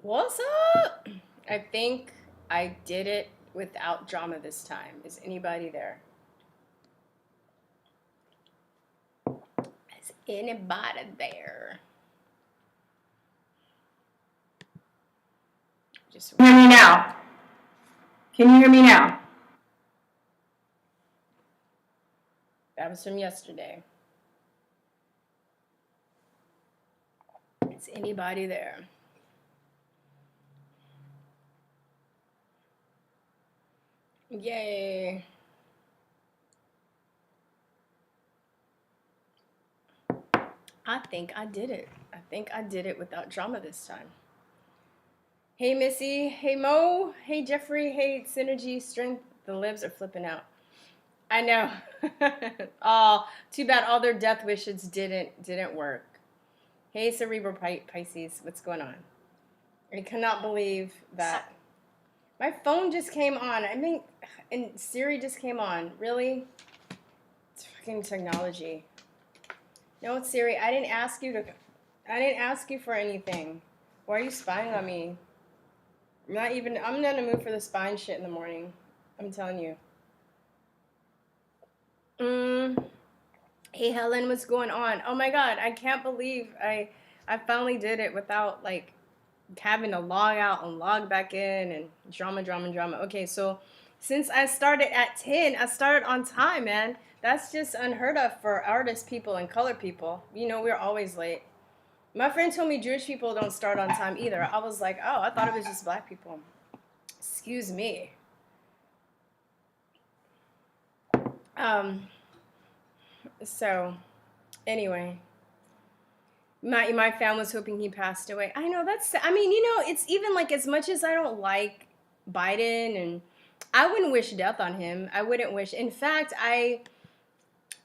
What's up? I think I did it without drama this time. Is anybody there? Is anybody there? Just Hear me now. Can you hear me now? that was from yesterday. Is anybody there? Yay. I think I did it. I think I did it without drama this time. Hey Missy, hey Mo, hey Jeffrey, hey Synergy, Strength. The libs are flipping out. I know. Oh, too bad all their death wishes didn't work. Hey Cerebral Pisces, what's going on? I cannot believe that my phone just came on. I mean, and Siri just came on. Really? It's fucking technology. No, Siri, I didn't ask you for anything. Why are you spying on me? I'm not in the mood for the spine shit in the morning. I'm telling you. Hey Helen, what's going on? Oh my god, I can't believe I finally did it without like having to log out and log back in and drama. Okay, so since I started at 10, I started on time, man. That's just unheard of for artist people and color people. You know, we're always late. My friend told me Jewish people don't start on time either. I was like, oh, I thought it was just black people. Excuse me. Um, so anyway, my fan was hoping he passed away. I know I mean, you know, it's even like as much as I don't like Biden and I wouldn't wish death on him. I wouldn't wish. In fact, Red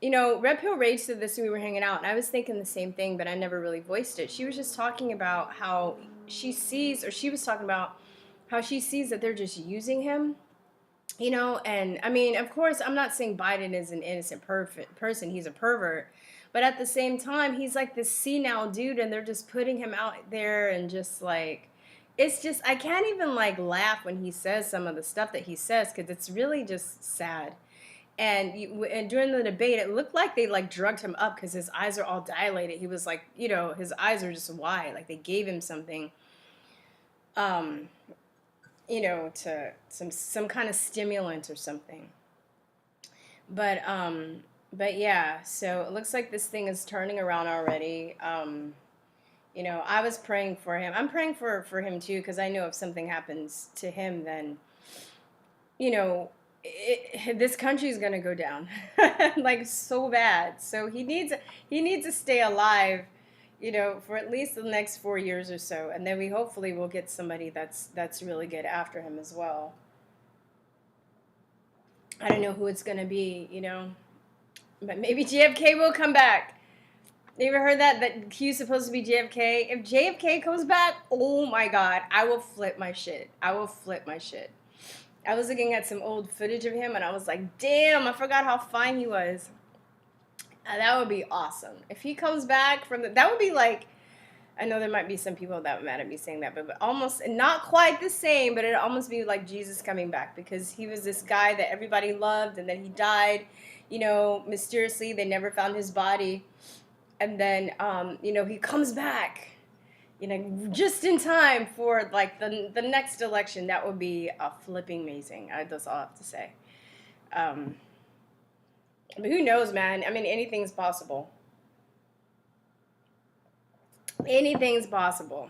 Pill Rage said this when we were hanging out, and I was thinking the same thing, but I never really voiced it. She was just talking about how she was talking about how she sees that they're just using him, and I mean, of course, I'm not saying Biden is an innocent perfect person. He's a pervert. But at the same time, he's like this senile dude, and they're just putting him out there and just like, it's just, I can't even like laugh when he says some of the stuff that he says because it's really just sad. And during the debate, it looked like they like drugged him up because his eyes are all dilated. He was like, his eyes are just wide, like they gave him something, um, to some kind of stimulant or something. But yeah, so it looks like this thing is turning around already. I was praying for him. I'm praying for him too because I know if something happens to him, then this country is gonna go down like so bad. So he needs to stay alive, for at least the next 4 years or so, and then we hopefully will get somebody that's really good after him as well. I don't know who it's gonna be, but maybe JFK will come back. You ever heard that Q's supposed to be JFK? If JFK comes back, oh my god, I will flip my shit. I will flip my shit. I was looking at some old footage of him and I was like, damn, I forgot how fine he was. That would be awesome. If he comes back that would be like, I know there might be some people that are mad at me saying that, but almost not quite the same, but it'd almost be like Jesus coming back because he was this guy that everybody loved and then he died, mysteriously. They never found his body. And then, he comes back, just in time for like the next election. That would be a flipping amazing. That's all I have to say. But who knows, man? I mean, anything's possible. Anything's possible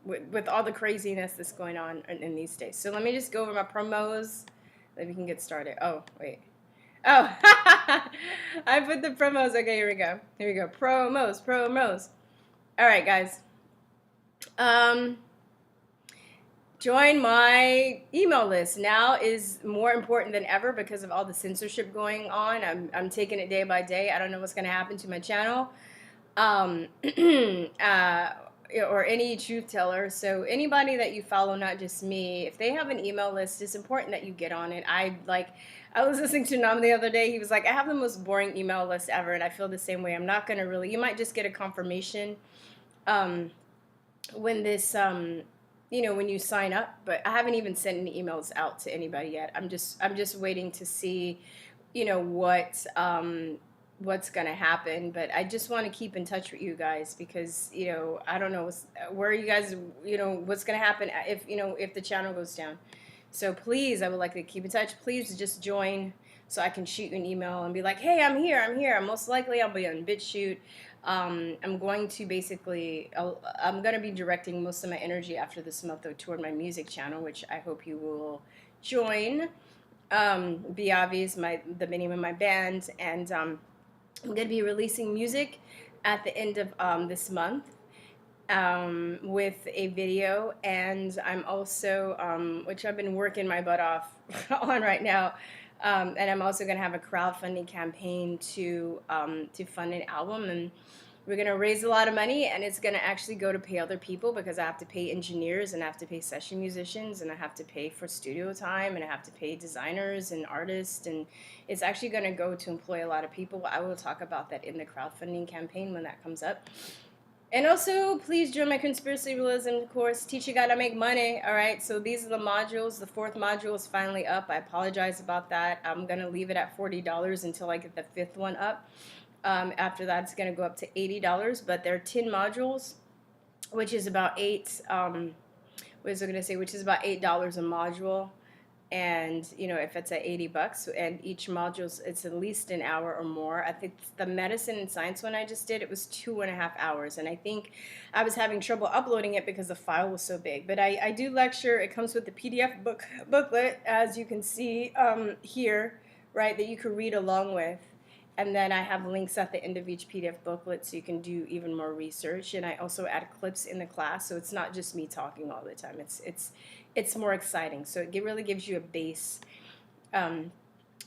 with all the craziness that's going on in these days. So let me just go over my promos. Then we can get started. Oh, wait. Oh, I put the promos. Okay, here we go. Promos. All right, guys. Join my email list. Now is more important than ever because of all the censorship going on. I'm taking it day by day. I don't know what's going to happen to my channel. Or any truth teller. So anybody that you follow, not just me, if they have an email list, it's important that you get on it. I was listening to Nam the other day. He was like, I have the most boring email list ever, and I feel the same way. I'm not going to you might just get a confirmation when this when you sign up, but I haven't even sent any emails out to anybody yet. I'm just waiting to see, what's gonna happen. But I just want to keep in touch with you guys because I don't know where you guys what's gonna happen if the channel goes down. So please, I would like to keep in touch. Please just join so I can shoot you an email and be like, hey, I'm here. Most likely I'll be on BitChute. I'm going to I'm going to be directing most of my energy after this month though toward my music channel, which I hope you will join. Be Obvious, the name of my band, and I'm going to be releasing music at the end of this month. With a video, and I'm also, which I've been working my butt off on right now, and I'm also going to have a crowdfunding campaign to fund an album, and we're going to raise a lot of money, and it's going to actually go to pay other people because I have to pay engineers, and I have to pay session musicians, and I have to pay for studio time, and I have to pay designers and artists, and it's actually going to go to employ a lot of people. I will talk about that in the crowdfunding campaign when that comes up. And also, please join my Conspiracy Realism course. Teach you how to make money. All right, so these are the modules. The 4th module is finally up. I apologize about that. I'm going to leave it at $40 until I get the 5th one up. After that, it's going to go up to $80. But there are 10 modules, which is about $8. Which is about $8 a module. And if it's at $80 and each module it's at least an hour or more. I think the medicine and science one I just did, it was 2.5 hours, and I think I was having trouble uploading it because the file was so big. But I do lecture. It comes with the PDF booklet, as you can see here, right, that you can read along with. And then I have links at the end of each PDF booklet so you can do even more research. And I also add clips in the class, so it's not just me talking all the time. It's more exciting. So it really gives you a base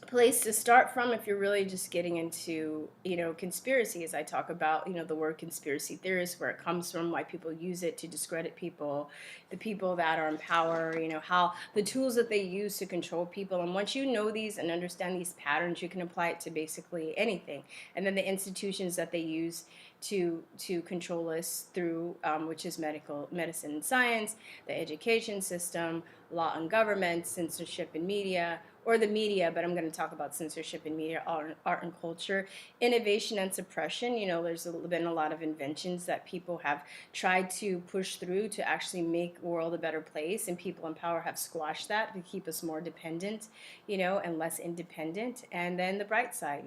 place to start from if you're really just getting into conspiracy, as I talk about the word conspiracy theorist, where it comes from, why people use it to discredit people, the people that are in power, how the tools that they use to control people. And once you know these and understand these patterns, you can apply it to basically anything. And then the institutions that they use to control us through, which is medicine and science, the education system, law and government, censorship and media, or the media, but I'm going to talk about censorship in media, art and culture, innovation and suppression. There's been a lot of inventions that people have tried to push through to actually make the world a better place, and people in power have squashed that to keep us more dependent, and less independent. And then the bright side,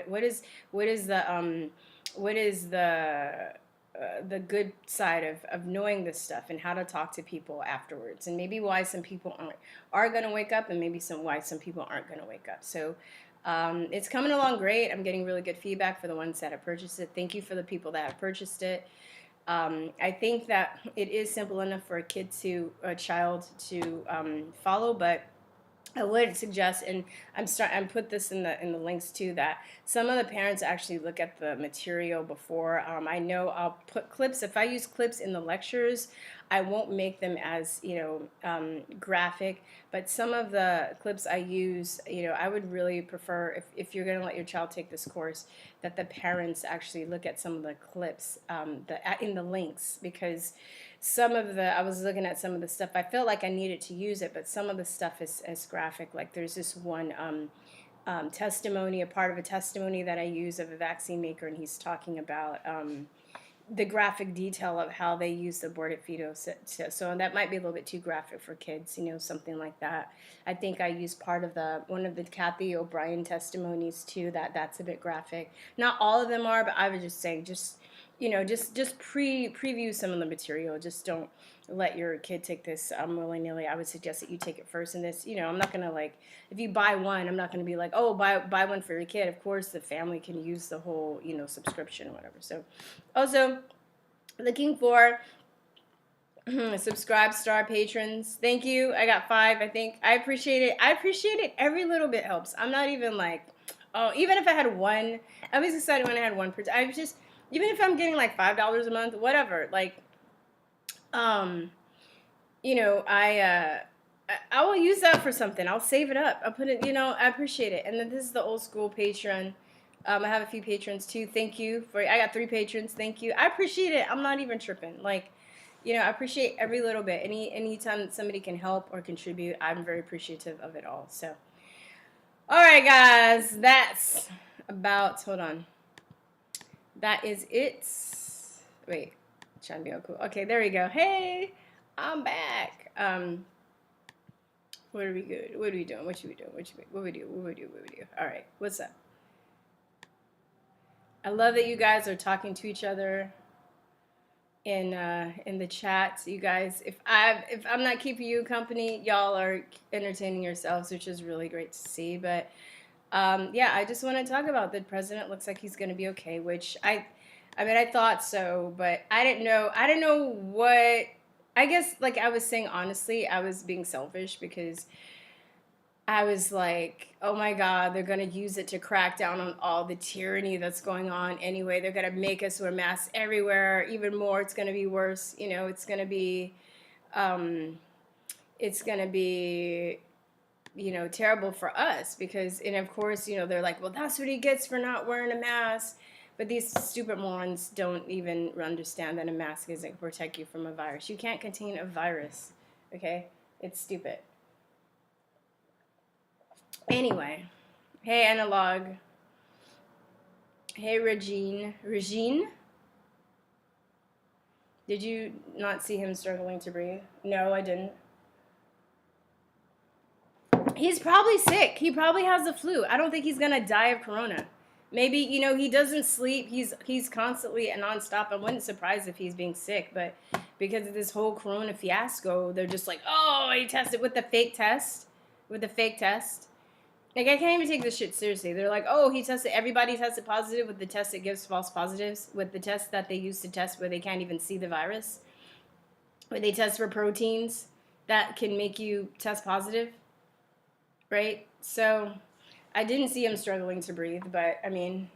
what is the good side of knowing this stuff and how to talk to people afterwards, and maybe why some people are going to wake up, and maybe why some people aren't going to wake up. So it's coming along great. I'm getting really good feedback for the ones that have purchased it. Thank you for the people that have purchased it. I think that it is simple enough for a child to follow, but I would suggest, and I'm put this in the links too, that some of the parents actually look at the material before. I know I'll put clips. If I use clips in the lectures, I won't make them as graphic. But some of the clips I use, I would really prefer, if you're going to let your child take this course, that the parents actually look at some of the clips in the links, because I was looking at some of the stuff. I felt like I needed to use it, but some of the stuff is graphic. Like there's this one testimony, a part of a testimony that I use of a vaccine maker, and he's talking about the graphic detail of how they use the aborted fetus. So that might be a little bit too graphic for kids, something like that. I think I used part of one of the Kathy O'Brien testimonies too. That's a bit graphic. Not all of them are, but I was just saying, just preview some of the material. Just don't let your kid take this willy-nilly. I would suggest that you take it first. And this, I'm not gonna if you buy one, I'm not gonna be like, oh, buy one for your kid. Of course, the family can use the whole subscription or whatever. So, also looking for subscribe star patrons. Thank you. I got 5. I think I appreciate it. Every little bit helps. I'm not even even if I had one, I was excited when I had one person. Even if I'm getting $5 a month, whatever, I will use that for something. I'll save it up. I'll put it, I appreciate it. And then this is the old school Patreon. I have a few patrons too. Thank you I got 3 patrons. Thank you. I appreciate it. I'm not even tripping. I appreciate every little bit. Anytime that somebody can help or contribute, I'm very appreciative of it all. So, all right, guys, that's about. Hold on. That is it. Wait, trying to be all cool. Okay, there we go. Hey, I'm back. What are we good? What are we doing? What should we do? What we do? All right, what's up? I love that you guys are talking to each other in the chat. You guys, if I'm not keeping you company, y'all are entertaining yourselves, which is really great to see. But yeah, I just want to talk about the president. Looks like he's going to be okay, which I mean, I thought so, but I didn't know what. I guess, like I was saying, honestly, I was being selfish because I was like, oh my God, they're going to use it to crack down on all the tyranny that's going on anyway. They're going to make us wear masks everywhere. Even more, it's going to be worse. It's going to be, terrible for us because, and of course, they're like, well, that's what he gets for not wearing a mask. But these stupid morons don't even understand that a mask isn't to protect you from a virus. You can't contain a virus, okay? It's stupid. Anyway, hey, Analog. Hey, Regine. Regine? Did you not see him struggling to breathe? No, I didn't. He's probably sick. He probably has the flu. I don't think he's going to die of corona. Maybe, he doesn't sleep. He's constantly and nonstop. I wouldn't surprise if he's being sick, but because of this whole corona fiasco, they're just like, oh, he tested with the fake test. Like, I can't even take this shit seriously. They're like, oh, everybody tested positive with the test that gives false positives, with the test that they use to test where they can't even see the virus, where they test for proteins that can make you test positive, right? So I didn't see him struggling to breathe, but, I mean,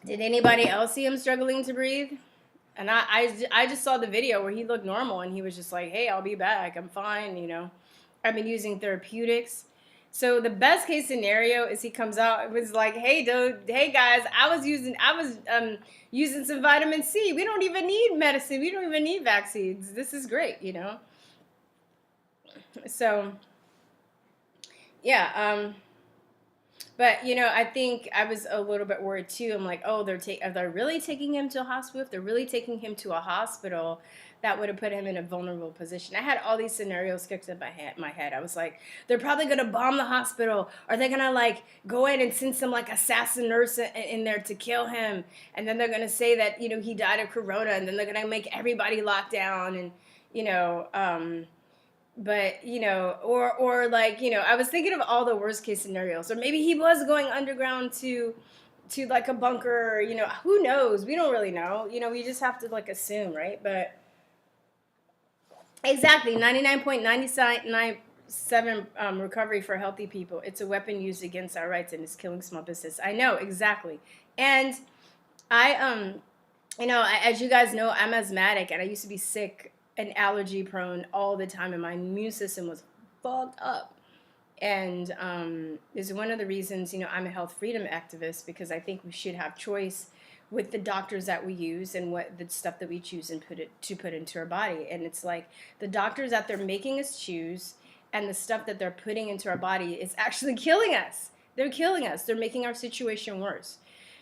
did anybody else see him struggling to breathe? And I just saw the video where he looked normal, and he was just like, hey, I'll be back. I'm fine, I've been using therapeutics. So the best case scenario is he comes out and was like, hey, dude, hey, guys, I was using some vitamin C. We don't even need medicine. We don't even need vaccines. This is great, So... yeah, but I think I was a little bit worried too. I'm like, oh, are they really taking him to a hospital? If they're really taking him to a hospital, that would have put him in a vulnerable position. I had all these scenarios kicked in my head. I was like, they're probably gonna bomb the hospital. Are they gonna like go in and send some like assassin nurse in there to kill him? And then they're gonna say that he died of corona, and then they're gonna make everybody lock down, and but, or like, I was thinking of all the worst case scenarios. Or maybe he was going underground to like a bunker, who knows? We don't really know. We just have to like assume, right? But exactly, 99.997 recovery for healthy people. It's a weapon used against our rights, and it's killing small business. I know, exactly. And I, as you guys know, I'm asthmatic, and I used to be sick and allergy prone all the time, and my immune system was fucked up. And is one of the reasons, I'm a health freedom activist, because I think we should have choice with the doctors that we use and what the stuff that we choose and put into our body. And it's like the doctors that they're making us choose and the stuff that they're putting into our body is actually killing us. They're killing us. They're making our situation worse.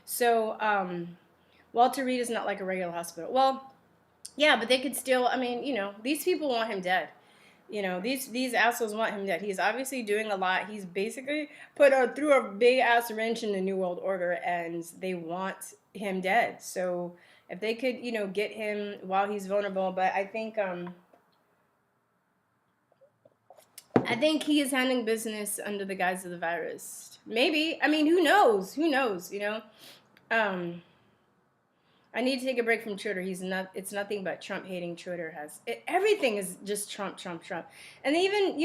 So Walter Reed is not like a regular hospital. Well, yeah, but they could still, I mean, these people want him dead. These assholes want him dead. He's obviously doing a lot. He's basically threw a big ass wrench in the New World Order, and they want him dead. So if they could, get him while he's vulnerable, but I think he is handling business under the guise of the virus. Maybe. I mean, who knows? I need to take a break from Twitter. It's nothing but Trump hating Twitter everything is just Trump. And even,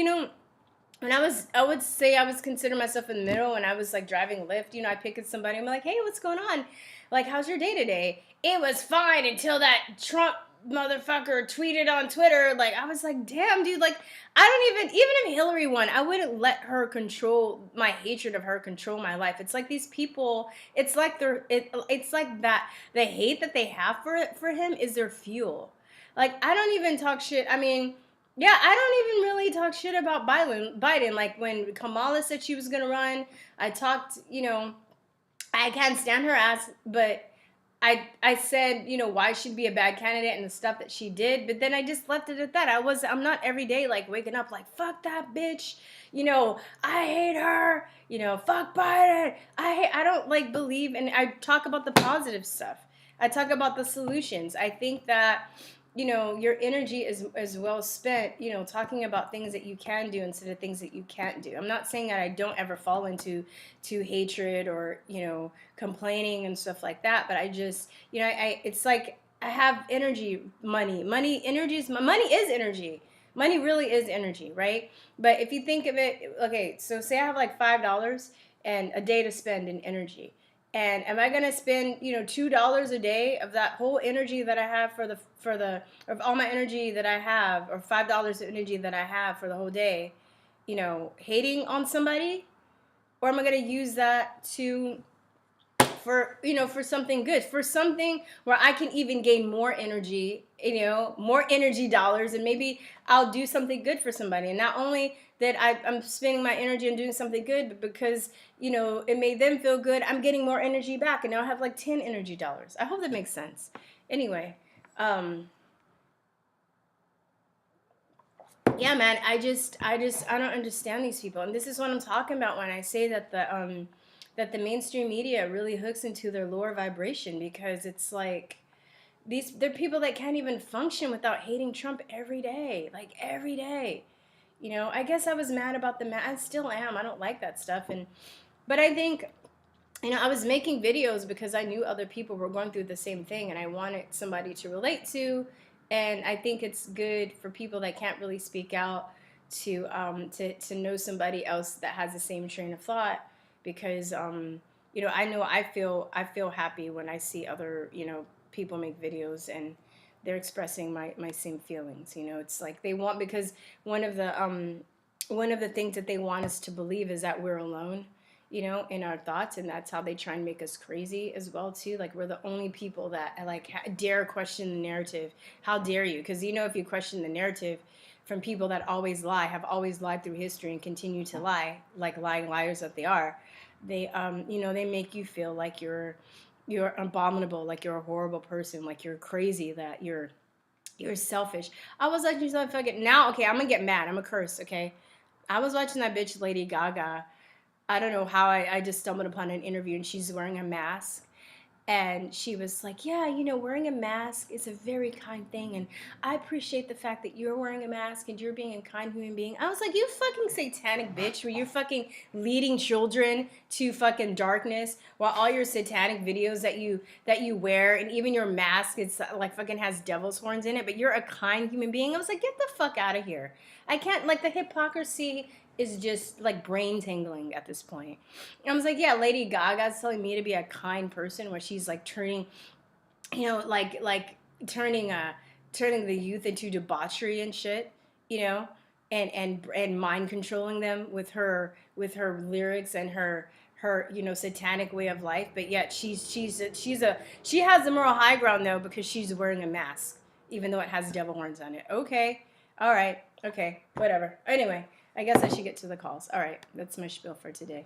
when I would say I was consider myself in the middle when I was like driving Lyft, I pick at somebody, I'm like, hey, what's going on? Like, how's your day today? It was fine until that Trump motherfucker tweeted on Twitter, like, I was like, damn, dude, like, I don't even if Hillary won, I wouldn't let her control my hatred of her, control my life. It's like these people, it's like it's like that, the hate that they have for him is their fuel. Like, I don't even talk shit. I mean, yeah, I don't even really talk shit about Biden. Like, when Kamala said she was gonna run, I talked, I can't stand her ass, but I said, why she'd be a bad candidate and the stuff that she did, but then I just left it at that. I'm not every day like waking up like, fuck that bitch, I hate her, fuck Biden. I don't like believe, and I talk about the positive stuff. I talk about the solutions. I think that, your energy is well spent, talking about things that you can do instead of things that you can't do. I'm not saying that I don't ever fall into hatred or, complaining and stuff like that, but I just, it's like I have energy, money is energy. Money really is energy, right? But if you think of it, okay, so say I have like $5 and a day to spend in energy. And am I gonna spend, $2 a day of that whole energy that I have of all my energy that I have, or $5 of energy that I have for the whole day, hating on somebody? Or am I gonna use that for something good, for something where I can even gain more energy, more energy dollars, and maybe I'll do something good for somebody. And not only that I'm spending my energy and doing something good, but because, it made them feel good, I'm getting more energy back, and now I have like 10 energy dollars. I hope that makes sense. Anyway, yeah, man, I don't understand these people. And this is what I'm talking about when I say that the mainstream media really hooks into their lower vibration, because it's like they're people that can't even function without hating Trump every day, like every day. I guess I was mad about I still am. I don't like that stuff. But I think, I was making videos because I knew other people were going through the same thing, and I wanted somebody to relate to. And I think it's good for people that can't really speak out to know somebody else that has the same train of thought, because I know I feel happy when I see other people make videos and they're expressing my same feelings. It's like they want, because one of the things that they want us to believe is that we're alone, in our thoughts, and that's how they try and make us crazy as well too. Like, we're the only people that like dare question the narrative. How dare you? Because if you question the narrative from people that always lie, have always lied through history and continue to lie, like lying liars that they are, they they make you feel like you're abominable, like you're a horrible person, like you're crazy, that you're selfish. I was like, now, okay, I'm gonna get mad, I'm gonna curse, okay? I was watching that bitch Lady Gaga. I don't know how I just stumbled upon an interview, and she's wearing a mask. And she was like, yeah, wearing a mask is a very kind thing. And I appreciate the fact that you're wearing a mask and you're being a kind human being. I was like, you fucking satanic bitch, where you're fucking leading children to fucking darkness, while all your satanic videos that you wear, and even your mask, it's like fucking has devil's horns in it, but you're a kind human being. I was like, get the fuck out of here. I can't, like, the hypocrisy is just like brain tingling at this point. And I was like, yeah, Lady Gaga's telling me to be a kind person, where she's like turning, like turning the youth into debauchery and shit, and mind controlling them with her lyrics and her satanic way of life. But yet she has the moral high ground, though, because she's wearing a mask, even though it has devil horns on it. Okay, all right, okay, whatever. Anyway, I guess I should get to the calls. All right, that's my spiel for today.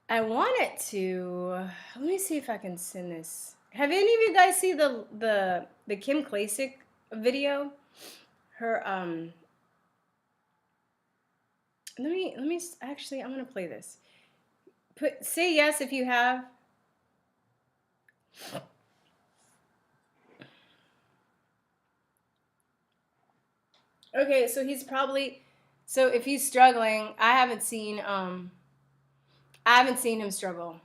I wanted to, let me see if I can send this. Have any of you guys seen the Kim Klacik video? Her let me actually, I'm gonna play this. Say yes if you have. Okay, so he's probably, so if he's struggling, I haven't seen him struggle.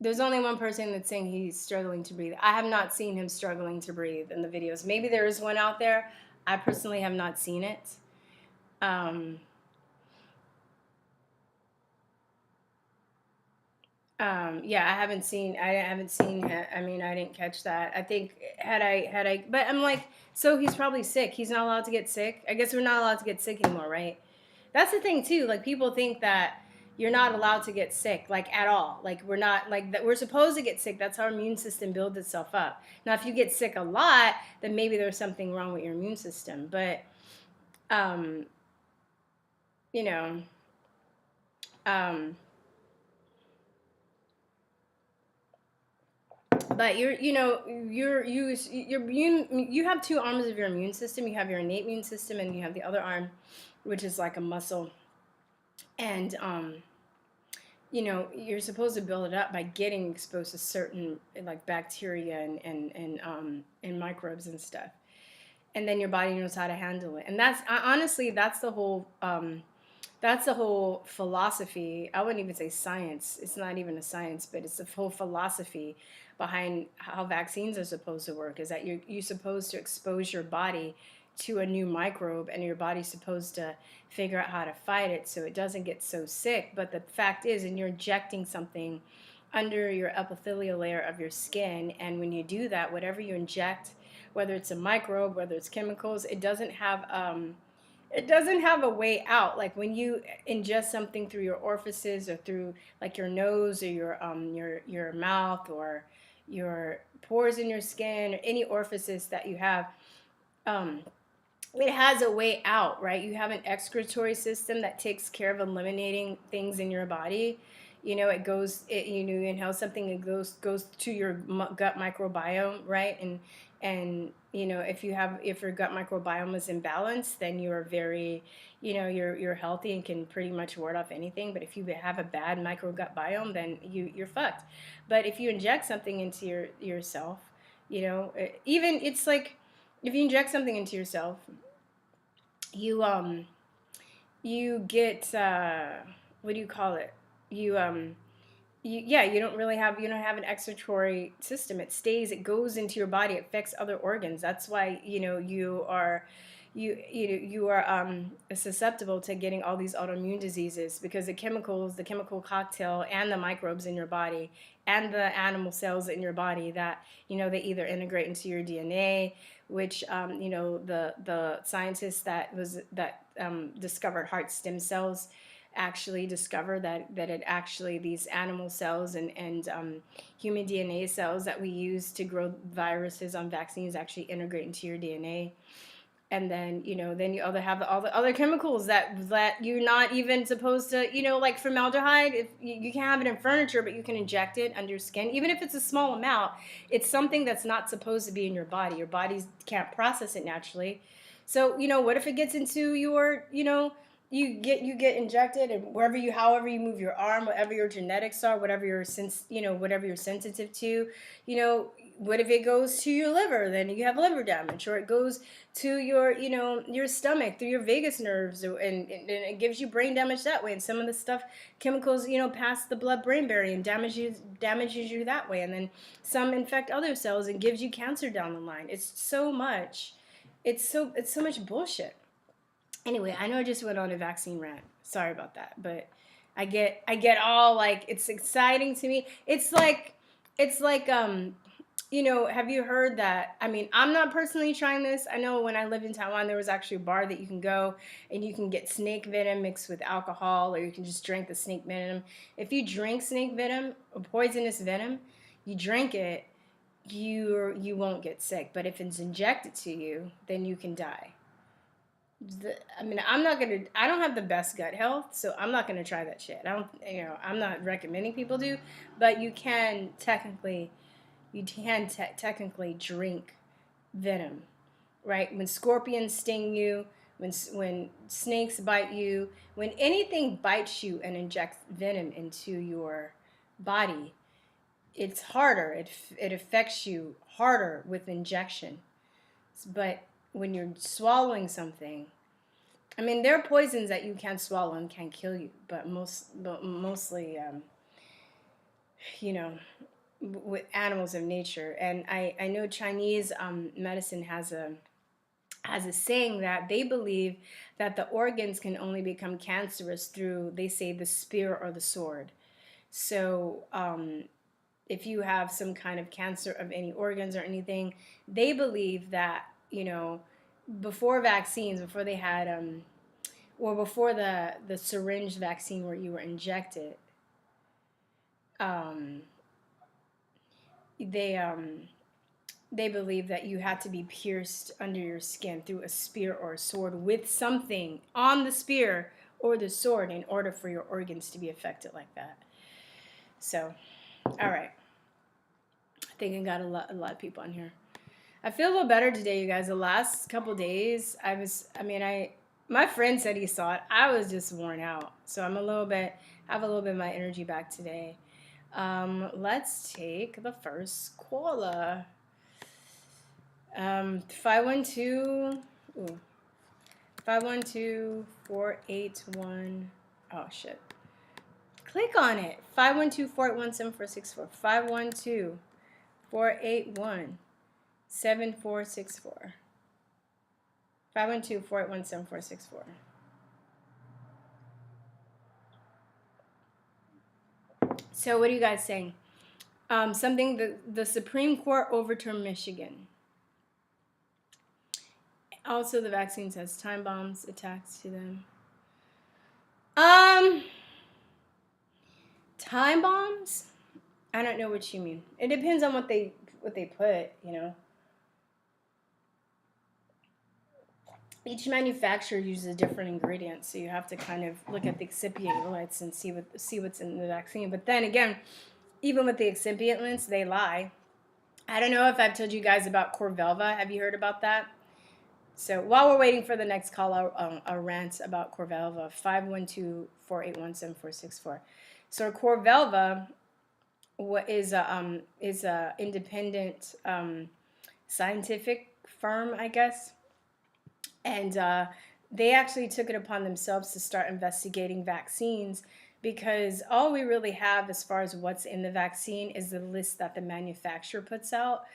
There's only one person that's saying he's struggling to breathe. I have not seen him struggling to breathe in the videos. Maybe there is one out there. I personally have not seen it. Yeah, I haven't seen him. I mean, I didn't catch that. I think but I'm like, so he's probably sick. He's not allowed to get sick. I guess we're not allowed to get sick anymore, right? That's the thing too. Like people think that you're not allowed to get sick, like at all. Like we're not like that. We're supposed to get sick. That's how our immune system builds itself up. Now, if you get sick a lot, then maybe there's something wrong with your immune system. But, um, you know, um, but you have two arms of your immune system. You have your innate immune system, and you have the other arm, which is like a muscle. And you're supposed to build it up by getting exposed to certain like bacteria and microbes and stuff, and then your body knows how to handle it. And that's honestly that's the whole philosophy. I wouldn't even say science. It's not even a science, but it's the whole philosophy behind how vaccines are supposed to work. Is that you're supposed to expose your body to a new microbe, and your body's supposed to figure out how to fight it so it doesn't get so sick. But the fact is, and you're injecting something under your epithelial layer of your skin, and when you do that, whatever you inject, whether it's a microbe, whether it's chemicals, it doesn't have a way out. Like when you ingest something through your orifices or through like your nose or your mouth or your pores in your skin or any orifices that you have, um, it has a way out, right? You have an excretory system that takes care of eliminating things in your body. You inhale something, it goes to your gut microbiome, right? And if your gut microbiome is imbalanced, then you are very, you're healthy and can pretty much ward off anything. But if you have a bad micro gut biome, then you're fucked. But if you inject something into yourself, even it's like if you inject something into yourself, you you get what do you call it? You you don't have an excretory system. It goes into your body, it affects other organs. That's why you are susceptible to getting all these autoimmune diseases, because the chemical cocktail, and the microbes in your body, and the animal cells in your body that they either integrate into your DNA, which the scientist that discovered heart stem cells actually discovered that it actually, these animal cells and human DNA cells that we use to grow viruses on vaccines actually integrate into your DNA. And then then you have all the other chemicals that you're not even supposed to, like formaldehyde. If you can't have it in furniture, but you can inject it under your skin, even if it's a small amount. It's something that's not supposed to be in your body. Your body can't process it naturally. So what if it gets into your you get injected, and however you move your arm, whatever your genetics are, whatever whatever you're sensitive to, what if it goes to your liver? Then you have liver damage. Or it goes to your stomach through your vagus nerves, and it gives you brain damage that way. And some of the stuff, chemicals, pass the blood-brain barrier and damages you that way. And then some infect other cells and gives you cancer down the line. It's so much bullshit. Anyway, I know I just went on a vaccine rant. Sorry about that, but I get all like, it's exciting to me. It's like have you heard that? I mean, I'm not personally trying this. I know when I lived in Taiwan, there was actually a bar that you can go and you can get snake venom mixed with alcohol, or you can just drink the snake venom. If you drink snake venom or poisonous venom, you drink it, you won't get sick. But if it's injected to you, then you can die. I don't have the best gut health, so I'm not gonna try that shit. I'm not recommending people do, but you can technically drink venom, right? When scorpions sting you, when snakes bite you, when anything bites you and injects venom into your body, it's harder. It affects you harder with injection. But when you're swallowing something, I mean, there are poisons that you can swallow and can kill you, but mostly, with animals of nature. And I know Chinese medicine has a saying that they believe that the organs can only become cancerous through, they say, the spear or the sword. So if you have some kind of cancer of any organs or anything, they believe that, before vaccines, before they had, or before the syringe vaccine where you were injected, um, they they believe that you had to be pierced under your skin through a spear or a sword with something on the spear or the sword in order for your organs to be affected like that. So, all right. I think I got a lot of people on here. I feel a little better today, you guys. The last couple days, my friend said he saw it. I was just worn out. So have a little bit of my energy back today. Let's take the first caller. 512, 512-481, oh shit. Click on it. 512-481-7464. 512-481-7464. 512-481-7464. So what are you guys saying? The Supreme Court overturned Michigan. Also, the vaccines has time bombs attached to them. Time bombs? I don't know what you mean. It depends on what they put, Each manufacturer uses different ingredients, so you have to kind of look at the excipient lists and see what's in the vaccine. But then again, even with the excipient lists, they lie. I don't know if I've told you guys about Corvelva. Have you heard about that? So while we're waiting for the next call, I'll rant about Corvelva. 512-481-7464. So Corvelva is a independent scientific firm, I guess, and they actually took it upon themselves to start investigating vaccines, because all we really have as far as what's in the vaccine is the list that the manufacturer puts out.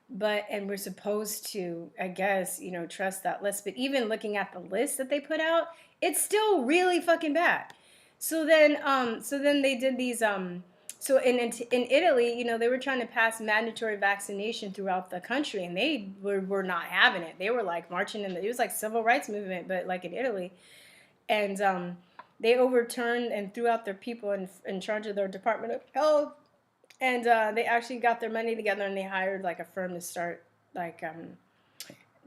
And we're supposed to, I guess, trust that list. But even looking at the list that they put out, it's still really fucking bad. So then they did these. So in Italy, they were trying to pass mandatory vaccination throughout the country, and they were not having it. They were like marching it was like civil rights movement, but like in Italy, and they overturned and threw out their people in charge of their Department of Health. And they actually got their money together, and they hired like a firm to start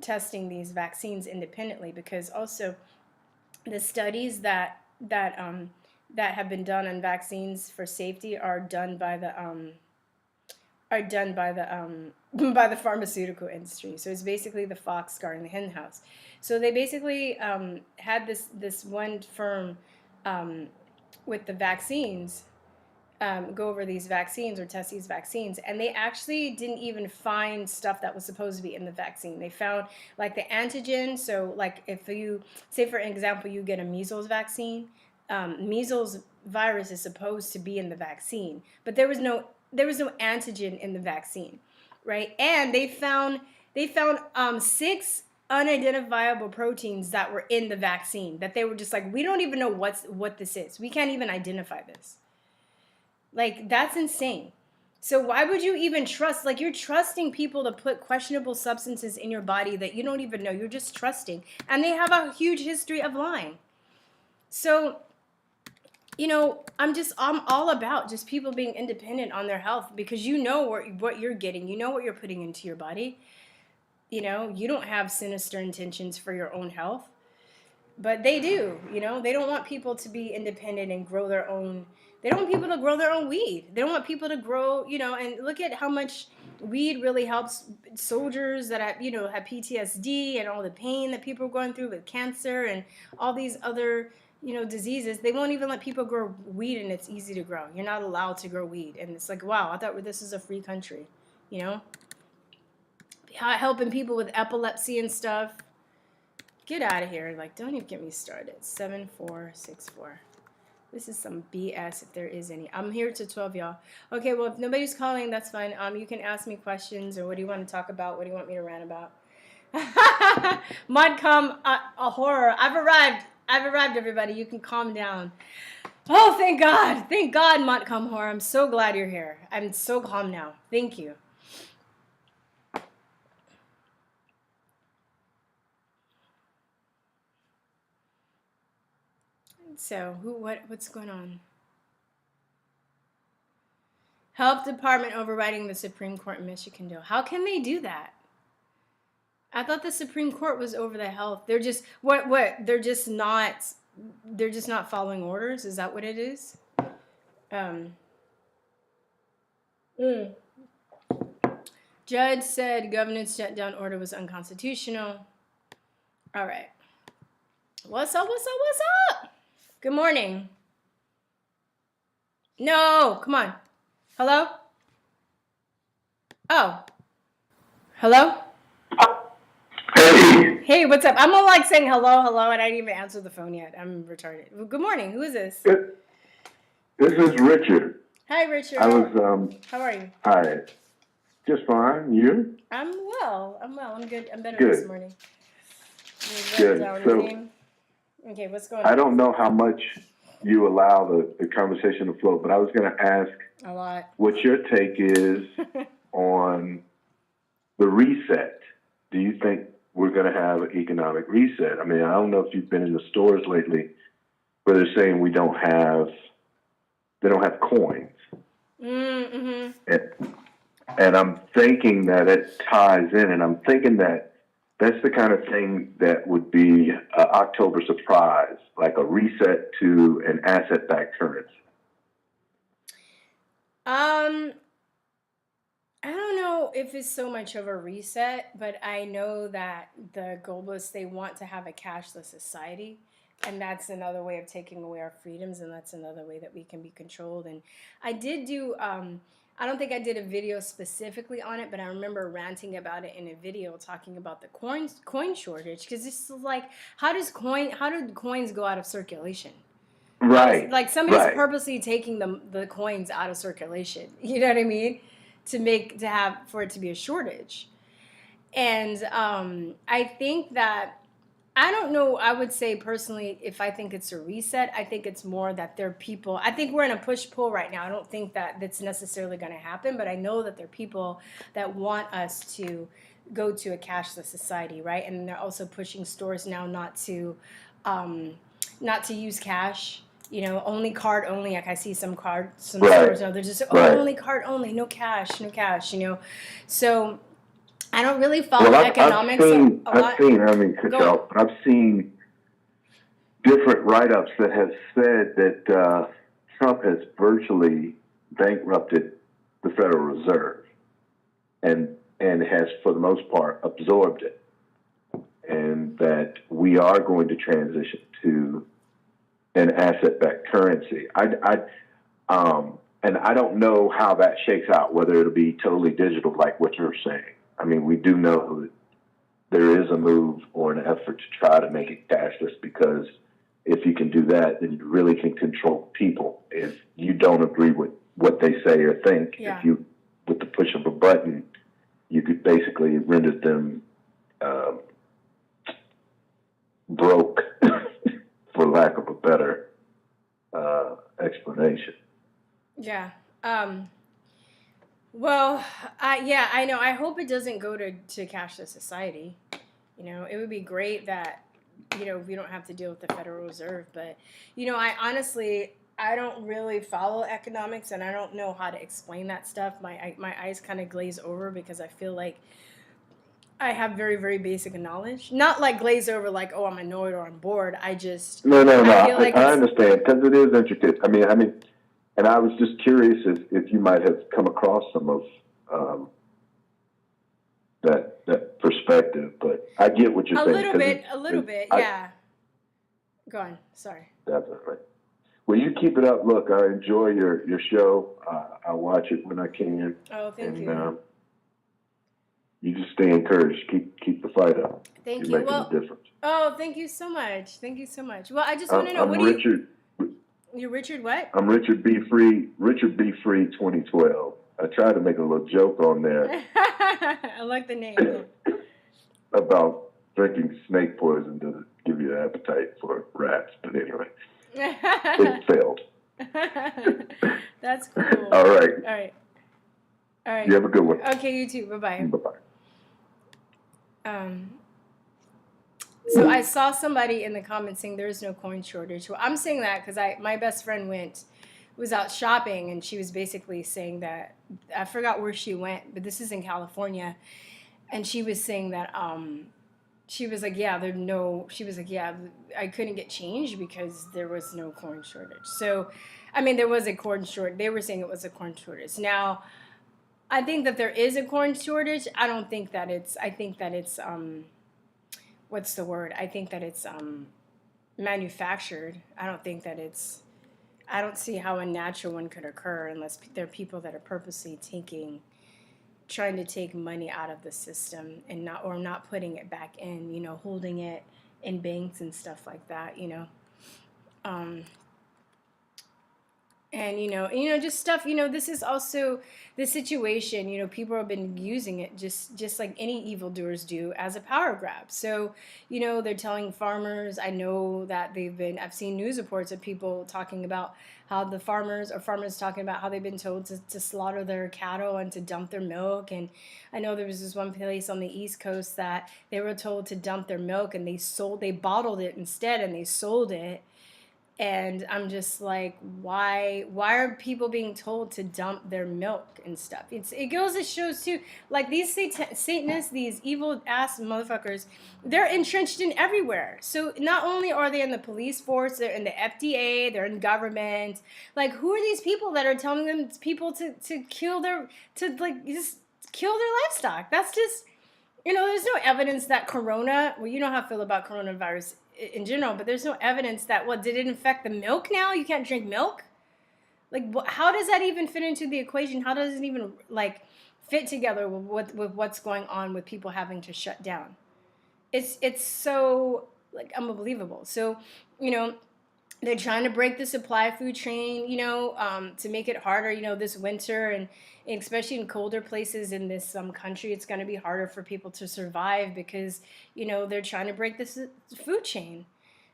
testing these vaccines independently, because also the studies that have been done on vaccines for safety are done by the by the pharmaceutical industry. So it's basically the fox guarding the hen house. So they basically had this one firm with the vaccines. Go over these vaccines or test these vaccines, and they actually didn't even find stuff that was supposed to be in the vaccine. They found like the antigen. So like if you say, for example, you get a measles vaccine, measles virus is supposed to be in the vaccine, but there was no antigen in the vaccine, right? And they found 6 unidentifiable proteins that were in the vaccine, that they were just like, we don't even know what this is. We can't even identify this. Like, that's insane. So why would you even trust? Like, you're trusting people to put questionable substances in your body that you don't even know. You're just trusting. And they have a huge history of lying. So, I'm all about just people being independent on their health, because you know what you're getting. You know what you're putting into your body. You don't have sinister intentions for your own health. But they do, they don't want people to be independent and grow their own. They don't want people to grow their own weed. They don't want people to grow, and look at how much weed really helps soldiers that have PTSD and all the pain that people are going through with cancer and all these other, diseases. They won't even let people grow weed, and it's easy to grow. You're not allowed to grow weed. And it's like, wow, I thought this is a free country, helping people with epilepsy and stuff. Get out of here. Like, don't even get me started. 7464. This is some BS if there is any. I'm here to 12, y'all. Okay, well, if nobody's calling, that's fine. You can ask me questions, or what do you want to talk about? What do you want me to rant about? Modcom, a horror. I've arrived, everybody. You can calm down. Oh, thank God. Thank God, Montcalm. I'm so glad you're here. I'm so calm now. Thank you. So, what's going on? Health Department overriding the Supreme Court in Michigan deal. How can they do that? I thought the Supreme Court was over the health. They're just they're just not following orders. Is that what it is? Judge said governor's shutdown order was unconstitutional. All right. What's up? What's up? What's up? Good morning. No, come on. Hello? Oh. Hello? Hey. Hey, what's up? I'm all like saying hello, hello, and I didn't even answer the phone yet. I'm retarded. Well, good morning. Who is this? This is Richard. Hi, Richard. How are you? Hi. Just fine. You? I'm well. I'm good. I'm better Good. this morning. Good. So, okay, what's going on? I don't know how much you allow the conversation to flow, but I was going to ask a lot. What your take is on the reset. Do you think we're going to have an economic reset? I mean, I don't know if you've been in the stores lately, but they're saying they don't have coins. Mm-hmm. And I'm thinking that it ties in, and I'm thinking that that's the kind of thing that would be an October surprise, like a reset to an asset-backed currency. I don't know if it's so much of a reset, but I know that the globalists, they want to have a cashless society. And that's another way of taking away our freedoms, and that's another way that we can be controlled. And I did do, I don't think I did a video specifically on it, but I remember ranting about it in a video talking about the coin shortage, because this is like, how do coins go out of circulation? Right. Like somebody's purposely taking the coins out of circulation. You know what I mean? For it to be a shortage. And I think that, I don't know, I would say personally, if I think it's a reset, I think it's more that there are people, I think we're in a push-pull right now. I don't think that that's necessarily going to happen, but I know that there are people that want us to go to a cashless society, right? And they're also pushing stores now not to use cash, only card only. Like I see some stores now, they're just, only card only, no cash, So I don't really follow economics I've seen different write-ups that have said that Trump has virtually bankrupted the Federal Reserve and has, for the most part, absorbed it, and that we are going to transition to an asset-backed currency. And I don't know how that shakes out, whether it'll be totally digital like what you're saying. I mean, we do know that there is a move or an effort to try to make it cashless, because if you can do that, then you really can control people. If you don't agree with what they say or think, if you, with the push of a button, you could basically render them broke, for lack of a better explanation. Yeah. Well, I know. I hope it doesn't go to cashless society. It would be great that, we don't have to deal with the Federal Reserve. But, I don't really follow economics, and I don't know how to explain that stuff. My eyes kind of glaze over because I feel like I have very, very basic knowledge. Not like glaze over like, oh, I'm annoyed or I'm bored. I just... No. I understand, because it is intricate. I mean, and I was just curious if you might have come across some of that perspective, but I get what you're saying. A little bit, yeah. Go on, sorry. Definitely. Well, you keep it up. Look, I enjoy your show. I watch it when I can. Oh, thank you. You just stay encouraged. Keep the fight up. Thank you. You're making a difference. Oh, thank you so much. Thank you so much. Well, I just want to know, You're Richard what? I'm Richard B. Free 2012. I tried to make a little joke on there. I like the name. About drinking snake poison to give you an appetite for rats, but anyway, it failed. That's cool. All right. All right. All right. You have a good one. Okay, you too. Bye-bye. Bye-bye. So I saw somebody in the comments saying there's no coin shortage. Well, I'm saying that because my best friend was out shopping, and she was basically saying that, I forgot where she went, but this is in California, and she was saying that she was like, yeah, I couldn't get change because there was no corn shortage. So, I mean, there was a corn shortage. They were saying it was a corn shortage. Now, I think that there is a corn shortage. I think that it's what's the word? I think that it's manufactured. I don't see how a natural one could occur unless there are people that are purposely trying to take money out of the system and not putting it back in, holding it in banks and stuff like that, and just stuff, this is also the situation, people have been using it just like any evildoers do as a power grab. So, they're telling farmers, I know that I've seen news reports of people talking about how the farmers talking about how they've been told to slaughter their cattle and to dump their milk. And I know there was this one place on the East Coast that they were told to dump their milk, and they bottled it instead and they sold it. And I'm just like, why are people being told to dump their milk and stuff? It goes, it shows too, like these Satanists, these evil ass motherfuckers, they're entrenched in everywhere. So not only are they in the police force, they're in the FDA, they're in government. Like, who are these people that are telling them people to kill just kill their livestock? That's just, there's no evidence that corona, well, you know how I feel about coronavirus in general, but there's no evidence that, did it infect the milk now? You can't drink milk? Like, how does that even fit into the equation? How does it even, fit together with what's going on with people having to shut down? It's so, unbelievable. So, they're trying to break the supply food chain, to make it harder, this winter, and especially in colder places in this country, it's going to be harder for people to survive because, they're trying to break this food chain.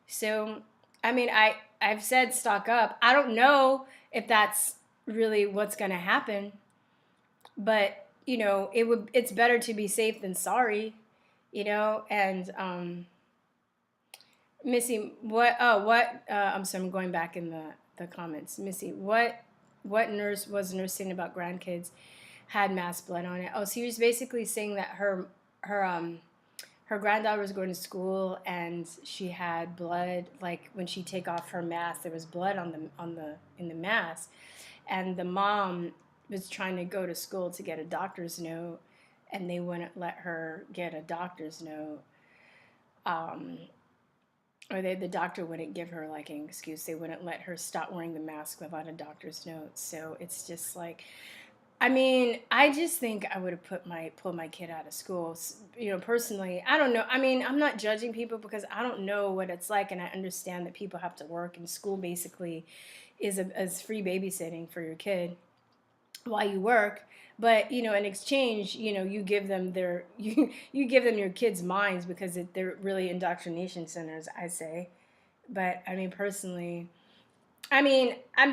So, I mean, I've said stock up. I don't know if that's really what's going to happen, but, it's better to be safe than sorry, and, Missy, I'm sorry, I'm going back in the comments. Missy, what nurse was nursing about grandkids had mass blood on it? Oh, so you're basically saying that her granddaughter was going to school and she had blood, like when she take off her mask, there was blood in the mask, and the mom was trying to go to school to get a doctor's note, and they wouldn't let her get a doctor's note. Or the doctor wouldn't give her an excuse. They wouldn't let her stop wearing the mask without a doctor's note. So it's just like, I mean, I just think I would have pulled my kid out of school. Personally, I don't know. I mean, I'm not judging people because I don't know what it's like, and I understand that people have to work, and school basically is free babysitting for your kid while you work. But, in exchange, you give them you give them your kids' minds because they're really indoctrination centers, I say. But, I mean, personally, I'm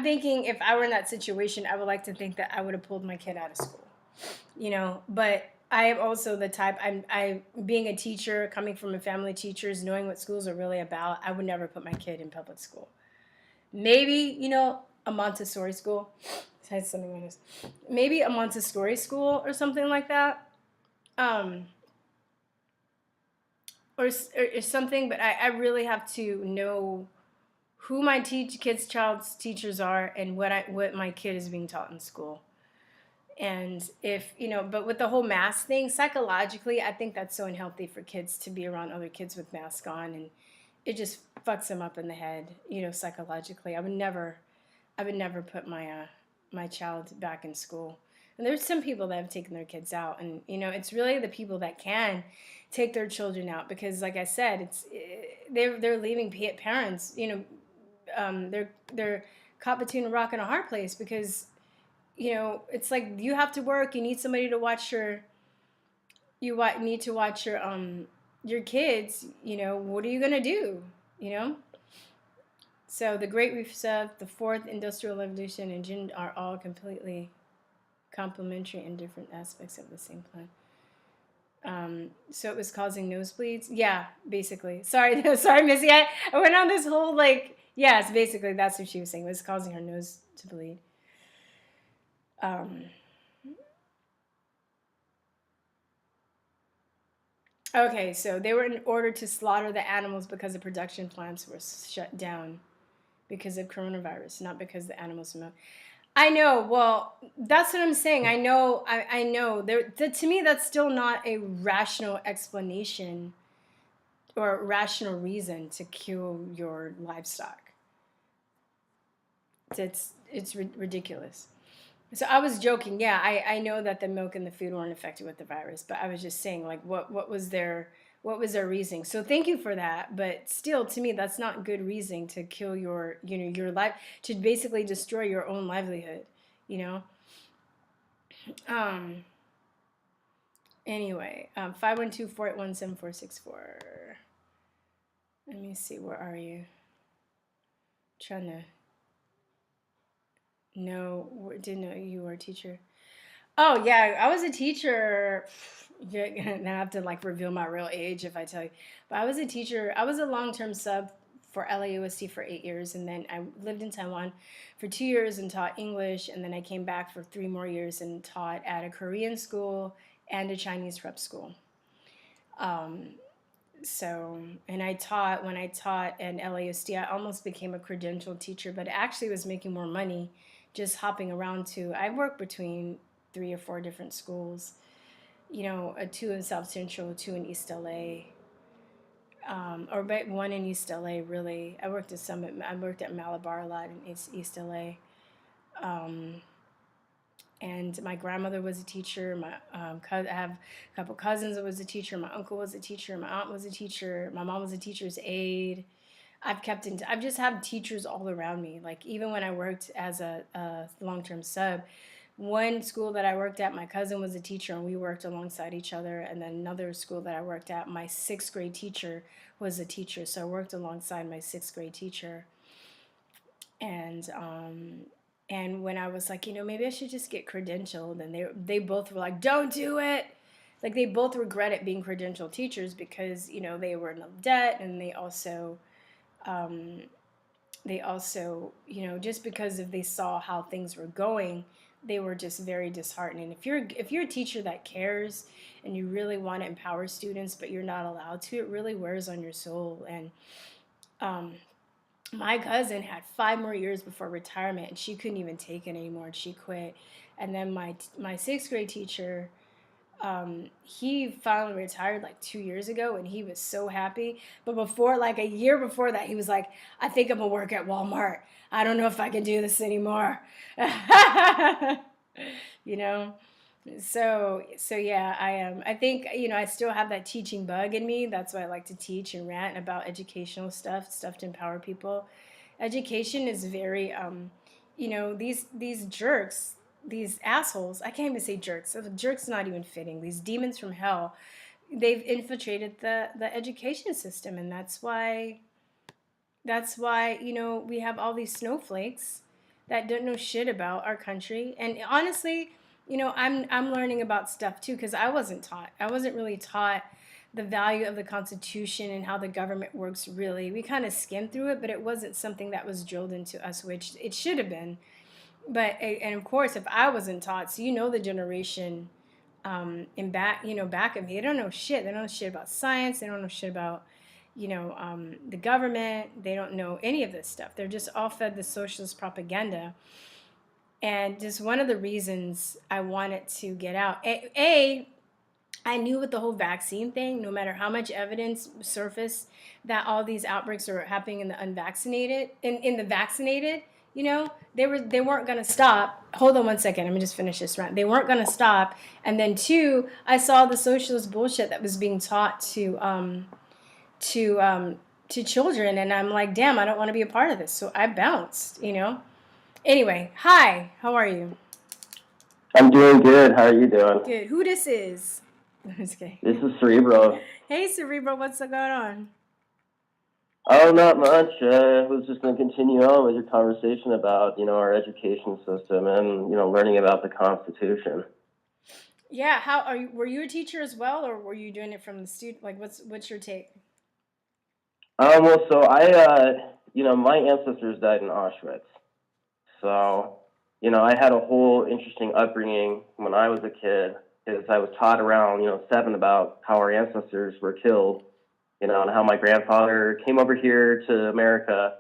thinking if I were in that situation, I would like to think that I would have pulled my kid out of school, But I am also the type, I being a teacher, coming from a family of teachers, knowing what schools are really about, I would never put my kid in public school. Maybe, a Montessori school. Maybe a Montessori school or something like that, or something. But I really have to know who my child's teachers are and what my kid is being taught in school. And if but with the whole mask thing, psychologically, I think that's so unhealthy for kids to be around other kids with masks on, and it just fucks them up in the head, psychologically. I would never put my child back in school. And there's some people that have taken their kids out, and it's really the people that can take their children out, because like I said, they're leaving parents, they're caught between a rock and a hard place, because it's like you have to work, you need somebody to watch your kids, what are you gonna do, So the Great Reset, the Fourth Industrial Revolution, and gin are all completely complementary and different aspects of the same plant. So it was causing nosebleeds. Yeah, basically. Sorry, sorry, Missy. I went on this whole yes, basically that's what she was saying. It was causing her nose to bleed. Okay, so they were in order to slaughter the animals because the production plants were shut down because of coronavirus, not because the animals were. I know. Well, that's what I'm saying. I know. I know. To me, that's still not a rational explanation or rational reason to kill your livestock. It's ridiculous. So I was joking. Yeah, I know that the milk and the food weren't affected with the virus, but I was just saying, like, what was their reasoning? So thank you for that, but still, to me, that's not good reasoning to kill your life, to basically destroy your own livelihood. Anyway, 512-481-7464. Let me see, where are you? Trying to didn't know you were a teacher. Oh yeah, I was a teacher. You're gonna have to reveal my real age if I tell you. But I was a teacher. I was a long-term sub for LAUSD for 8 years, and then I lived in Taiwan for 2 years and taught English, and then I came back for 3 more years and taught at a Korean school and a Chinese prep school. And when I taught at LAUSD, I almost became a credentialed teacher, but actually was making more money just hopping around I worked between 3 or 4 different schools, 2 in South Central, 2 in East LA, or 1 in East LA, really. I worked at Malabar a lot in East LA. And my grandmother was a teacher. I have a couple cousins that was a teacher. My uncle was a teacher. My aunt was a teacher. My mom was a teacher's aide. I've just had teachers all around me. Like even when I worked as a long-term sub, one school that I worked at, my cousin was a teacher and we worked alongside each other. And then another school that I worked at, my 6th grade teacher was a teacher. So I worked alongside my 6th grade teacher. And when I was like, maybe I should just get credentialed, and they both were like, don't do it. Like they both regretted being credentialed teachers because, they were in debt, and they also, just because if they saw how things were going, they were just very disheartened. And if you're a teacher that cares and you really want to empower students, but you're not allowed to, it really wears on your soul. And my cousin had 5 more years before retirement, and she couldn't even take it anymore, and she quit. And then my 6th grade teacher, he finally retired 2 years ago, and he was so happy. But before, a year before that, he was like, I think I'm gonna work at Walmart. I don't know if I can do this anymore. So yeah, I think, I still have that teaching bug in me. That's why I like to teach and rant about educational stuff to empower people. Education is very, these jerks, these assholes, I can't even say jerks. Jerk's not even fitting. These demons from hell, they've infiltrated the education system. And that's why, we have all these snowflakes that don't know shit about our country. And honestly, I'm learning about stuff too, because I wasn't really taught the value of the Constitution and how the government works, really. We kind of skimmed through it, but it wasn't something that was drilled into us, which it should have been. And of course, if I wasn't taught, so the generation back of me, they don't know shit. They don't know shit about science. They don't know shit about, the government. They don't know any of this stuff. They're just all fed the socialist propaganda. And just one of the reasons I wanted to get out, I knew with the whole vaccine thing, no matter how much evidence surfaced that all these outbreaks are happening in the unvaccinated, in the vaccinated, they weren't going to stop. Hold on one second. Let me just finish this rant. They weren't going to stop. And then 2, I saw the socialist bullshit that was being taught to children. And I'm like, damn, I don't want to be a part of this. So I bounced, Anyway, hi, how are you? I'm doing good. How are you doing? Good. Who this is? I'm just kidding. This is Cerebro. Hey, Cerebro, what's going on? Oh, not much. I was just going to continue on with your conversation about, our education system and, learning about the Constitution. Yeah, how are you? Were you a teacher as well, or were you doing it from the student? Like, what's your take? Well, so my ancestors died in Auschwitz. So, I had a whole interesting upbringing when I was a kid, because I was taught around, 7 about how our ancestors were killed, and how my grandfather came over here to America,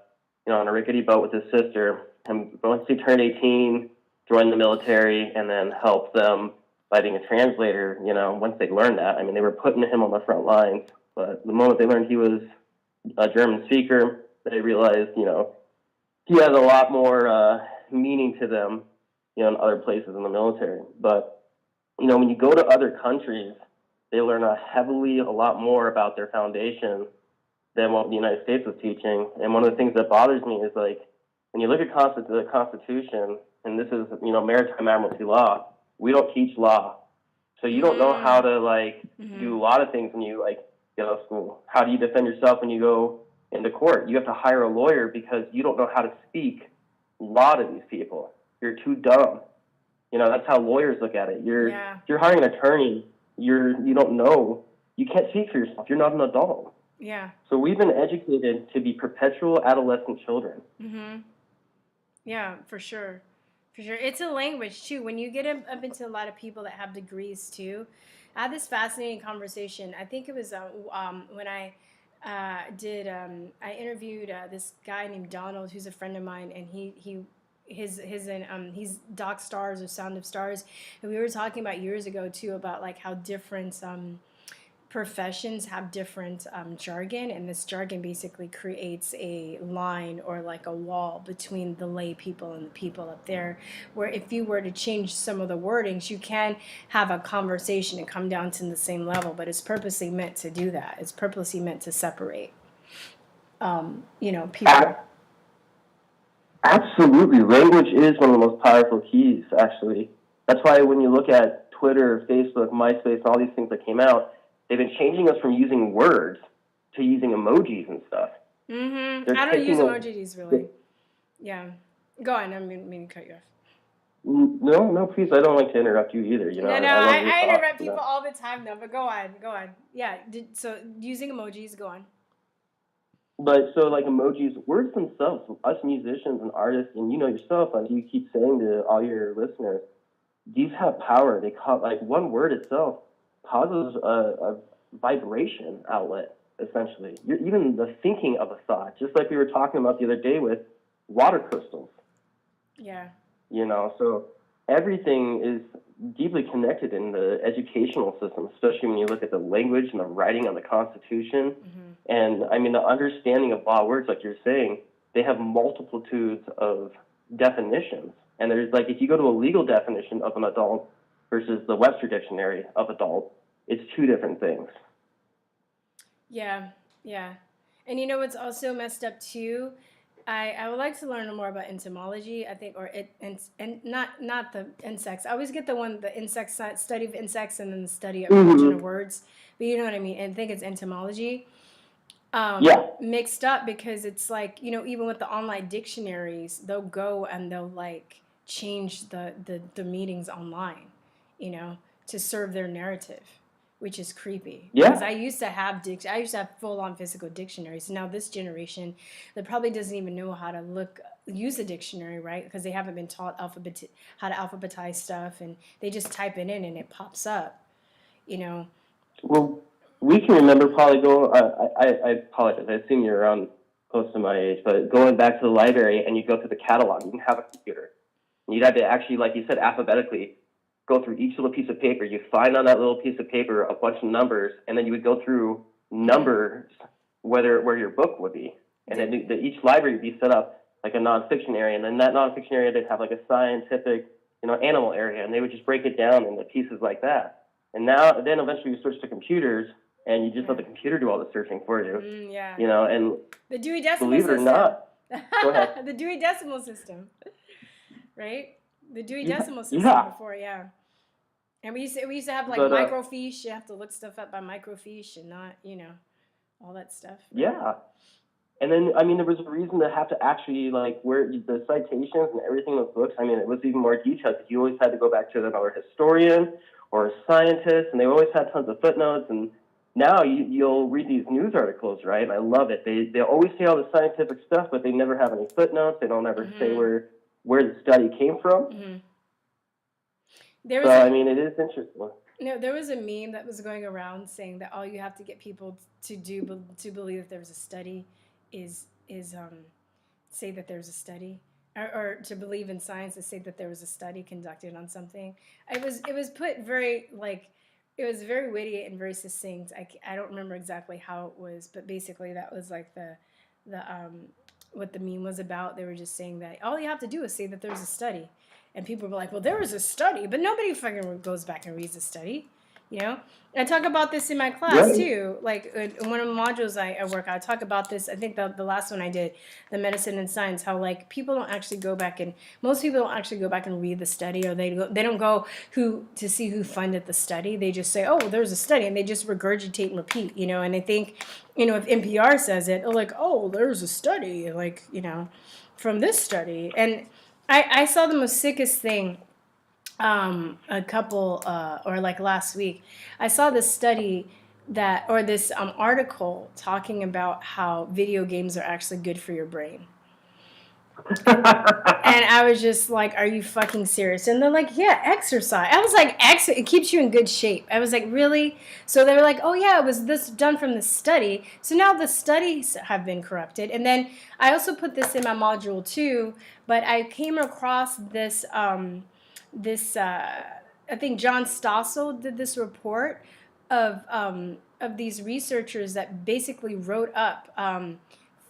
on a rickety boat with his sister. And once he turned 18, joined the military, and then helped them by being a translator. Once they learned that, I mean, they were putting him on the front lines. But the moment they learned he was a German speaker, they realized, he has a lot more meaning to them, in other places in the military. But, when you go to other countries, they learn a lot more about their foundation than what the United States was teaching. And one of the things that bothers me is, like, when you look at the Constitution, and this is, maritime admiralty law, we don't teach law. So you don't know how to, do a lot of things when you, get out of school. How do you defend yourself when you go into court? You have to hire a lawyer because you don't know how to speak law to these people. You're too dumb. That's how lawyers look at it. You're hiring an attorney. You don't know. You can't speak for yourself. You're not an adult. Yeah. So we've been educated to be perpetual adolescent children. Yeah, for sure. For sure. It's a language, too. When you get up into a lot of people that have degrees, too. I had this fascinating conversation. I think it was when I I interviewed this guy named Donald, who's a friend of mine, and he's Doc Stars or Sound of Stars, and we were talking about years ago too about like how different professions have different jargon, and this jargon basically creates a line or like a wall between the lay people and the people up there, where if you were to change some of the wordings, you can have a conversation and come down to the same level, but it's purposely meant to do that. It's purposely meant to separate people. Absolutely. Language is one of the most powerful keys, actually. That's why when you look at Twitter, Facebook, MySpace, and all these things that came out, they've been changing us from using words to using emojis and stuff. I don't use emojis, really. Yeah. Go on. I didn't mean to cut you off. No, please. I don't like to interrupt you either. I interrupt people all the time, though, but go on. Yeah, so using emojis, go on. But so like emojis, words themselves, us musicians and artists, and yourself, like you keep saying to all your listeners, these have power. They one word itself causes a vibration outlet, essentially. Even the thinking of a thought, just like we were talking about the other day with water crystals. Yeah. So everything is deeply connected in the educational system, especially when you look at the language and the writing on the Constitution. And I mean, the understanding of law words, like you're saying, they have multitudes of definitions. And there's if you go to a legal definition of an adult versus the Webster Dictionary of adult, it's two different things. Yeah. And what's also messed up too? I would like to learn more about entomology. I think, and not the insects. I always get the insects, study of insects, and then the study of origin of words. But you know what I mean. And I think it's entomology. Mixed up, because it's even with the online dictionaries, they'll go and they'll change the meanings online, to serve their narrative, which is creepy. Yeah. Because I used to have full-on physical dictionaries. Now this generation, that probably doesn't even know how to use a dictionary, right? Because they haven't been taught how to alphabetize stuff, and they just type it in and it pops up, Well, we can remember probably I apologize, I assume you're around close to my age, but going back to the library and you go through the catalog, you can have a computer. And you'd have to actually, like you said, alphabetically go through each little piece of paper. You'd find on that little piece of paper a bunch of numbers, and then you would go through numbers where your book would be. And then each library would be set up like a nonfiction area, and then that nonfiction area, they'd have a scientific, animal area, and they would just break it down into pieces like that. And then eventually you switch to computers, and you just let the computer do all the searching for you. And the Dewey Decimal believe it or System. not, go ahead. The Dewey Decimal System, right? The Dewey Decimal System before, yeah. And we used to have microfiche. You have to look stuff up by microfiche and not, all that stuff. Right? Yeah. And then, I mean, there was a reason to have to actually, like, where the citations and everything in the books, I mean, it was even more detailed because you always had to go back to another historian or a scientist, and they always had tons of footnotes. And now you'll read these news articles, right? And I love it. They always say all the scientific stuff, but they never have any footnotes. They don't ever say where the study came from. So, I mean, it is interesting. No, there was a meme that was going around saying that all you have to get people to believe that there's a study is say that there's a study, or to believe in science is say that there was a study conducted on something. It was put very, like, it was very witty and very succinct. I don't remember exactly how it was, but basically that was like the what the meme was about. They were just saying that all you have to do is say that there's a study. And people were like, well, there was a study, but nobody fucking goes back and reads the study, you know? I talk about this in my class, too. Like, in one of the modules I work on, I talk about this. I think the last one I did, the medicine and science, how, like, people don't actually go back and, most people don't actually go back and read the study, or they don't go to see who funded the study. They just say, oh, there's a study, and they just regurgitate and repeat, you know? And I think, you know, if NPR says it, they're like, oh, there's a study, like, you know, from this study. And I saw the most sickest thing a couple, or like last week. I saw this study that, or this article talking about how video games are actually good for your brain. And I was just like, are you fucking serious? And they're like, yeah, exercise. I was like, it keeps you in good shape. I was like, really? So they were like, oh yeah, it was this done from the study. So now the studies have been corrupted. And then I also put this in my module too, but I came across this, I think John Stossel did this report of these researchers that basically wrote up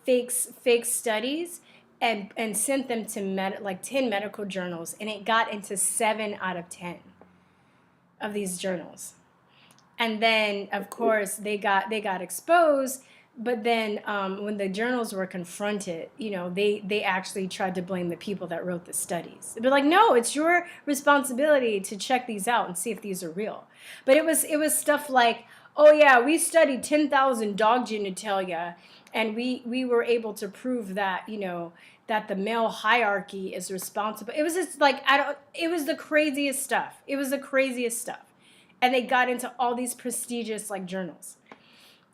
fake studies and sent them to 10 medical journals, and it got into 7 out of 10 of these journals. And then, of course, they got exposed. But then, when the journals were confronted, you know, they actually tried to blame the people that wrote the studies. They're like, no, it's your responsibility to check these out and see if these are real. But it was stuff like, oh yeah, we studied 10,000 dog genitalia, and we were able to prove that, you know, that the male hierarchy is responsible. It was just like, it was the craziest stuff. It was the craziest stuff. And they got into all these prestigious, like, journals.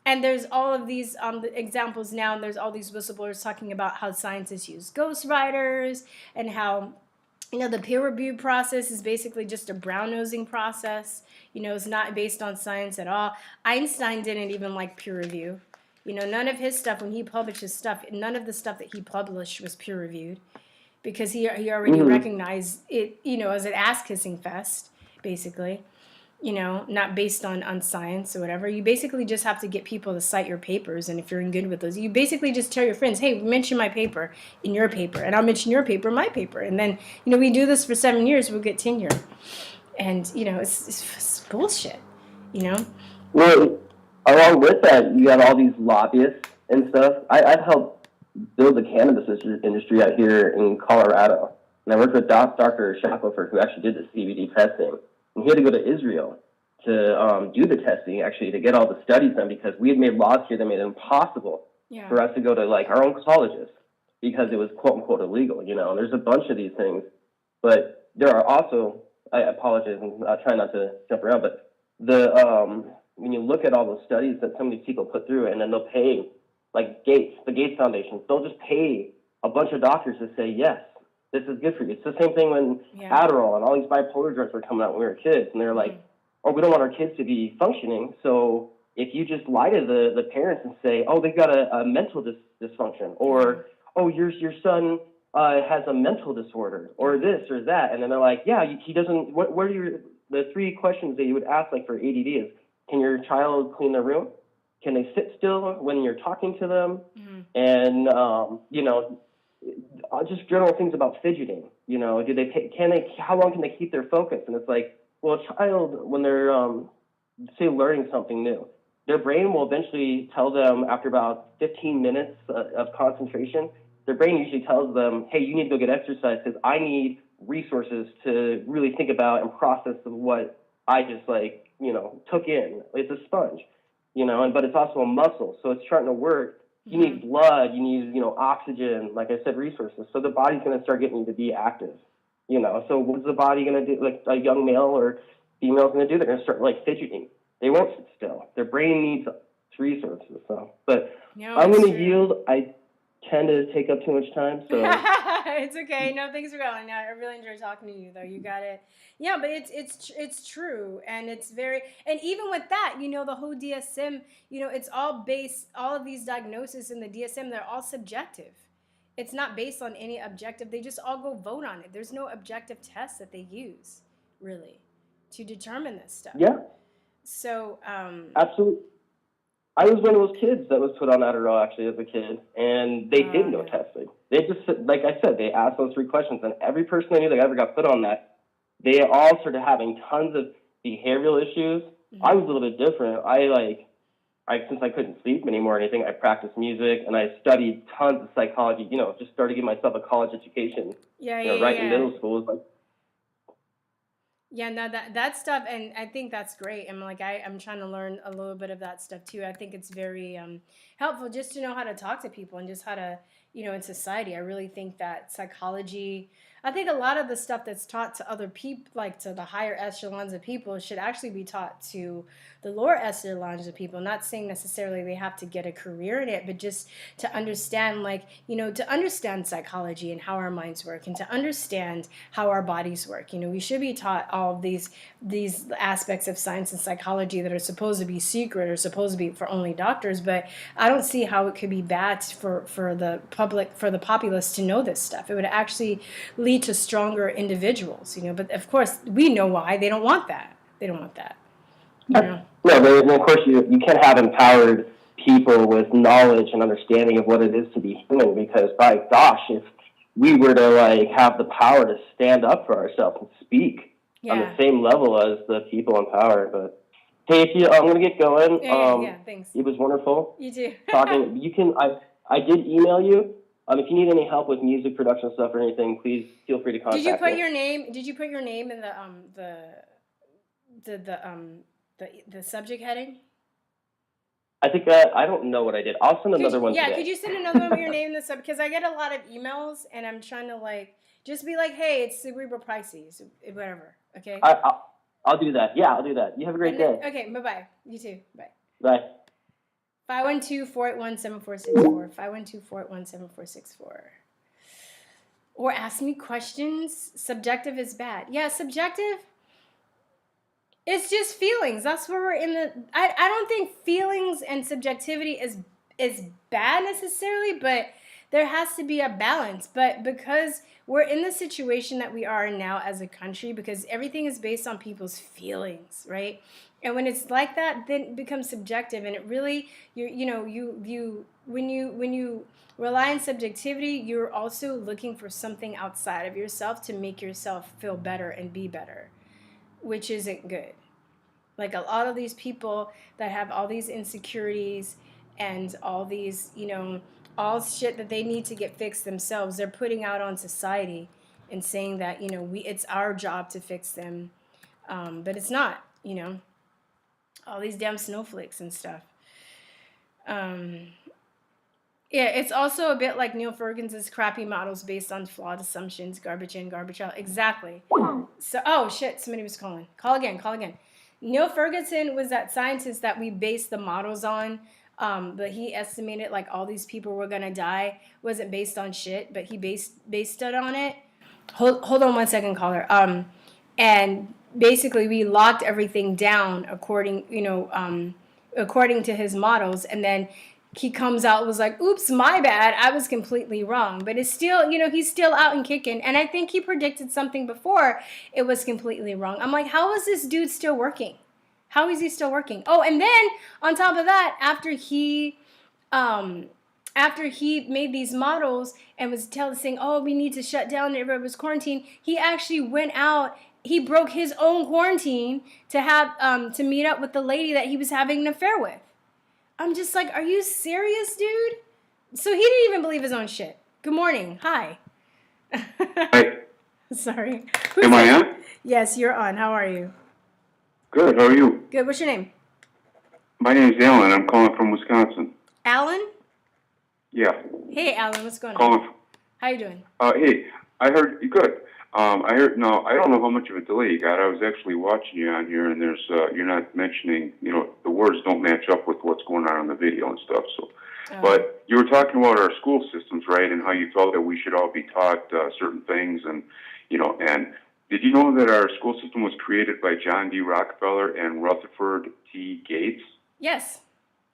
And there's all of these examples now, and there's all these whistleblowers talking about how scientists use ghostwriters, and how, you know, the peer review process is basically just a brown-nosing process. You know, it's not based on science at all. Einstein didn't even like peer review. You know, none of his stuff, when he published his stuff, none of the stuff that he published was peer-reviewed, because he already recognized it, you know, as an ass-kissing fest, basically. You know, not based on science or whatever. You basically just have to get people to cite your papers, and if you're good with those, you basically just tell your friends, hey, mention my paper in your paper, and I'll mention your paper in my paper. And then, you know, we do this for 7 years, we'll get tenure. And, you know, it's bullshit, you know? Well, along with that, you got all these lobbyists and stuff. I've helped build the cannabis industry out here in Colorado. And I worked with Dr. Shackelford, who actually did the CBD testing. And he had to go to Israel to do the testing, actually, to get all the studies done, because we had made laws here that made it impossible for us to go to, like, our own colleges, because it was, quote-unquote, illegal, you know. And there's a bunch of these things. But there are also, I apologize, and I'll try not to jump around, but when you look at all those studies that some of these people put through, and then they'll pay, like the Gates Foundation, they'll just pay a bunch of doctors to say, yes, this is good for you. It's the same thing when Adderall and all these bipolar drugs were coming out when we were kids, and they're like, oh, we don't want our kids to be functioning, so if you just lie to the parents and say, oh, they've got a mental dysfunction, or, oh, your son has a mental disorder, or this or that, and then they're like, yeah, he doesn't, what are the 3 questions that you would ask, like, for ADD is, can your child clean their room? Can they sit still when you're talking to them? And, you know, just general things about fidgeting. You know, how long can they keep their focus? And it's like, well, a child, when they're, say, learning something new, their brain will eventually tell them after about 15 minutes of concentration, their brain usually tells them, hey, you need to go get exercise because I need resources to really think about and process what I just, like, you know, took in. It's a sponge, you know, but it's also a muscle, so it's starting to work You need blood, you need, oxygen, like I said, resources. So the body's going to start getting you to be active, So what's the body going to do? Like a young male or female is going to do? They're going to start like fidgeting. They won't sit still. Their brain needs resources. So, but I'm going to yield. I tend to take up too much time, so it's okay. No, thanks for going. I really enjoyed talking to you, though. You got it. Yeah, but it's true, and it's very, and even with that, the whole DSM, it's all based. All of these diagnoses in the DSM, they're all subjective. It's not based on any objective. They just all go vote on it. There's no objective test that they use, really, to determine this stuff. Yeah. So. Absolutely. I was one of those kids that was put on Adderall actually as a kid, and they did no testing. They just, like I said, they asked those 3 questions, and every person I knew that ever got put on that, they all started having tons of behavioral issues. Mm-hmm. I was a little bit different. Since I couldn't sleep anymore or anything, I practiced music, and I studied tons of psychology, just started giving myself a college education. Right in middle school. It was like, yeah, no, that stuff, and I think that's great. And I'm trying to learn a little bit of that stuff too. I think it's very helpful just to know how to talk to people and just how to, in society. I really think that psychology, I think a lot of the stuff that's taught to other people, like to the higher echelons of people, should actually be taught to the lower echelons of people. Not saying necessarily they have to get a career in it, but just to understand, to understand psychology and how our minds work, and to understand how our bodies work. We should be taught all of these aspects of science and psychology that are supposed to be secret or supposed to be for only doctors. But I don't see how it could be bad for the public, for the populace to know this stuff. It would actually lead to stronger individuals, but of course we know why they don't want that. They don't want that. No, but of course you can't have empowered people with knowledge and understanding of what it is to be human, because by gosh, if we were to have the power to stand up for ourselves and speak on the same level as the people in power. But hey, I'm gonna get going. Yeah, thanks. It was wonderful. You too. Talking. You can. I did email you. If you need any help with music production stuff or anything, please feel free to contact me. Did you put your name in the subject heading? I think that I don't know what I did. I'll send another one. Yeah, today. could you send another one with your name in the subject? Because I get a lot of emails, and I'm trying to just be like, hey, it's Cerebral Pisces, whatever. Okay. I'll do that. Yeah, I'll do that. You have a great day. Okay. Bye. You too. Bye. Bye. 512-481-7464. 512-481-7464. Or ask me questions. Subjective is bad. Yeah, subjective. It's just feelings. That's where we're in the. I don't think feelings and subjectivity is bad necessarily, but there has to be a balance. But because we're in the situation that we are now as a country, because everything is based on people's feelings, right? And when it's like that, then it becomes subjective, and it really, when you rely on subjectivity, you're also looking for something outside of yourself to make yourself feel better and be better, which isn't good. Like a lot of these people that have all these insecurities and all these, all shit that they need to get fixed themselves, they're putting out on society and saying that, it's our job to fix them, but it's not, all these damn snowflakes and stuff. Yeah, it's also a bit like Neil Ferguson's crappy models based on flawed assumptions, garbage in, garbage out. Exactly. So, oh shit, somebody was calling. Call again. Neil Ferguson was that scientist that we based the models on, but he estimated all these people were gonna die. Wasn't based on shit, but he based it on it. Hold on 1 second, caller. And basically we locked everything down according to his models, and then he comes out and was like, oops, my bad, I was completely wrong. But it's still, he's still out and kicking. And I think he predicted something before it was completely wrong. I'm like, how is this dude still working? How is he still working? Oh, and then on top of that, after he made these models and was saying, oh, we need to shut down, everybody was quarantined, he actually went out, he broke his own quarantine to have to meet up with the lady that he was having an affair with. I'm just like, are you serious, dude? So he didn't even believe his own shit. Good morning. Hi. Hi. Sorry. Am I on? Yes, you're on. How are you? Good. How are you? Good. What's your name? My name's Alan. I'm calling from Wisconsin. Alan? Yeah. Hey, Alan, what's going on? Calling. How you doing? Hey, I heard you good. I heard. No, I don't know how much of a delay you got. I was actually watching you on here, and there's you're not mentioning. The words don't match up with what's going on in the video and stuff. So, but you were talking about our school systems, right? And how you felt that we should all be taught certain things, and and did you know that our school system was created by John D. Rockefeller and Rutherford T. Gates? Yes.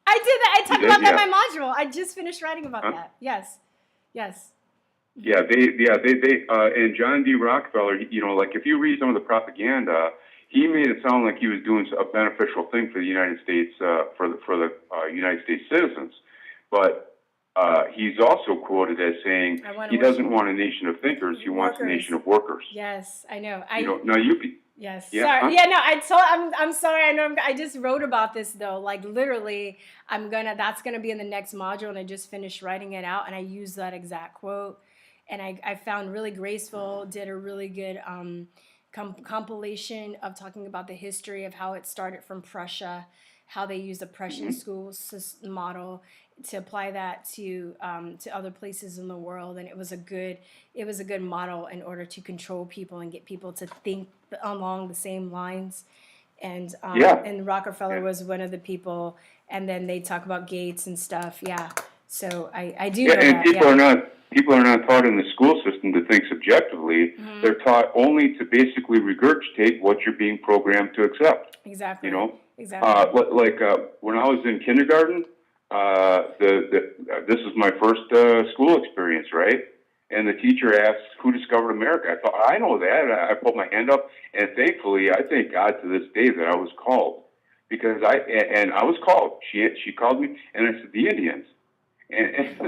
I did that. I talked did? about that Yeah. in my module. I just finished writing about Huh? that. Yes. Yes. Yeah, and John D. Rockefeller, like if you read some of the propaganda, he made it sound like he was doing a beneficial thing for the United States, for the United States citizens. But he's also quoted as saying he doesn't want a nation of thinkers, he wants a nation of workers. Yes, I know. Now you could. Yes. Yeah, Sorry. huh? Yeah. No. I'm sorry. I know. I just wrote about this though. Like literally, that's gonna be in the next module, and I just finished writing it out, and I used that exact quote, and I found really graceful. Did a really good compilation of talking about the history of how it started from Prussia, how they used the Prussian school model to apply that to other places in the world, and it was a good model in order to control people and get people to think along the same lines. And and Rockefeller was one of the people, and then they talk about Gates and stuff. Yeah, so I do know and that. people are not taught in the school system to think subjectively. They're taught only to basically regurgitate what you're being programmed to accept. Exactly. Exactly. When I was in kindergarten, this is my first school experience, right? And the teacher asked, "Who discovered America?" I thought, I know that. I put my hand up, and thankfully, I thank God to this day that I was called, because I was called. She called me, and I said, "The Indians." And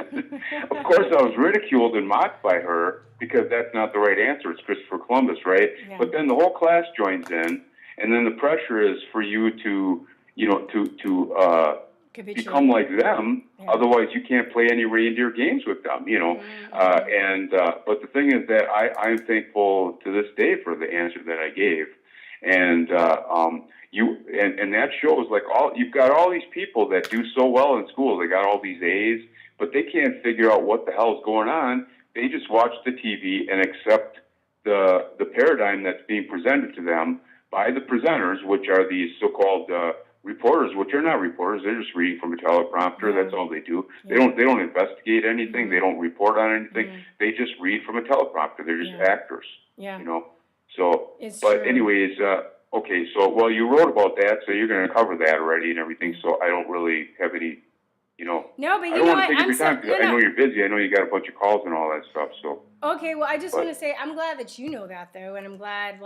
of course, I was ridiculed and mocked by her because that's not the right answer. It's Christopher Columbus, right? Yeah. But then the whole class joins in, and then the pressure is for you to become like them. Yeah. Otherwise, you can't play any reindeer games with them. But the thing is that I'm thankful to this day for the answer that I gave, and that shows you've got all these people that do so well in school. They got all these A's, but they can't figure out what the hell is going on. They just watch the TV and accept the paradigm that's being presented to them by the presenters, which are these so-called reporters, which are not reporters. They're just reading from a teleprompter. That's all they do. They don't investigate anything. They don't report on anything. They just read from a teleprompter. They're just actors. Yeah. So, it's but true. anyways, okay. So, well, you wrote about that, so you're going to cover that already and everything. So I don't really have any, No, but I don't want to take up your time because I know you're busy. I know you got a bunch of calls and all that stuff. So. Okay, well, I just want to say I'm glad that you know that though, and I'm glad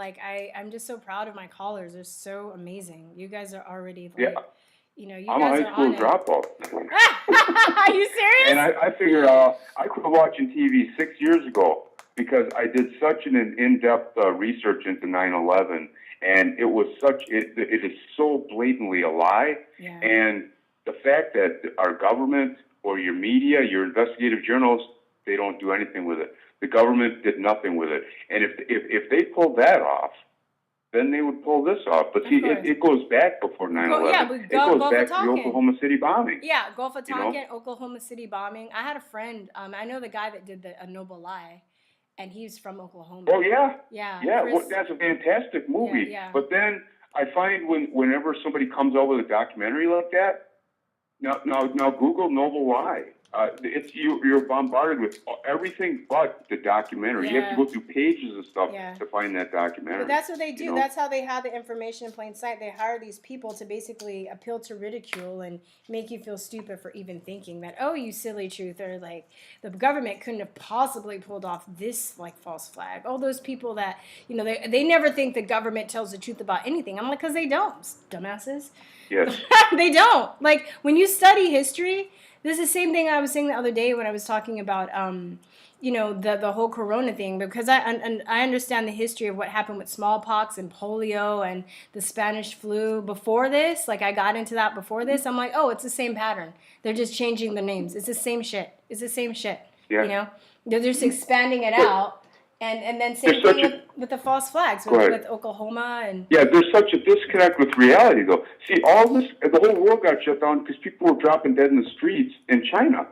I'm just so proud of my callers. They're so amazing. You guys are already I'm a high school dropout. Are you serious? And I figured I quit watching TV 6 years ago because I did such an in-depth research into 9/11, and it is so blatantly a lie. Yeah. And the fact that our government or your media, your investigative journalists, they don't do anything with it. The government did nothing with it. And if they pulled that off, then they would pull this off. But see, it goes back before 9/11. It goes back to the Oklahoma City bombing. Yeah, Gulf of Tonkin, Oklahoma City bombing. I had a friend, I know the guy that did A Noble Lie, and he's from Oklahoma. Oh, yeah? Yeah. Yeah, that's a fantastic movie. Yeah. But then I find whenever somebody comes out with a documentary like that, now Google Noble Lie. You're bombarded with everything but the documentary. Yeah. You have to go through pages of stuff to find that documentary. But that's what they do. That's how they have the information in plain sight. They hire these people to basically appeal to ridicule and make you feel stupid for even thinking that, oh, you silly truther, the government couldn't have possibly pulled off this false flag. All those people that, they never think the government tells the truth about anything. I'm like, because they don't, dumbasses. Yes. They don't. When you study history, this is the same thing I was saying the other day when I was talking about, the whole corona thing, because I understand the history of what happened with smallpox and polio and the Spanish flu before this. I got into that before this. I'm like, oh, it's the same pattern. They're just changing the names. It's the same shit. Yeah. They're just expanding it out. And then same thing with the false flags, with Oklahoma and... Yeah, there's such a disconnect with reality, though. See, all this, the whole world got shut down because people were dropping dead in the streets in China.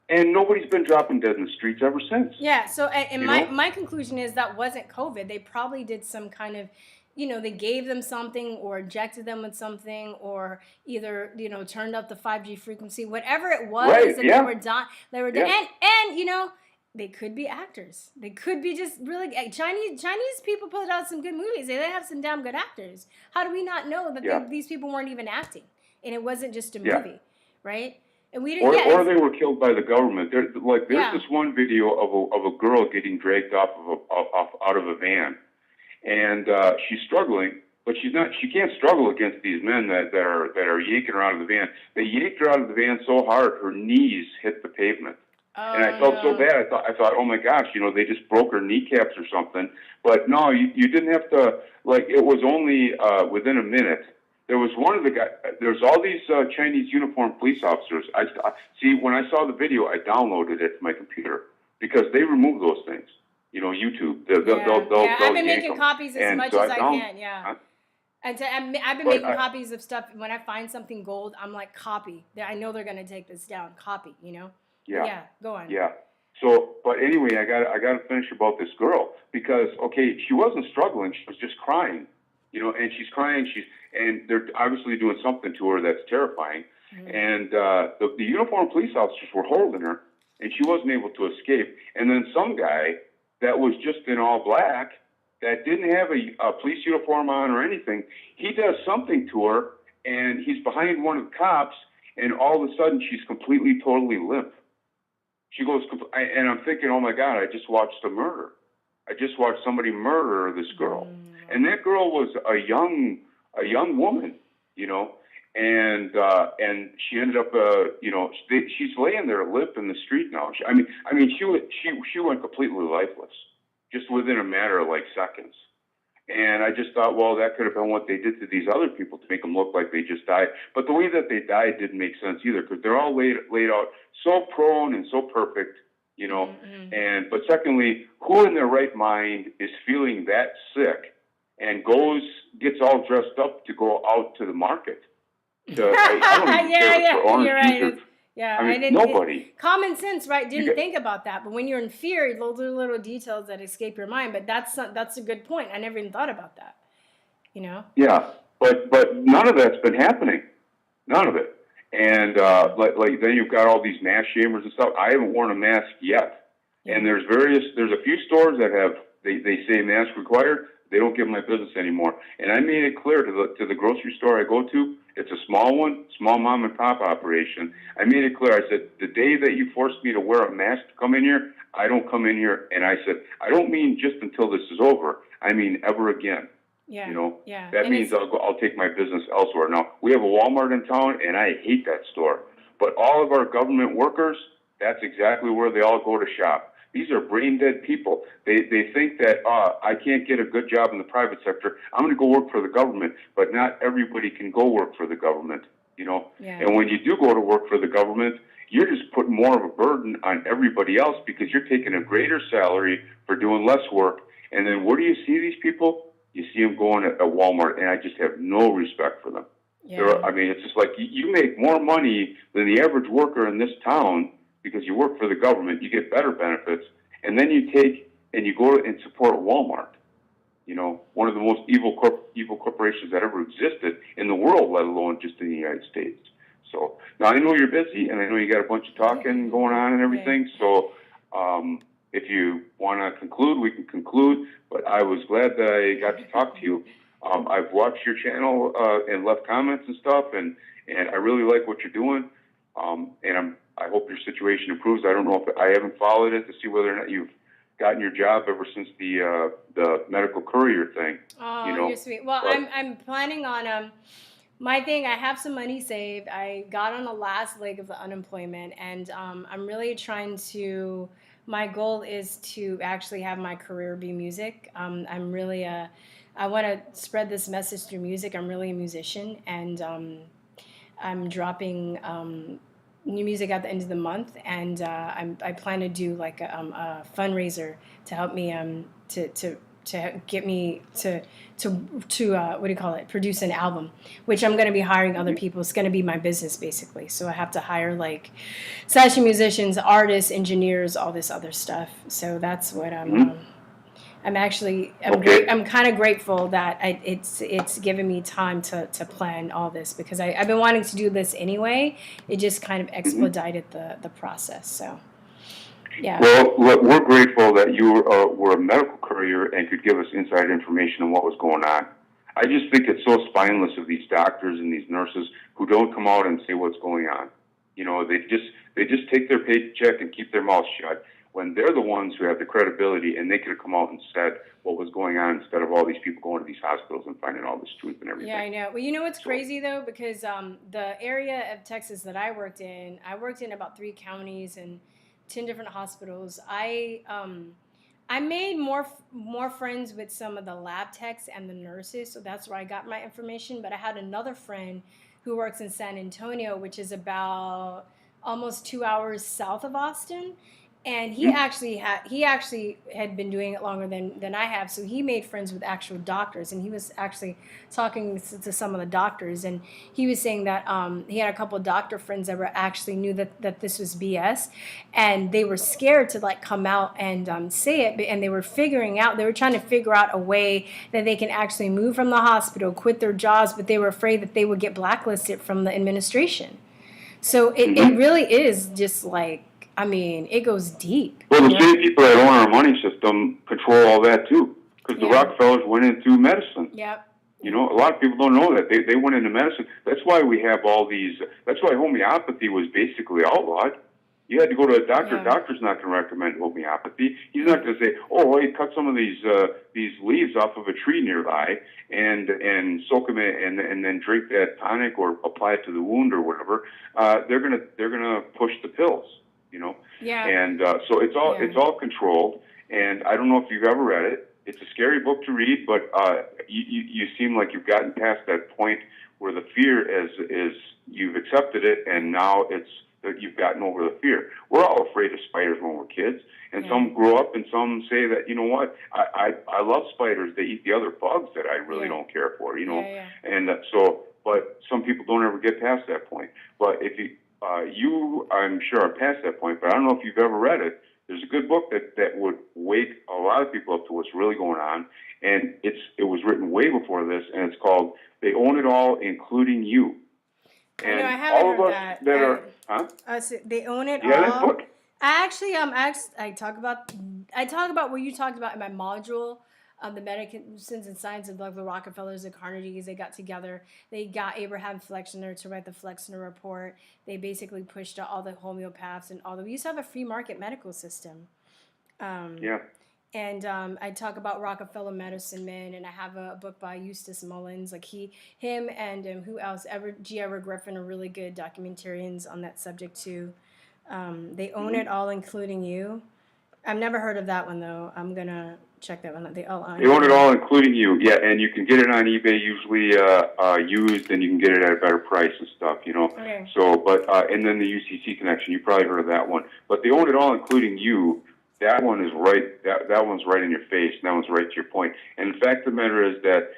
and nobody's been dropping dead in the streets ever since. Yeah. So, and You my know? my conclusion is that wasn't COVID. They probably did some kind of, they gave them something or injected them with something, or either turned up the 5G frequency, whatever it was, Right, and yeah. they were Yeah. and they could be actors. They could be just really Chinese people put out some good movies. They have some damn good actors. How do we not know that Yeah. these people weren't even acting, and it wasn't just a Yeah. movie, right? And we didn't. Or they were killed by the government. There's Yeah. this one video of a girl getting dragged out of a van, and she's struggling, but she can't struggle against these men that are yanking her out of the van. They yanked her out of the van so hard her knees hit the pavement. And I felt so bad. I thought, oh my gosh, they just broke her kneecaps or something. But no, you didn't have to. It was only within a minute. There was one of the guys. There's all these Chinese uniformed police officers. I see. When I saw the video, I downloaded it to my computer because they remove those things. YouTube. They'll I've been yank making them. copies as And much so as I down- can. Yeah. Huh? And I've been But making copies of stuff. When I find something gold, I'm like, copy. I know they're gonna take this down. Copy. Yeah. Yeah. Go on. Yeah. So, but anyway, I got to finish about this girl because she wasn't struggling; she was just crying, and she's crying. And they're obviously doing something to her that's terrifying. Mm-hmm. And the uniformed police officers were holding her, and she wasn't able to escape. And then some guy that was just in all black, that didn't have a police uniform on or anything, he does something to her, and he's behind one of the cops, and all of a sudden she's completely, totally limp. She goes, and I'm thinking, oh my God, I just watched a murder. I just watched somebody murder this girl. And that girl was a young woman, and she ended up, she's laying there limp in the street now. She went completely lifeless, just within a matter of seconds. And I just thought, well, that could have been what they did to these other people to make them look like they just died. But the way that they died didn't make sense either, because they're all laid out so prone and so perfect, And but secondly, who in their right mind is feeling that sick and gets all dressed up to go out to the market? I don't even care for orange you're right. juice or- Yeah, I mean, nobody. Common sense, right? Didn't think about that. But when you're in fear, those are little details that escape your mind. But that's a good point. I never even thought about that. Yeah, but none of that's been happening. None of it. And then you've got all these mask shamers and stuff. I haven't worn a mask yet. Yeah. And there's a few stores that they say mask required. They don't give my business anymore. And I made it clear to the grocery store I go to, it's a small mom and pop operation. I made it clear. I said, the day that you force me to wear a mask to come in here, I don't come in here. And I said, I don't mean just until this is over. I mean ever again. Yeah. Yeah. That means I'll take my business elsewhere. Now, we have a Walmart in town, and I hate that store. But all of our government workers, that's exactly where they all go to shop. These are brain dead people. They think that I can't get a good job in the private sector. I'm going to go work for the government, but not everybody can go work for the government. Yeah. And when you do go to work for the government, you're just putting more of a burden on everybody else because you're taking a greater salary for doing less work. And then where do you see these people? You see them going at Walmart, and I just have no respect for them. Yeah. It's just like you make more money than the average worker in this town because you work for the government, you get better benefits, and then you take and you go and support Walmart, one of the most evil corporations that ever existed in the world, let alone just in the United States. So now I know you're busy, and I know you got a bunch of talking going on and everything. So if you want to conclude, we can conclude. But I was glad that I got to talk to you. I've watched your channel and left comments and stuff, and I really like what you're doing. And I hope your situation improves. I don't know if I haven't followed it to see whether or not you've gotten your job ever since the medical courier thing. Oh, you're sweet. Well, I'm planning on my thing. I have some money saved. I got on the last leg of the unemployment, and I'm really trying to. My goal is to actually have my career be music. I'm really I want to spread this message through music. I'm really a musician, and I'm dropping new music at the end of the month, and I plan to do like a fundraiser to help me to to get me to what do you call it? Produce an album, which I'm going to be hiring other people. It's going to be my business basically. So I have to hire like session musicians, artists, engineers, all this other stuff. So that's what I'm actually I'm kind of grateful that it's given me time to plan all this because I've been wanting to do this anyway. It just kind of expedited the process. So. Yeah. Well, we're grateful that you were a medical courier and could give us inside information on what was going on. I just think it's so spineless of these doctors and these nurses who don't come out and say what's going on. You know, they just take their paycheck and keep their mouth shut when they're the ones who have the credibility and they could have come out and said what was going on instead of all these people going to these hospitals and finding all this truth and everything. Yeah, I know. Well, you know what's crazy though, because the area of Texas that I worked in about 3 counties and 10 different hospitals. I made more friends with some of the lab techs and the nurses, so that's where I got my information. But I had another friend who works in San Antonio, which is about almost 2 hours south of Austin. And he actually had been doing it longer than I have, so he made friends with actual doctors, and he was actually talking to some of the doctors, and he was saying that he had a couple of doctor friends that were actually knew that this was BS, and they were scared to like come out and say it, and they were trying to figure out a way that they can actually move from the hospital, quit their jobs, but they were afraid that they would get blacklisted from the administration. So it really is just like, I mean, it goes deep. Well, the same people that own our money system control all that too, because the Rockefellers went into medicine. Yep. You know, a lot of people don't know that they went into medicine. That's why we have all these. That's why homeopathy was basically outlawed. You had to go to a doctor. Yeah. Doctor's not going to recommend homeopathy. He's not going to say, "Oh, well, you cut some of these leaves off of a tree nearby and soak them in, and then drink that tonic or apply it to the wound or whatever." They're gonna push the pills. You know, and so it's all controlled. And I don't know if you've ever read it. It's a scary book to read, but you seem like you've gotten past that point where the fear is you've accepted it, and now it's that you've gotten over the fear. We're all afraid of spiders when we're kids, and some grow up, and some say that, you know what, I love spiders. They eat the other bugs that I really don't care for. You know, and but some people don't ever get past that point. But if you, I'm sure, are past that point, but I don't know if you've ever read it. There's a good book that would wake a lot of people up to what's really going on, and it was written way before this, and it's called "They Own It All, Including You." And I haven't all of heard us that are, They Own It you got All. that book? I actually I talk about what you talked about in my module. The medicines and science of the Rockefellers and Carnegies, they got together. They got Abraham Flexner to write the Flexner Report. They basically pushed out all the homeopaths and we used to have a free market medical system. And I talk about Rockefeller medicine men, and I have a book by Eustace Mullins. Like him and who else? G. Edward Griffin are really good documentarians on that subject too. They Own It All, Including You. I've never heard of that one though. I'm gonna check that one out. They Own It All, Including You. Yeah, and you can get it on eBay, usually used, and you can get it at a better price and stuff. You know. Okay. So, but and then the UCC connection. You probably heard of that one. But They Own It All, Including You. That one is right. That one's right in your face. And that one's right to your point. And the fact of the matter is that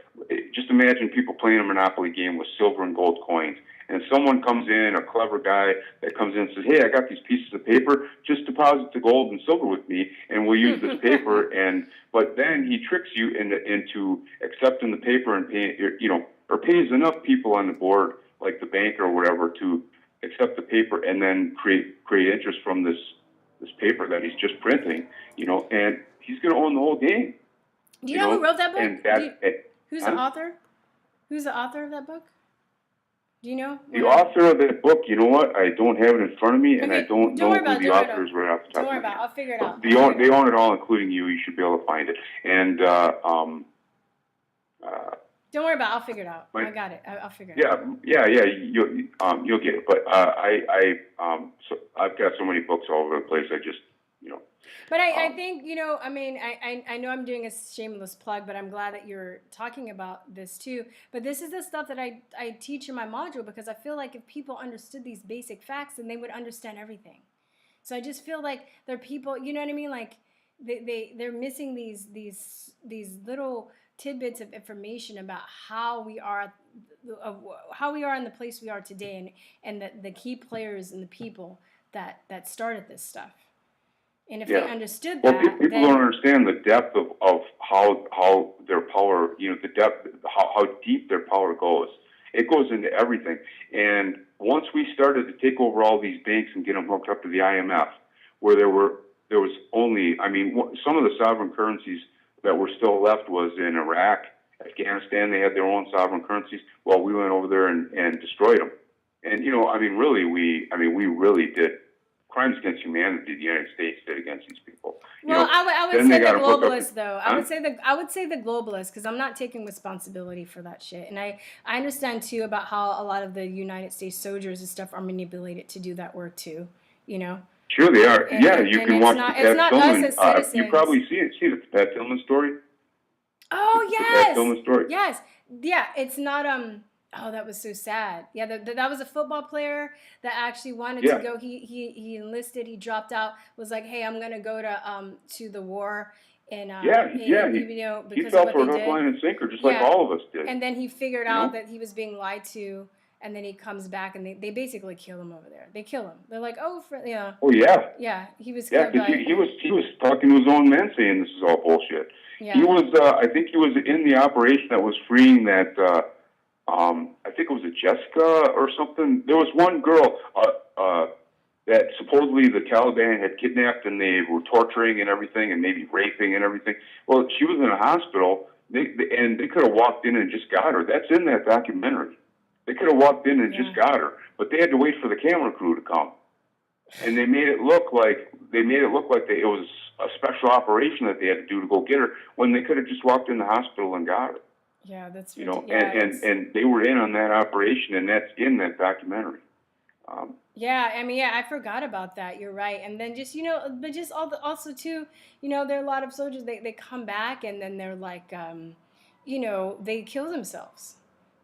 just imagine people playing a Monopoly game with silver and gold coins. And someone comes in, a clever guy that comes in and says, "Hey, I got these pieces of paper. Just deposit the gold and silver with me, and we'll use this paper." But then he tricks you into accepting the paper and paying, or pays enough people on the board, like the bank or whatever, to accept the paper and then create interest from this paper that he's just printing, and he's going to own the whole game. Do you know who wrote that book? And who's the author? Who's the author of that book? Do you know? The author of that book, you know what? I don't have it in front of me, and I don't know who the author is right off the top of my head. Don't worry about it. I'll figure it out. They own it all, including you. You should be able to find it. And don't worry about it. I'll figure it out. I got it. I'll figure it out. Yeah. You'll get it. But so I've got so many books all over the place. I just, But I think, I know I'm doing a shameless plug, but I'm glad that you're talking about this too. But this is the stuff that I teach in my module, because I feel like if people understood these basic facts, then they would understand everything. So I just feel like there are people, you know what I mean? Like, they're missing these little tidbits of information about how we are in the place we are today, and the key players and the people that started this stuff. And if they understood Well, that, people don't understand the depth of how their power, the depth, how deep their power goes. It goes into everything. And once we started to take over all these banks and get them hooked up to the IMF, where there was only, some of the sovereign currencies that were still left was in Iraq, Afghanistan. They had their own sovereign currencies. Well, we went over there and destroyed them. And really, we really did crimes against humanity. The United States did against these people. Well, I would say the globalists, though. I would say the globalists, because I'm not taking responsibility for that shit. And I understand too about how a lot of the United States soldiers and stuff are manipulated to do that work too. Sure, they are. You can watch the Pat Tillman. Us as citizens. You probably see the Pat Tillman story. Oh yes. The Pat Tillman story. Yes. Yeah. It's not Oh, that was so sad. Yeah, that was a football player that actually wanted to go. He enlisted. He dropped out. Was like, hey, I'm gonna go to the war. And he fell for hook, line, and sinker, just like all of us did. And then he figured out that he was being lied to. And then he comes back, and they basically kill him over there. They kill him. They're like, oh, yeah. Oh yeah. Yeah, he was killed by. He was talking to his own men, saying this is all bullshit. Yeah. He was. I think he was in the operation that was freeing that. I think it was a Jessica or something. There was one girl that supposedly the Taliban had kidnapped, and they were torturing and everything, and maybe raping and everything. Well, she was in a hospital, and they could have walked in and just got her. That's in that documentary. They could have walked in and just got her, but they had to wait for the camera crew to come, and they made it look like it was a special operation that they had to do to go get her, when they could have just walked in the hospital and got her. Yeah, that's and they were in on that operation, and that's in that documentary. I forgot about that. You're right. And then just but just also too, there are a lot of soldiers. They come back, and then they're like, they kill themselves.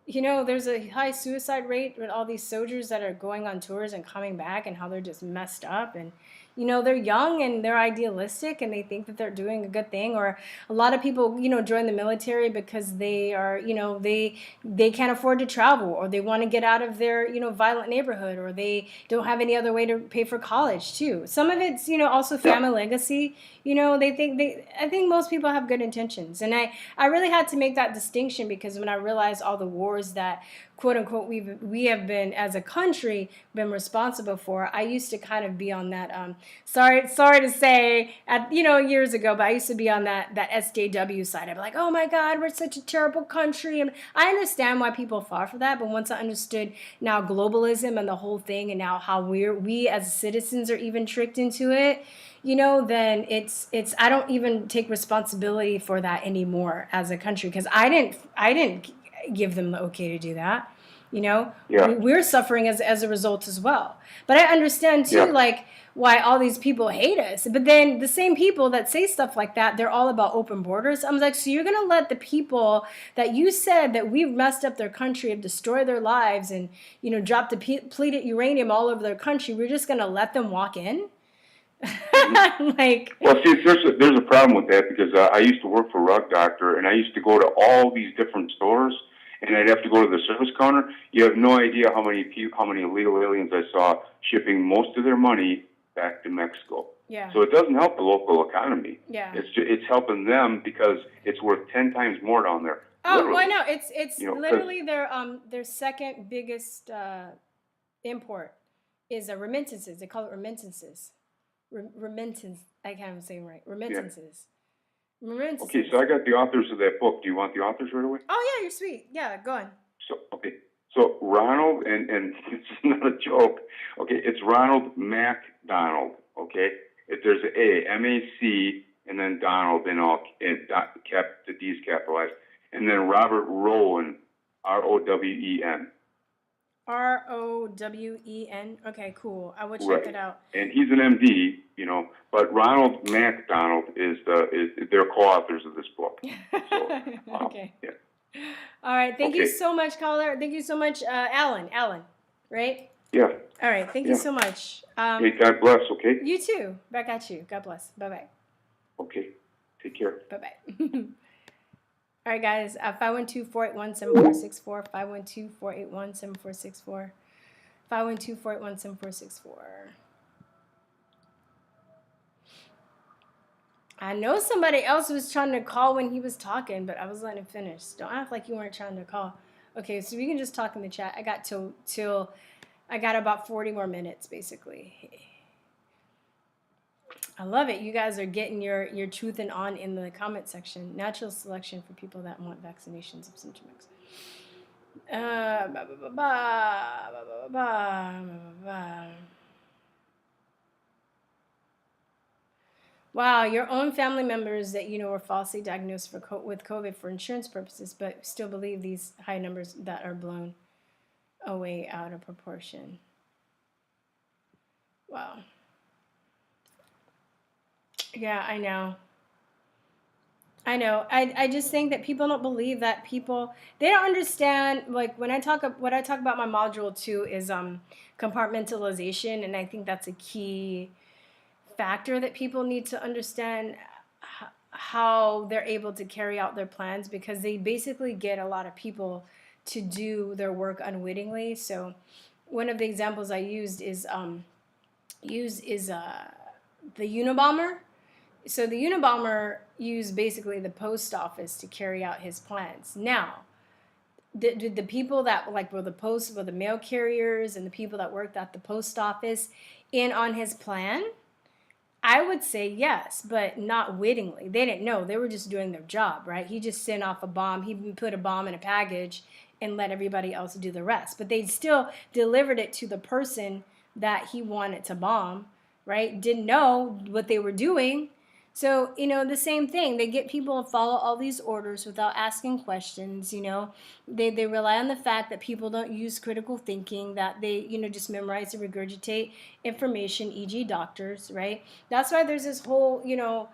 There's a high suicide rate with all these soldiers that are going on tours and coming back, and how they're just messed up, and they're young and they're idealistic and they think that they're doing a good thing. Or a lot of people, join the military because they are, they can't afford to travel, or they want to get out of their, violent neighborhood, or they don't have any other way to pay for college too. Some of it's, also family legacy. I think most people have good intentions. And I really had to make that distinction, because when I realized all the wars that, quote unquote, we have been, as a country, been responsible for, I used to kind of be on that, sorry to say, years ago, but I used to be on that SJW side. I'd be like, oh my God, we're such a terrible country. And I understand why people fought for that, but once I understood now globalism and the whole thing, and now how we as citizens are even tricked into it, then it's I don't even take responsibility for that anymore as a country, because I didn't give them the okay to do that. We're suffering as a result as well. But I understand too, like, why all these people hate us. But then the same people that say stuff like that, they're all about open borders. I'm like, so you're gonna let the people that you said that we've messed up their country, have destroyed their lives, and dropped depleted uranium all over their country, we're just gonna let them walk in? Well, see, there's a problem with that, because I used to work for Rug Doctor, and I used to go to all these different stores, and I'd have to go to the service counter. You have no idea how many illegal aliens I saw shipping most of their money back to Mexico. Yeah. So it doesn't help the local economy. Yeah. It's helping them, because it's worth 10 times more down there. Oh, literally. Well, no, it's literally their second biggest import is remittances. They call it remittances. Remittance. I can't even say it right. Remittances. Yeah. Remittances. Okay, so I got the authors of that book. Do you want the authors right away? Oh yeah, you're sweet. Yeah, go on. So Ronald, and it's not a joke. Okay, it's Ronald MacDonald. Okay, there's an A, M-A-C, and then Donald, and the D's capitalized, and then Robert Rowen, R-O-W-E-N. R-O-W-E-N. Okay, cool. I will check it out. And he's an MD, but Ronald MacDonald is they're co-authors of this book. So, okay. Yeah. All right. Thank you so much, caller. Thank you so much, Alan. Alan, right? Yeah. All right. Thank you so much. Hey, God bless. Okay. You too. Back at you. God bless. Bye bye. Okay. Take care. Bye-bye. All right, guys. 512-481-7464. 512-481-7464. 512-481-7464. I know somebody else was trying to call when he was talking, but I was letting him finish. Don't act like you weren't trying to call. Okay, so we can just talk in the chat. I got till I got about 40 more minutes, basically. I love it. You guys are getting your truth and on in the comment section. Natural selection for people that want vaccinations of symptom X. Wow, your own family members that you know were falsely diagnosed with COVID for insurance purposes, but still believe these high numbers that are blown away out of proportion. Wow. Yeah, I know. I just think that people don't believe that they don't understand. Like what I talk about my module 2 is compartmentalization, and I think that's a key factor that people need to understand how they're able to carry out their plans, because they basically get a lot of people to do their work unwittingly. So one of the examples I used is the Unabomber. So the Unabomber used basically the post office to carry out his plans. Now, did the people that were the mail carriers and the people that worked at the post office in on his plan? I would say yes, but not wittingly. They didn't know. They were just doing their job, right? He just sent off a bomb. He put a bomb in a package and let everybody else do the rest. But they still delivered it to the person that he wanted to bomb, right? Didn't know what they were doing. So, the same thing. They get people to follow all these orders without asking questions, They rely on the fact that people don't use critical thinking, that they, just memorize and regurgitate information, e.g. doctors, right? That's why there's this whole, hold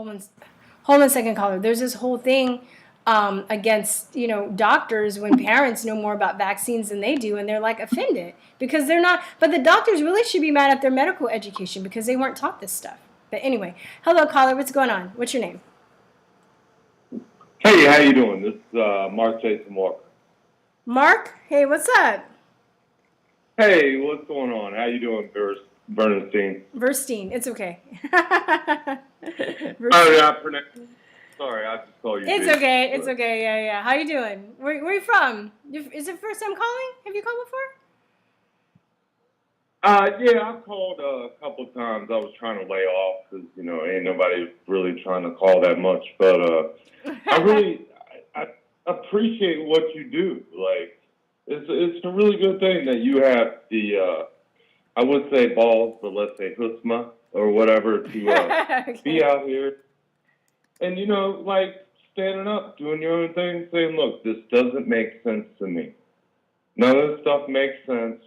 on a second, caller. There's this whole thing against, doctors when parents know more about vaccines than they do, and they're like offended because they're not. But the doctors really should be mad at their medical education because they weren't taught this stuff. But anyway, hello, caller. What's going on? What's your name? Hey, how you doing? This is Mark Jason Walker. Mark? Hey, what's up? Hey, what's going on? How you doing, Virstyne? Virstyne. It's okay. Oh, yeah, sorry, I just called you. It's okay. It's okay. Yeah. How you doing? Where are you from? Is it first time calling? Have you called before? Yeah, I called a couple of times. I was trying to lay off because, ain't nobody really trying to call that much. But I appreciate what you do. Like, it's a really good thing that you have the, I would say balls, but let's say chutzpah or whatever to Okay. be out here. And, standing up, doing your own thing, saying, look, this doesn't make sense to me. None of this stuff makes sense.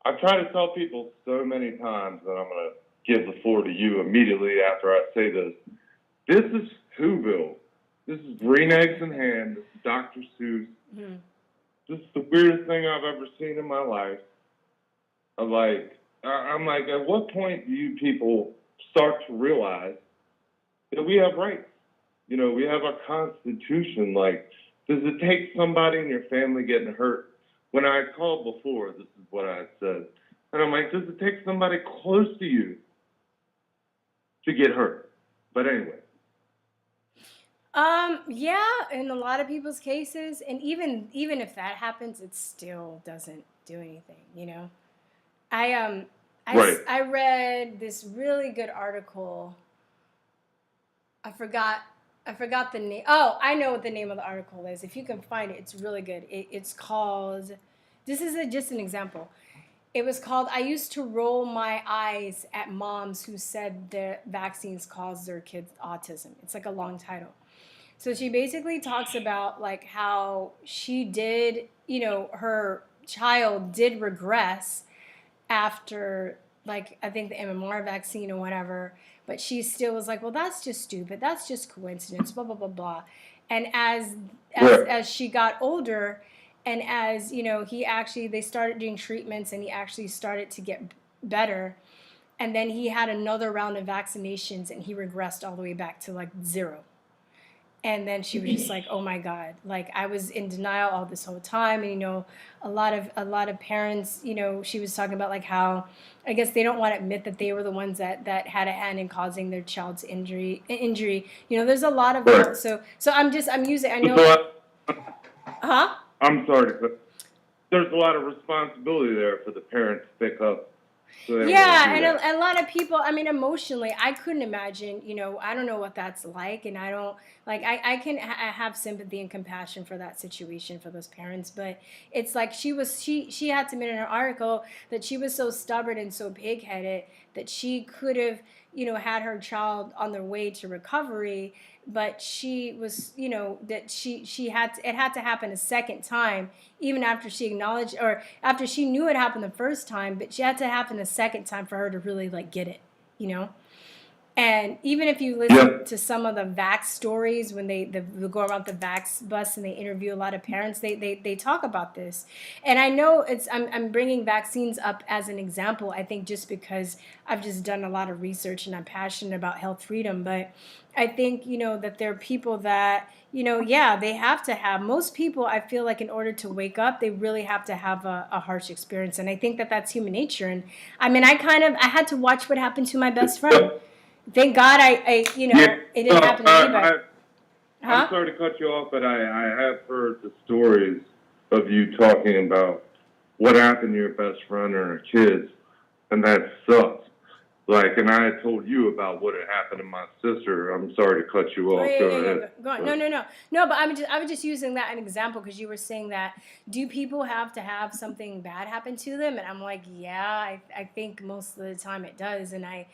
I've tried to tell people so many times, and I'm going to give the floor to you immediately after I say this. This is Whoville. This is Green Eggs in Hand. This is Dr. Seuss. Mm-hmm. This is the weirdest thing I've ever seen in my life. I'm like, at what point do you people start to realize that we have rights? We have our Constitution. Like, does it take somebody in your family getting hurt? When I called before, this is what I said. And I'm like, does it take somebody close to you to get hurt? But anyway. Yeah, in a lot of people's cases, and even if that happens, it still doesn't do anything, I read this really good article. I forgot the name. Oh, I know what the name of the article is. If you can find it, it's really good. It's called, this is just an example. It was called, I used to roll my eyes at moms who said that vaccines cause their kids autism. It's like a long title. So she basically talks about like how she did, her child did regress after like, I think the MMR vaccine or whatever, but she still was like, well, that's just stupid. That's just coincidence, blah, blah, blah, blah. And as she got older and as, they started doing treatments and he actually started to get better. And then he had another round of vaccinations and he regressed all the way back to like 0. And then she was just like, oh my God, like I was in denial all this whole time. And, a lot of parents, she was talking about like how, I guess they don't want to admit that they were the ones that had a hand in causing their child's injury. There's a lot of, Right. so I'm using, I know. Huh? I'm sorry, but there's a lot of responsibility there for the parents to pick up. So Yeah, and a lot of people, I mean, emotionally, I couldn't imagine, I don't know what that's like, and I don't, like, I can have sympathy and compassion for that situation for those parents, but it's like she had to admit in her article that she was so stubborn and so pig-headed that she could have, had her child on their way to recovery, but she was, that it had to happen a second time, even after she acknowledged, or after she knew it happened the first time, but she had to happen a second time for her to really like get it, And even if you listen to some of the vax stories, when they go around the vax bus and they interview a lot of parents, they talk about this. And I know I'm bringing vaccines up as an example, I think just because I've just done a lot of research and I'm passionate about health freedom. But I think, that there are people that, they have to have, most people, I feel like in order to wake up, they really have to have a harsh experience. And I think that that's human nature. And I mean, I had to watch what happened to my best friend. Thank God it didn't happen to me, but... I'm sorry to cut you off, but I have heard the stories of you talking about what happened to your best friend or her kids, and that sucks. Like, and I had told you about what had happened to my sister. I'm sorry to cut you off. Go ahead. Go on. No, but I was just using that as an example because you were saying that, do people have to have something bad happen to them? And I'm like, yeah, I think most of the time it does. And I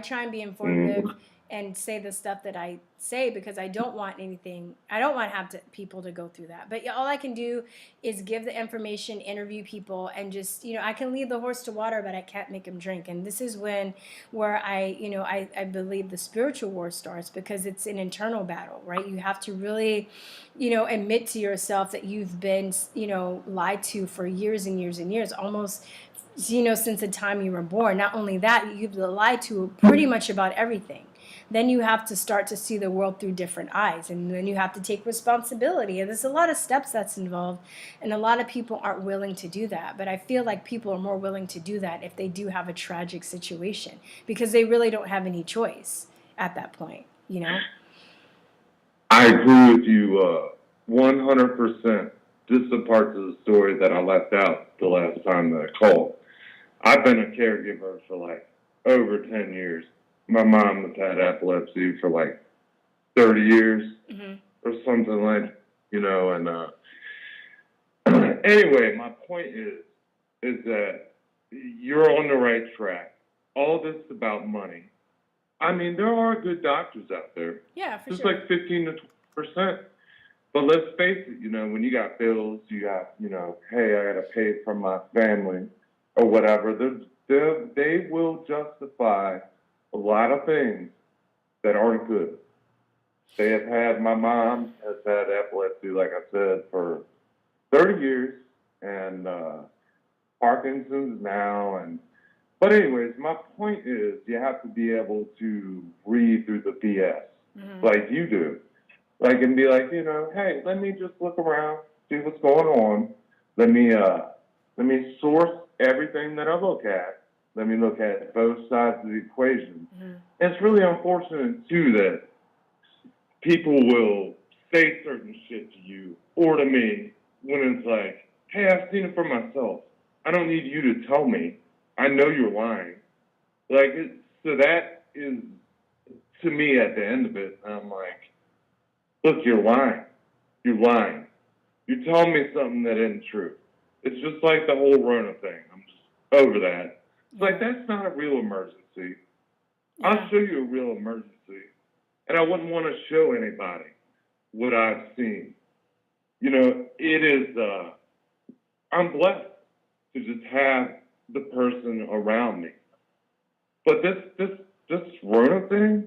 try and be informative and say the stuff that I say because I don't want people to go through that. But all I can do is give the information, interview people, and just, I can lead the horse to water, but I can't make him drink. And this is where I believe the spiritual war starts, because it's an internal battle, right? You have to really, admit to yourself that you've been, lied to for years and years and years, almost, since the time you were born. Not only that, you've lied to pretty much about everything. Then you have to start to see the world through different eyes, and then you have to take responsibility. And there's a lot of steps that's involved, and a lot of people aren't willing to do that. But I feel like people are more willing to do that if they do have a tragic situation, because they really don't have any choice at that point, I agree with you 100%. Just the parts of the story that I left out the last time that I called. I've been a caregiver for like over 10 years. My mom has had epilepsy for like 30 years or something like, and anyway, my point is that you're on the right track. All this is about money. I mean, there are good doctors out there. Yeah, for just sure. like 15 to 20%. But let's face it, when you got bills, you got, hey, I got to pay for my family or whatever, they will justify a lot of things that aren't good. My mom has had epilepsy, like I said, for 30 years, and Parkinson's now. But anyways, my point is you have to be able to read through the BS like you do. Like, and be like, hey, let me just look around, see what's going on. Let me source everything that I look at. Let me look at both sides of the equation. It's really unfortunate, too, that people will say certain shit to you or to me when it's like, hey, I've seen it for myself. I don't need you to tell me. I know you're lying. So that is, to me, at the end of it, I'm like, look, you're lying. You're lying. You're telling me something that isn't true. It's just like the whole Rona thing. I'm just over that. It's like, that's not a real emergency. I'll show you a real emergency. And I wouldn't want to show anybody what I've seen. It is, I'm blessed to just have the person around me. But this Rona thing,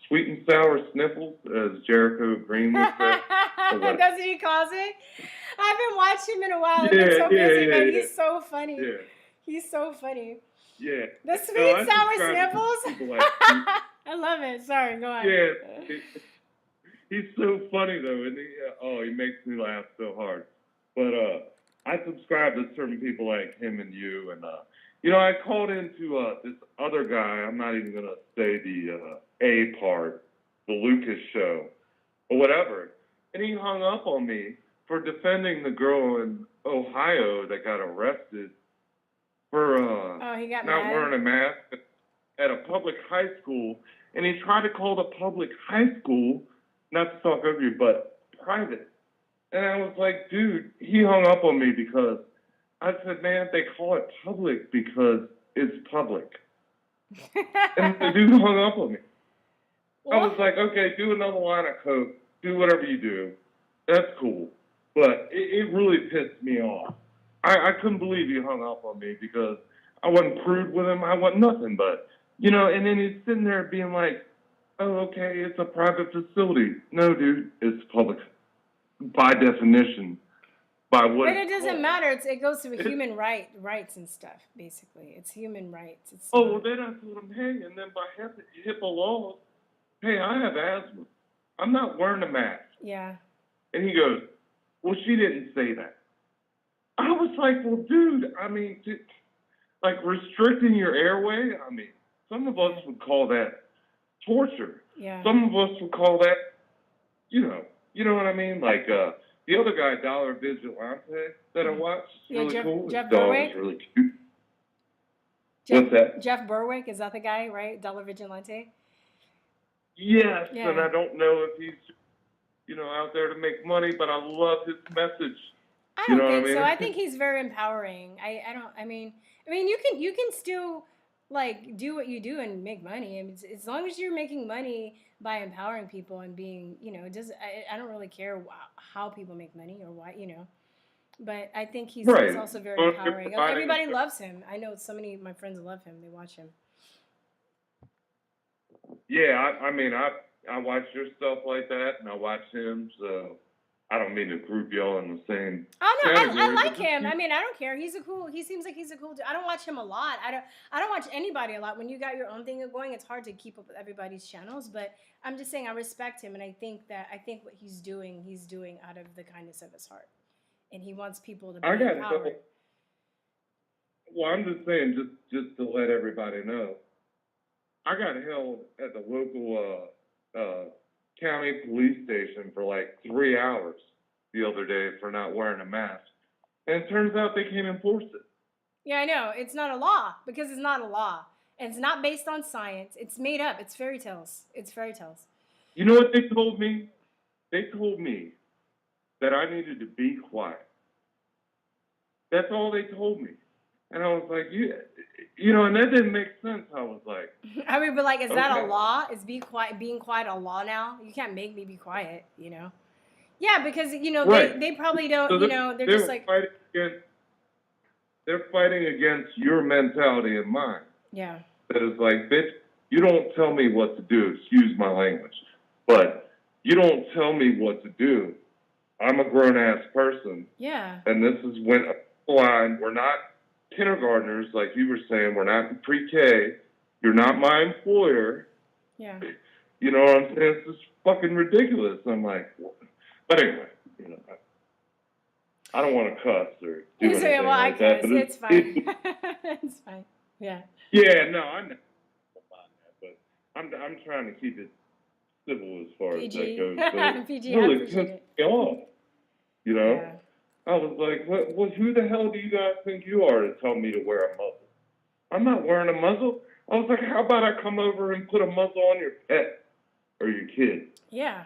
sweet and sour sniffles, as Jericho Green would say. That's what he calls it? I haven't watched him in a while. I've been so busy, man. He's so funny. Yeah. He's so funny. Yeah. The No, sweet I sour subscribe to sniffles. people like you. I love it. Sorry, go on. Yeah. He's so funny though, and he makes me laugh so hard. But I subscribe to certain people like him and you, and I called into this other guy. I'm not even gonna say the A part, the Lucas show, or whatever, and he hung up on me for defending the girl in Ohio that got arrested for He got not mad. wearing a mask at a public high school, and he tried to call the public high school, not to talk over you, but private. And I was like, dude, he hung up on me because I said, man, they call it public because it's public. And the dude hung up on me. I was like, okay, do another line of coke, do whatever you do. That's cool. But it really pissed me off. I couldn't believe he hung up on me because I wasn't prude with him. I wasn't nothing but, and then he's sitting there being like, oh, okay, it's a private facility. No, dude, it's public. By definition, by what. But it doesn't matter. It goes to human rights and stuff. Basically, it's human rights. Well, then I told him, hey, and then by HIPAA laws, hey, I have asthma. I'm not wearing a mask. Yeah. And he goes, well, she didn't say that. I was like, well, dude, I mean, like restricting your airway. I mean, some of us would call that torture. Yeah. Some of us would call that, you know what I mean? Like the other guy, Dollar Vigilante, that I watched, really cool. Jeff His dog Berwick? was really cute. What's that? Jeff Berwick, is that the guy, right? Dollar Vigilante? Yes, Yeah. and I don't know if he's, out there to make money, but I love his message. I don't think what I mean? so. I think he's very empowering. I mean, you can still like do what you do and make money. I mean, as long as you're making money by empowering people and being, I don't really care how people make money or why, But I think he's also very empowering. Everybody loves him. I know so many of my friends love him. They watch him. Yeah, I mean, I watch your stuff like that, and I watch him, so I don't mean to group y'all in the same category. I like him. I mean, I don't care. He seems like he's a cool dude. I don't watch him a lot. I don't watch anybody a lot. When you got your own thing going, it's hard to keep up with everybody's channels, but I'm just saying I respect him, and I think what he's doing out of the kindness of his heart. And he wants people to be empowered. Well, I'm just saying, just to let everybody know, I got held at the local county police station for like 3 hours the other day for not wearing a mask. And it turns out they can't enforce it. Yeah, I know. It's not a law because it's not a law. And it's not based on science. It's made up. It's fairy tales. You know what they told me? They told me that I needed to be quiet. That's all they told me. And I was like, and that didn't make sense. I was like, I mean, but like, is that a law? Is being quiet a law now? You can't make me be quiet, Yeah, because, right. they probably don't, So they're just like. They're fighting against your mentality and mine. Yeah. That is like, bitch, you don't tell me what to do, excuse my language, but you don't tell me what to do. I'm a grown-ass person. Yeah. And this is when line, we're not kindergartners, like you were saying, we're not in pre-K, you're not my employer. Yeah. You know what I'm saying? It's just fucking ridiculous. I'm like, what? But anyway, I don't want to cuss or do anything like that. But it's fine. It's fine. Yeah. Yeah, no, I know about that, but I'm trying to keep it civil as far as that goes. So PG, really pissed me off, Yeah. I was like, what? Who the hell do you guys think you are to tell me to wear a muzzle? I'm not wearing a muzzle. I was like, how about I come over and put a muzzle on your pet or your kid? Yeah.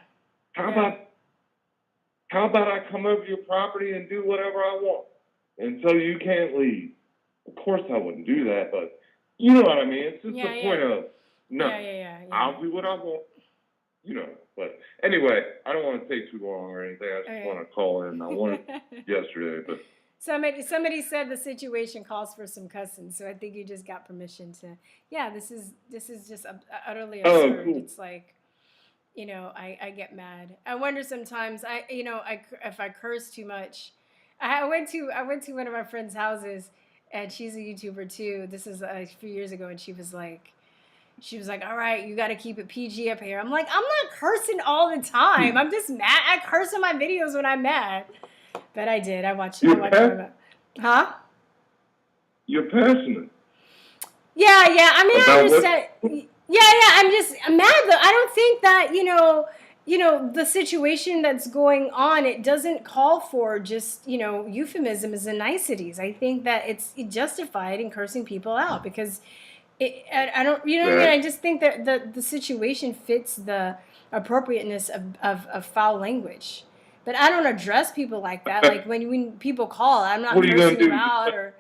How about I come over your property and do whatever I want until you can't leave? Of course I wouldn't do that, but you know what I mean. It's just the point of no. Yeah. I'll do what I want. But anyway, I don't want to take too long or anything. I just want to call in. I wanted yesterday, but somebody said the situation calls for some cussing, so I think you just got permission to. Yeah, this is just utterly absurd. Cool. It's like, I get mad. I wonder sometimes. If I curse too much. I went to one of my friends' houses, and she's a YouTuber too. This is a few years ago, and she was like, all right, you got to keep it PG up here. I'm like, I'm not cursing all the time. I'm just mad. I curse in my videos when I'm mad. But I did. I watched You're more of it. Huh? You're passionate. Yeah. I mean, I understand. I'm mad though. I don't think that, the situation that's going on, it doesn't call for just, euphemisms and niceties. I think that it's justified in cursing people out because I don't, what I mean? I just think that the situation fits the appropriateness of foul language. But I don't address people like that. Like when people call, I'm not cursing them out or.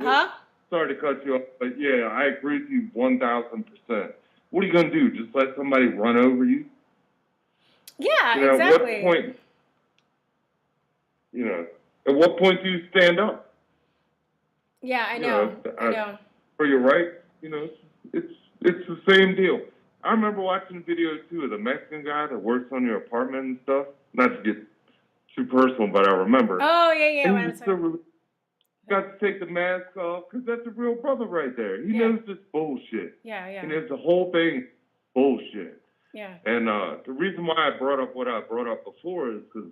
Huh? Sorry to cut you off, but yeah, I agree with you 1,000%. What are you gonna do? Just let somebody run over you? Yeah, exactly. At what point do you stand up? Yeah, I know. I know. For your rights, it's the same deal. I remember watching a video too of the Mexican guy that works on your apartment and stuff. Not to get too personal, but I remember. Oh yeah. And you got to take the mask off because that's a real brother right there. He knows this bullshit. Yeah. And it's the whole thing bullshit. Yeah. And the reason why I brought up what I brought up before is because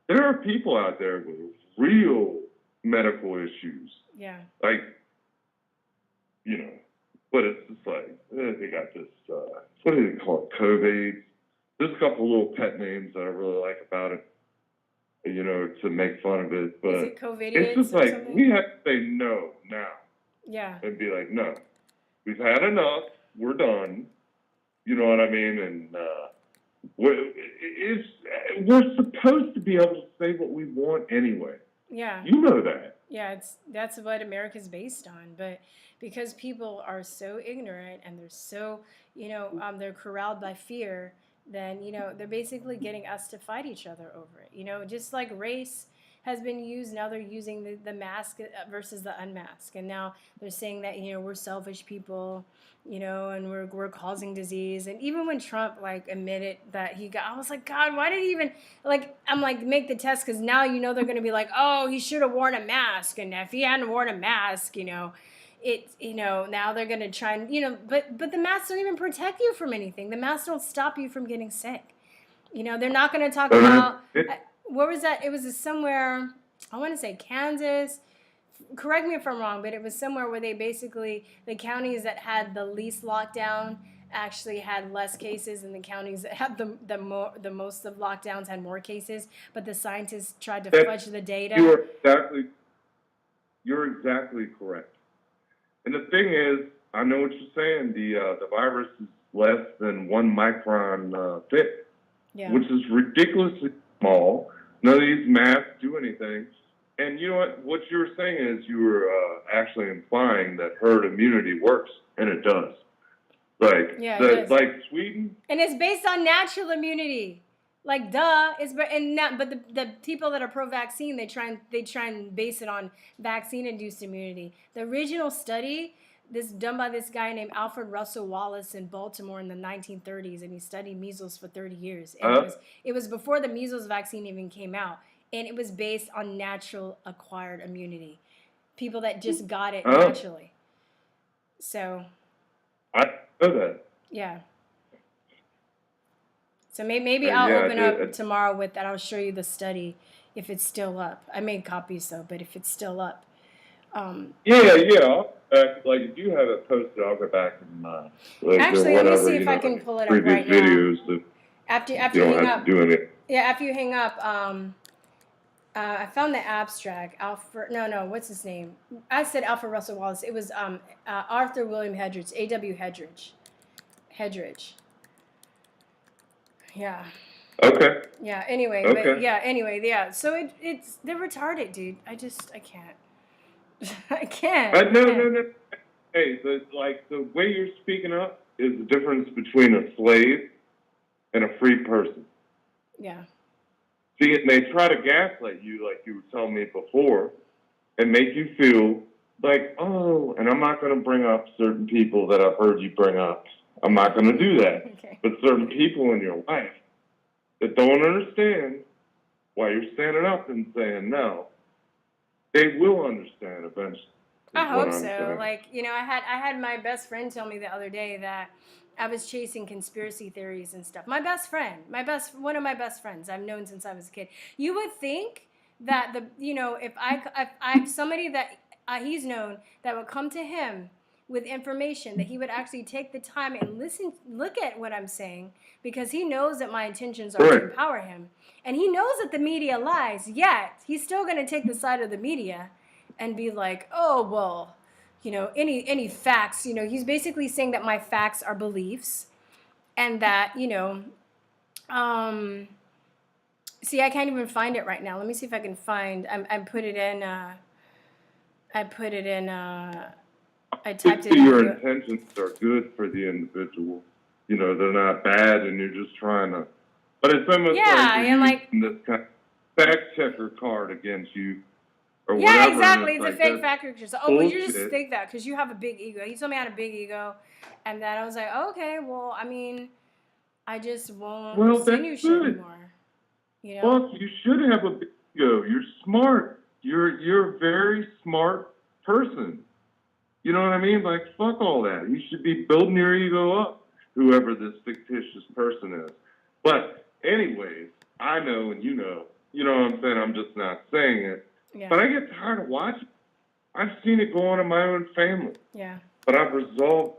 there are people out there with real medical issues. Yeah. Like, but it's just like, they got this, what do they call it, COVID. There's a couple little pet names that I really like about it, to make fun of it. But is it COVID? it's just like, something? We have to say no now. Yeah. And be like, no, we've had enough. We're done. You know what I mean? And we're supposed to be able to say what we want anyway. Yeah. You know that. Yeah, that's what America's based on. But because people are so ignorant and they're so, they're corralled by fear, then, they're basically getting us to fight each other over it. Just like race has been used, now they're using the mask versus the unmask. And now they're saying that, we're selfish people, and we're causing disease. And even when Trump, admitted that I was like, God, why did he even, I'm like, make the test, because now, they're going to be like, oh, he should have worn a mask. And if he hadn't worn a mask, now they're going to try and, but the masks don't even protect you from anything. The masks don't stop you from getting sick. They're not going to talk about, where was that? It was somewhere, I want to say Kansas. Correct me if I'm wrong, but it was somewhere where they basically, the counties that had the least lockdown actually had less cases, and the counties that had the most of lockdowns had more cases. But the scientists tried to fudge the data. You're exactly correct. And the thing is, I know what you're saying. The virus is less than 1 micron thick, which is ridiculously small. None of these masks do anything. And you know what? What you were saying is you were actually implying that herd immunity works, and it does. Like Sweden. And it's based on natural immunity. Like, duh. But the people that are pro-vaccine, they try and base it on vaccine-induced immunity. The original study, done by this guy named Alfred Russel Wallace in Baltimore in the 1930s, and he studied measles for 30 years. And it was before the measles vaccine even came out, and it was based on natural acquired immunity, people that just got it naturally. So I know that. Yeah. So maybe I'll open up tomorrow with that. I'll show you the study if it's still up. I made copies though, but if it's still up. Yeah. If you have it posted, I'll go back and actually, let me see if I can pull it up right now. Videos after you hang up. Yeah, after you hang up, I found the abstract. What's his name? I said Alfred Russel Wallace. It was Arthur William Hedridge, A.W. Hedridge. Yeah. Okay. Yeah. Anyway. Okay. But yeah. Anyway. Yeah. So it's they're retarded, dude. I can't. I can't. No. Hey, the way you're speaking up is the difference between a slave and a free person. Yeah. See, they try to gaslight you, like you were telling me before, and make you feel like, oh, and I'm not going to bring up certain people that I've heard you bring up. I'm not going to do that. Okay. But certain people in your life that don't understand why you're standing up and saying no, they will understand eventually. I what hope I'm so. saying. Like, I had my best friend tell me the other day that I was chasing conspiracy theories and stuff. My best friend, one of my best friends I've known since I was a kid. You would think that if I somebody that he's known that would come to him with information, that he would actually take the time and look at what I'm saying, because he knows that my intentions are to empower him, and he knows that the media lies. Yet he's still going to take the side of the media and be like, oh, well, any facts, he's basically saying that my facts are beliefs, and that, see, I can't even find it right now. Let me see if I can find, I typed it in. Your intentions are good for the individual. They're not bad, and you're just trying to. But it's almost like you're using this kind of fact checker card against you, or whatever. Yeah, exactly. It's like a fake fact checker. So, but you just bullshit. think that because you have a big ego. He told me I had a big ego, and then I was like, okay, well, I mean, I just won't send you shit anymore. Well, you should have a big ego. You're smart. You're a very smart person. You know what I mean? Like, fuck all that. You should be building your ego up, whoever this fictitious person is. But anyways, I know and you know what I'm saying? I'm just not saying it. Yeah. But I get tired of watching. I've seen it go on in my own family. Yeah. But I've resolved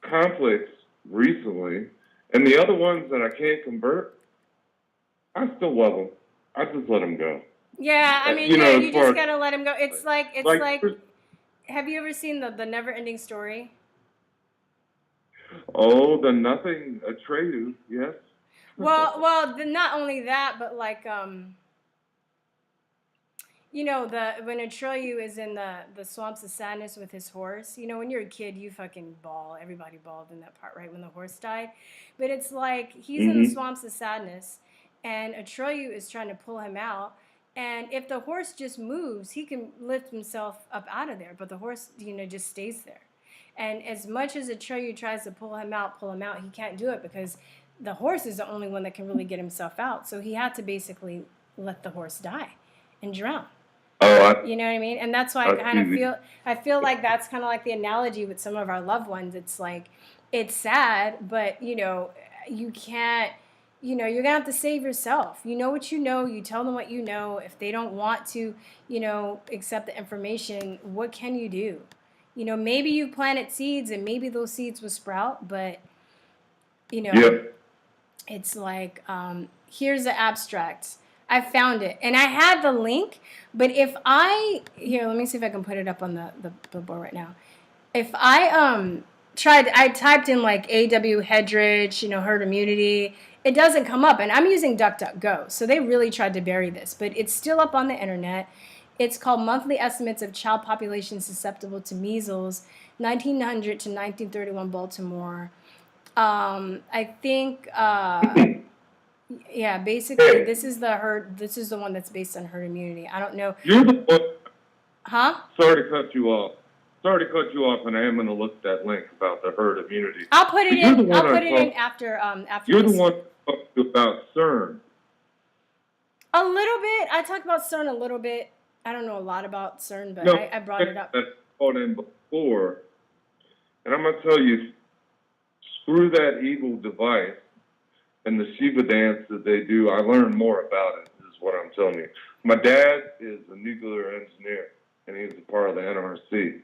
conflicts recently, and the other ones that I can't convert, I still love them. I just let them go. Yeah, I mean, you just gotta let him go. It's like have you ever seen the Never Ending Story? Oh, the Nothing Atreyu, yes. Well, not only that, but like when Atreyu is in the swamps of sadness with his horse. When you're a kid, you fucking bawl. Everybody bawled in that part, right, when the horse died. But it's like he's in the swamps of sadness, and Atreyu is trying to pull him out. And if the horse just moves, he can lift himself up out of there. But the horse, just stays there. And as much as Atreyu tries to pull him out, he can't do it because the horse is the only one that can really get himself out. So he had to basically let the horse die and drown. You know what I mean? And that's why I feel like that's kind of like the analogy with some of our loved ones. It's like, it's sad, but, you can't. You're going to have to save yourself. You know what you know. You tell them what you know. If they don't want to, accept the information, what can you do? Maybe you planted seeds and maybe those seeds will sprout, but, it's like, here's the abstract. I found it. And I had the link, but here, let me see if I can put it up on the board right now. If I typed in like A.W. Hedridge, herd immunity, it doesn't come up, and I'm using DuckDuckGo, so they really tried to bury this, but it's still up on the internet. It's called Monthly Estimates of Child Population Susceptible to Measles, 1900 to 1931 Baltimore. I think, basically, this is the one that's based on herd immunity. I don't know. You're the one. Huh? Sorry to cut you off, and I am going to look at that link about the herd immunity. I'll put it in. I'll put it in after. You're the one who talked about CERN. A little bit. I talked about CERN a little bit. I don't know a lot about CERN, but I brought it up. That's called in before, and I'm going to tell you, screw that evil device and the Shiva dance that they do. I learned more about it. Is what I'm telling you. My dad is a nuclear engineer, and he's a part of the NRC.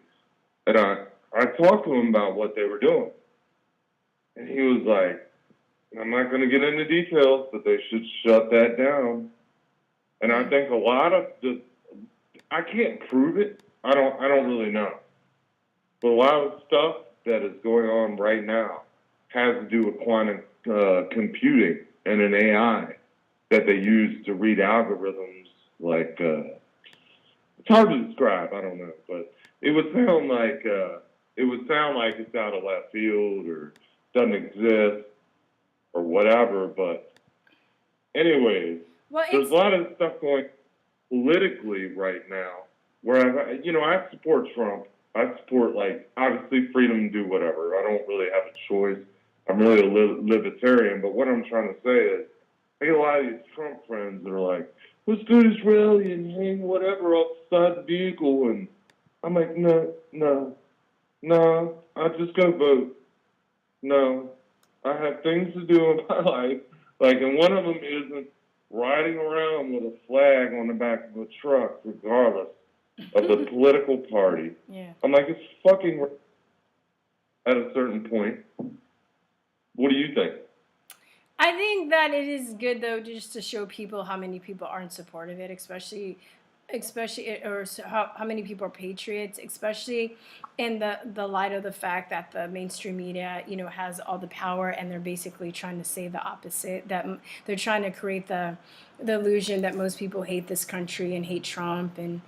And I talked to him about what they were doing. And he was like, I'm not going to get into details, but they should shut that down. And I think a lot of I can't prove it. I don't really know. But a lot of stuff that is going on right now has to do with quantum computing and an AI that they use to read algorithms. Like, it's hard to describe. I don't know, but it would sound like it's out of left field or doesn't exist or whatever. But anyways, there's a lot of stuff going politically right now where I support Trump. I support, obviously freedom to do whatever. I don't really have a choice. I'm really a libertarian. But what I'm trying to say is, I get a lot of these Trump friends that are like, let's do Israeli and hang whatever outside the vehicle. And I'm like, no, I just go vote. No, I have things to do in my life. Like, and one of them isn't riding around with a flag on the back of a truck, regardless of the political party. Yeah. I'm like, it's fucking at a certain point. What do you think? I think that it is good though, just to show people how many people are in support of it, especially, or how many people are patriots, especially in the light of the fact that the mainstream media, has all the power, and they're basically trying to say the opposite. That they're trying to create the illusion that most people hate this country and hate Trump, and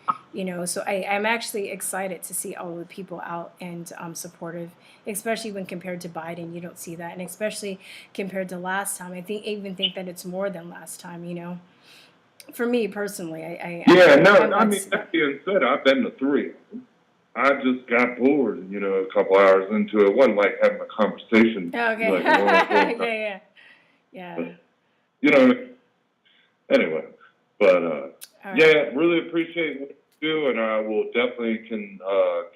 So I'm actually excited to see all the people out and supportive, especially when compared to Biden. You don't see that, and especially compared to last time. I even think that it's more than last time. For me personally, I mean, that being said, I've been to 3. I just got bored, a couple hours into it. It wasn't like having a conversation. Oh, okay. Like, yeah. But, anyway, but Right. really appreciate what you do, and I will definitely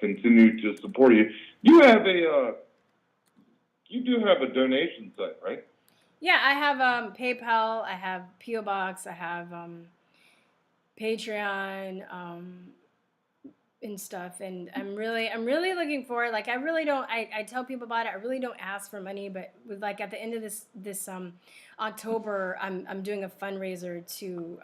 continue to support you. You have you do have a donation site, right? Yeah, I have PayPal, I have PO Box, I have Patreon, and stuff, and I'm really looking forward. Like, I really don't. I tell people about it. I really don't ask for money, but with, like, at the end of this October, I'm doing a fundraiser to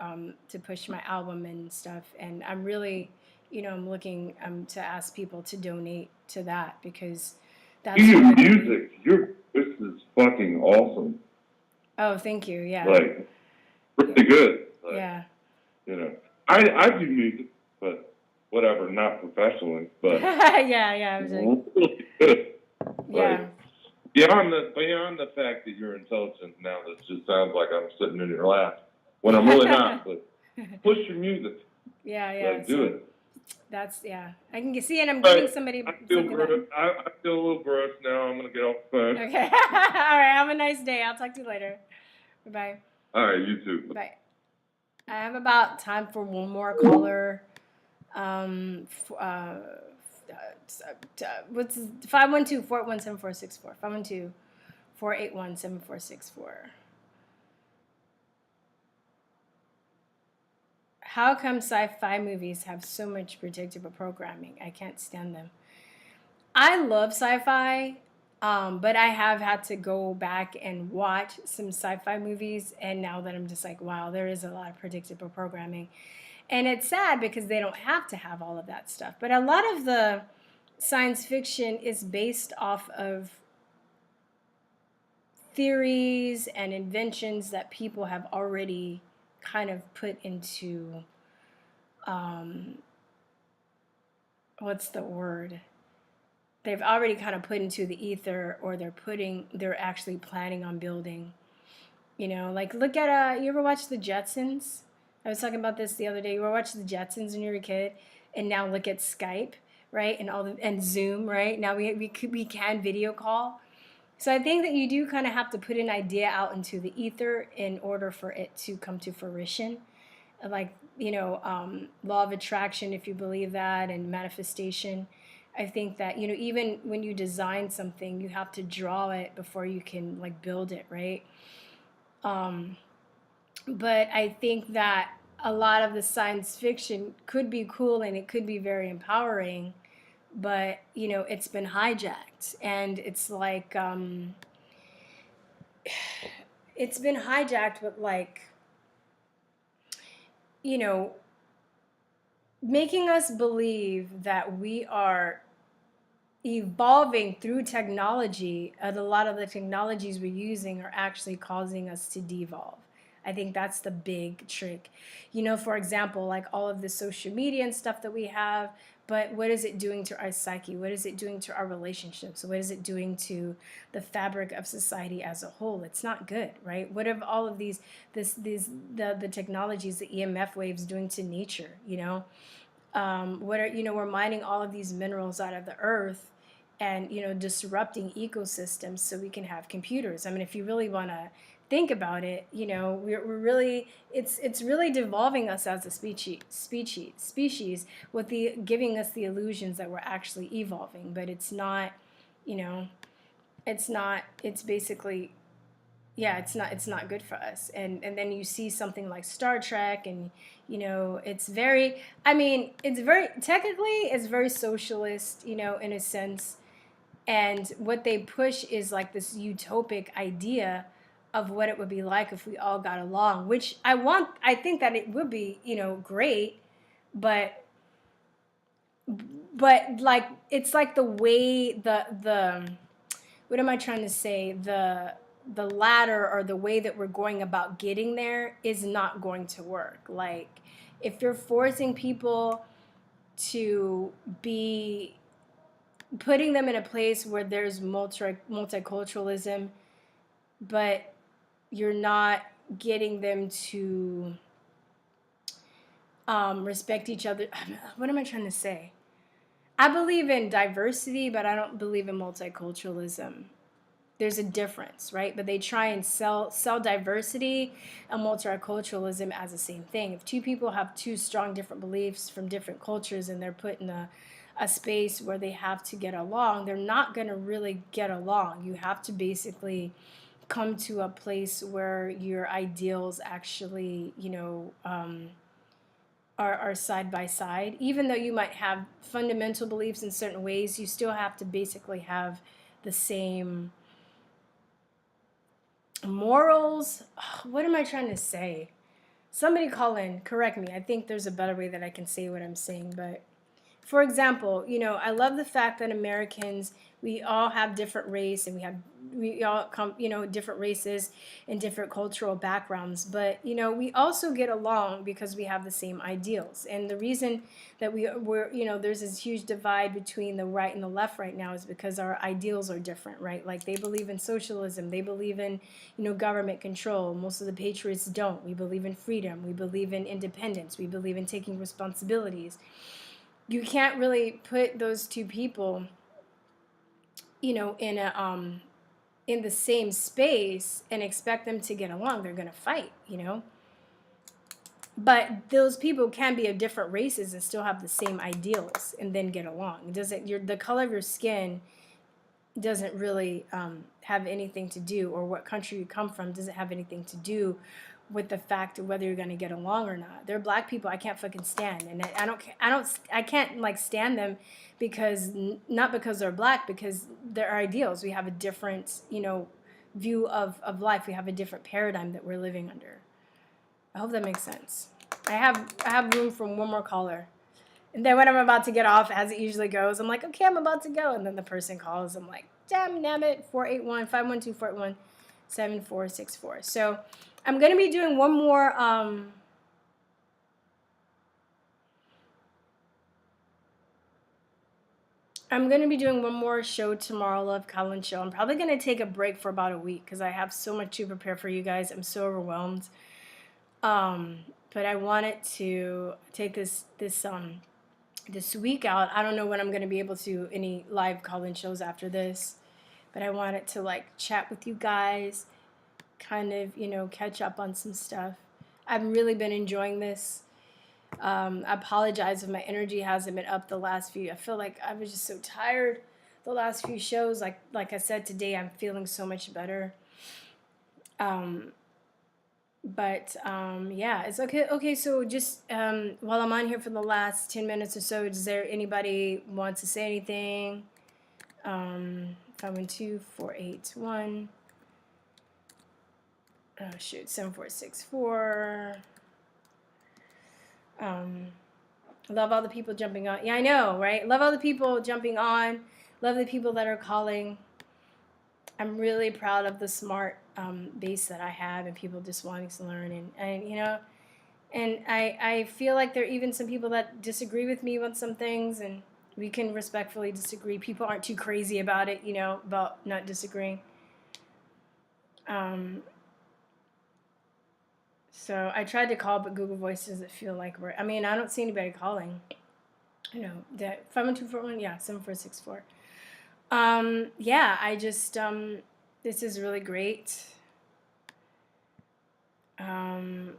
push my album and stuff, and I'm really, I'm looking to ask people to donate to that, because that's Your music, your voice is fucking awesome. Oh, thank you. Yeah. Like, really good. Like, Yeah. I do music, but whatever, not professionally, but yeah. I was like, really good. yeah. Like, beyond the fact that you're intelligent now, this just sounds like I'm sitting in your lap when I'm really not. But push your music. Yeah. Like, do it. That's I can see, and I'm giving somebody. I feel gross. I feel a little gross now. I'm gonna get off the phone. Okay. All right. Have a nice day. I'll talk to you later. Bye. All right. You too. Bye. I have about time for one more caller. What's 512-481-7464? 512-481-7464. How come sci-fi movies have so much predictable programming? I can't stand them. I love sci-fi, but I have had to go back and watch some sci-fi movies, and now that I'm just like, wow, there is a lot of predictable programming. And it's sad because they don't have to have all of that stuff. But a lot of the science fiction is based off of theories and inventions that people have already kind of put into, what's the word? They've already kind of put into the ether, or they're actually planning on building. Like, look at, you ever watch The Jetsons? I was talking about this the other day. You ever watch The Jetsons when you were a kid? And now look at Skype, right? And Zoom, right? Now we can video call. So I think that you do kind of have to put an idea out into the ether in order for it to come to fruition. Like, law of attraction, if you believe that, and manifestation. I think that, even when you design something, you have to draw it before you can, like, build it, right? But I think that a lot of the science fiction could be cool, and it could be very empowering, but, it's been hijacked. And it's like, it's been hijacked with, like, making us believe that we are evolving through technology, and a lot of the technologies we're using are actually causing us to devolve. I think that's the big trick. For example, like all of the social media and stuff that we have, but what is it doing to our psyche? What is it doing to our relationships? What is it doing to the fabric of society as a whole? It's not good, right? What are all of the technologies, the EMF waves doing to nature, what are, we're mining all of these minerals out of the earth, and, disrupting ecosystems so we can have computers. I mean, if you really want to think about it, we're really, it's really devolving us as a species with the giving us the illusions that we're actually evolving, but it's not, it's basically, yeah, it's not good for us. And then you see something like Star Trek, and it's very, it's very, technically it's very socialist, in a sense. And what they push is like this utopic idea of what it would be like if we all got along, which I think that it would be, great, but like, it's like the way the what am I trying to say? The ladder, or the way that we're going about getting there, is not going to work. Like, if you're forcing people to be, putting them in a place where there's multiculturalism, but you're not getting them to respect each other. What am I trying to say? I believe in diversity, but I don't believe in multiculturalism. There's a difference, right? But they try and sell diversity and multiculturalism as the same thing. If two people have two strong different beliefs from different cultures, and they're put in a space where they have to get along, they're not going to really get along. You have to basically come to a place where your ideals actually, are side by side. Even though you might have fundamental beliefs in certain ways, you still have to basically have the same morals. What am I trying to say? Somebody call in, correct me. I think there's a better way that I can say what I'm saying. But for example, I love the fact that Americans, we all have different race, and we all come, different races and different cultural backgrounds. But, we also get along because we have the same ideals. And the reason that we're, there's this huge divide between the right and the left right now is because our ideals are different, right? Like, they believe in socialism. They believe in, government control. Most of the patriots don't. We believe in freedom. We believe in independence. We believe in taking responsibilities. You can't really put those two people, in a in the same space and expect them to get along. They're going to fight, But those people can be of different races and still have the same ideals and then get along. The color of your skin doesn't really have anything to do, or what country you come from doesn't have anything to do with the fact of whether you're going to get along or not. There are black people I can't fucking stand, and I can't like stand them because, not because they're black, because their ideals. We have a different, view of life. We have a different paradigm that we're living under. I hope that makes sense. I have room for one more caller. And then when I'm about to get off, as it usually goes, I'm like, okay, I'm about to go. And then the person calls. I'm like, damn it, 481-512-481-7464. So I'm going to be doing one more, I'm going to be doing one more show tomorrow, Love Colin Show. I'm probably going to take a break for about a week because I have so much to prepare for you guys. I'm so overwhelmed. But I wanted to take this week out. I don't know when I'm going to be able to do any live call-in shows after this, but I wanted to like chat with you guys, kind of, catch up on some stuff. I've really been enjoying this. I apologize if my energy hasn't been up the last few. I feel like I was just so tired the last few shows. Like I said, today I'm feeling so much better. Yeah, it's okay. Okay, so just while I'm on here for the last 10 minutes or so, does there anybody want to say anything? 512-481. Oh shoot, 7464. Love all the people jumping on. Yeah, I know, right? Love all the people jumping on. Love the people that are calling. I'm really proud of the smart base that I have, and people just wanting to learn, and I feel like there are even some people that disagree with me on some things, and we can respectfully disagree. People aren't too crazy about it, about not disagreeing. So I tried to call, but Google Voice doesn't feel like I don't see anybody calling. That 51241, yeah, 7464. Yeah, I just, this is really great.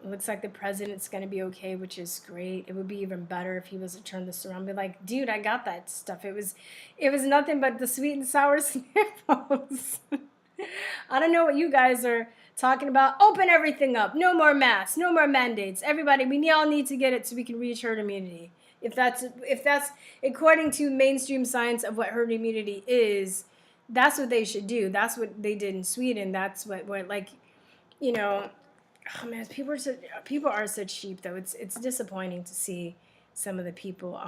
Looks like the president's going to be okay, which is great. It would be even better if he was to turn this around and be like, dude, I got that stuff. It was nothing but the sweet and sour sniffles. I don't know what you guys are talking about. Open everything up. No more masks. No more mandates. Everybody, we all need to get it so we can reach herd immunity. If that's according to mainstream science of what herd immunity is, that's what they should do. That's what they did in Sweden. That's what like, you know. Oh man, people are such sheep though. It's disappointing to see some of the people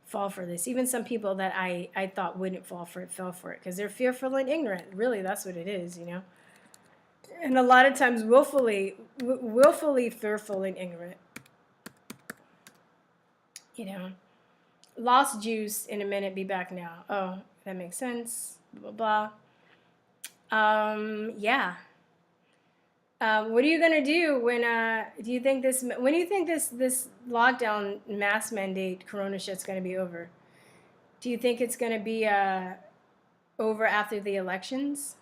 fall for this. Even some people that I thought wouldn't fall for it fell for it because they're fearful and ignorant. Really, that's what it is, you know. And a lot of times willfully fearful and ignorant. You know, lost juice in a minute, be back now. Oh, that makes sense. Blah blah blah. Yeah. What are you gonna do when do you think this lockdown mask mandate corona shit's gonna be over? Do you think it's gonna be over after the elections?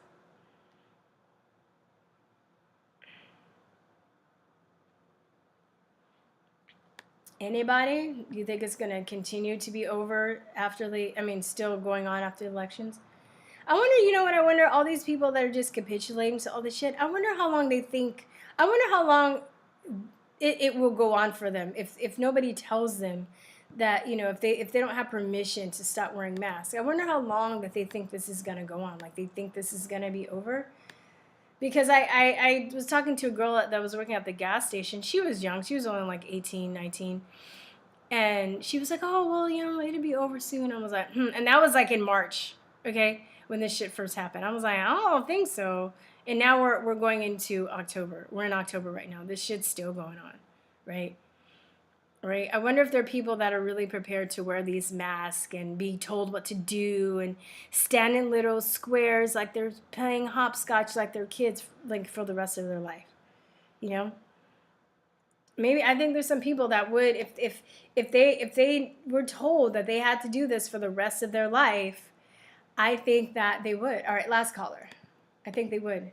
Anybody? Do you think it's gonna continue to be over after still going on after the elections? I wonder, you know what, I wonder, all these people that are just capitulating to all this shit, I wonder how long it will go on for them if nobody tells them that, you know, if they don't have permission to stop wearing masks. I wonder how long that they think this is going to go on, like they think this is going to be over. Because I was talking to a girl that was working at the gas station. She was young. She was only like 18, 19. And she was like, oh, well, you know, it'll be over soon. I was like, And that was like in March, okay? When this shit first happened. I was like, I don't think so. And now we're going into October. We're in October right now. This shit's still going on, right? Right? I wonder if there are people that are really prepared to wear these masks and be told what to do and stand in little squares like they're playing hopscotch like they're kids, like for the rest of their life. You know? Maybe I think there's some people that would, if they were told that they had to do this for the rest of their life, I think that they would. All right, last caller. I think they would.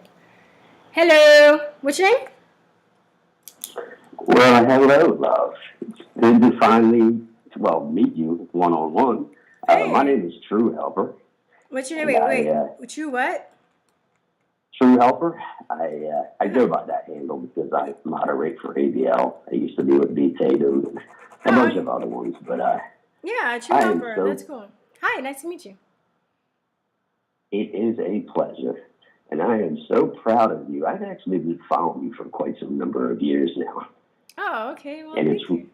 Hello. What's your name? Well, hello, love. It's good to finally, meet you one-on-one. Hey. My name is True Helper. What's your name? Wait. True what? True Helper. I go by that handle because I moderate for ABL. I used to be with B-Tatum and a bunch of other ones, but yeah, True Helper. That's cool. Hi, nice to meet you. It is a pleasure, and I am so proud of you. I've actually been following you for quite some number of years now. Oh, okay. Well, and thank you.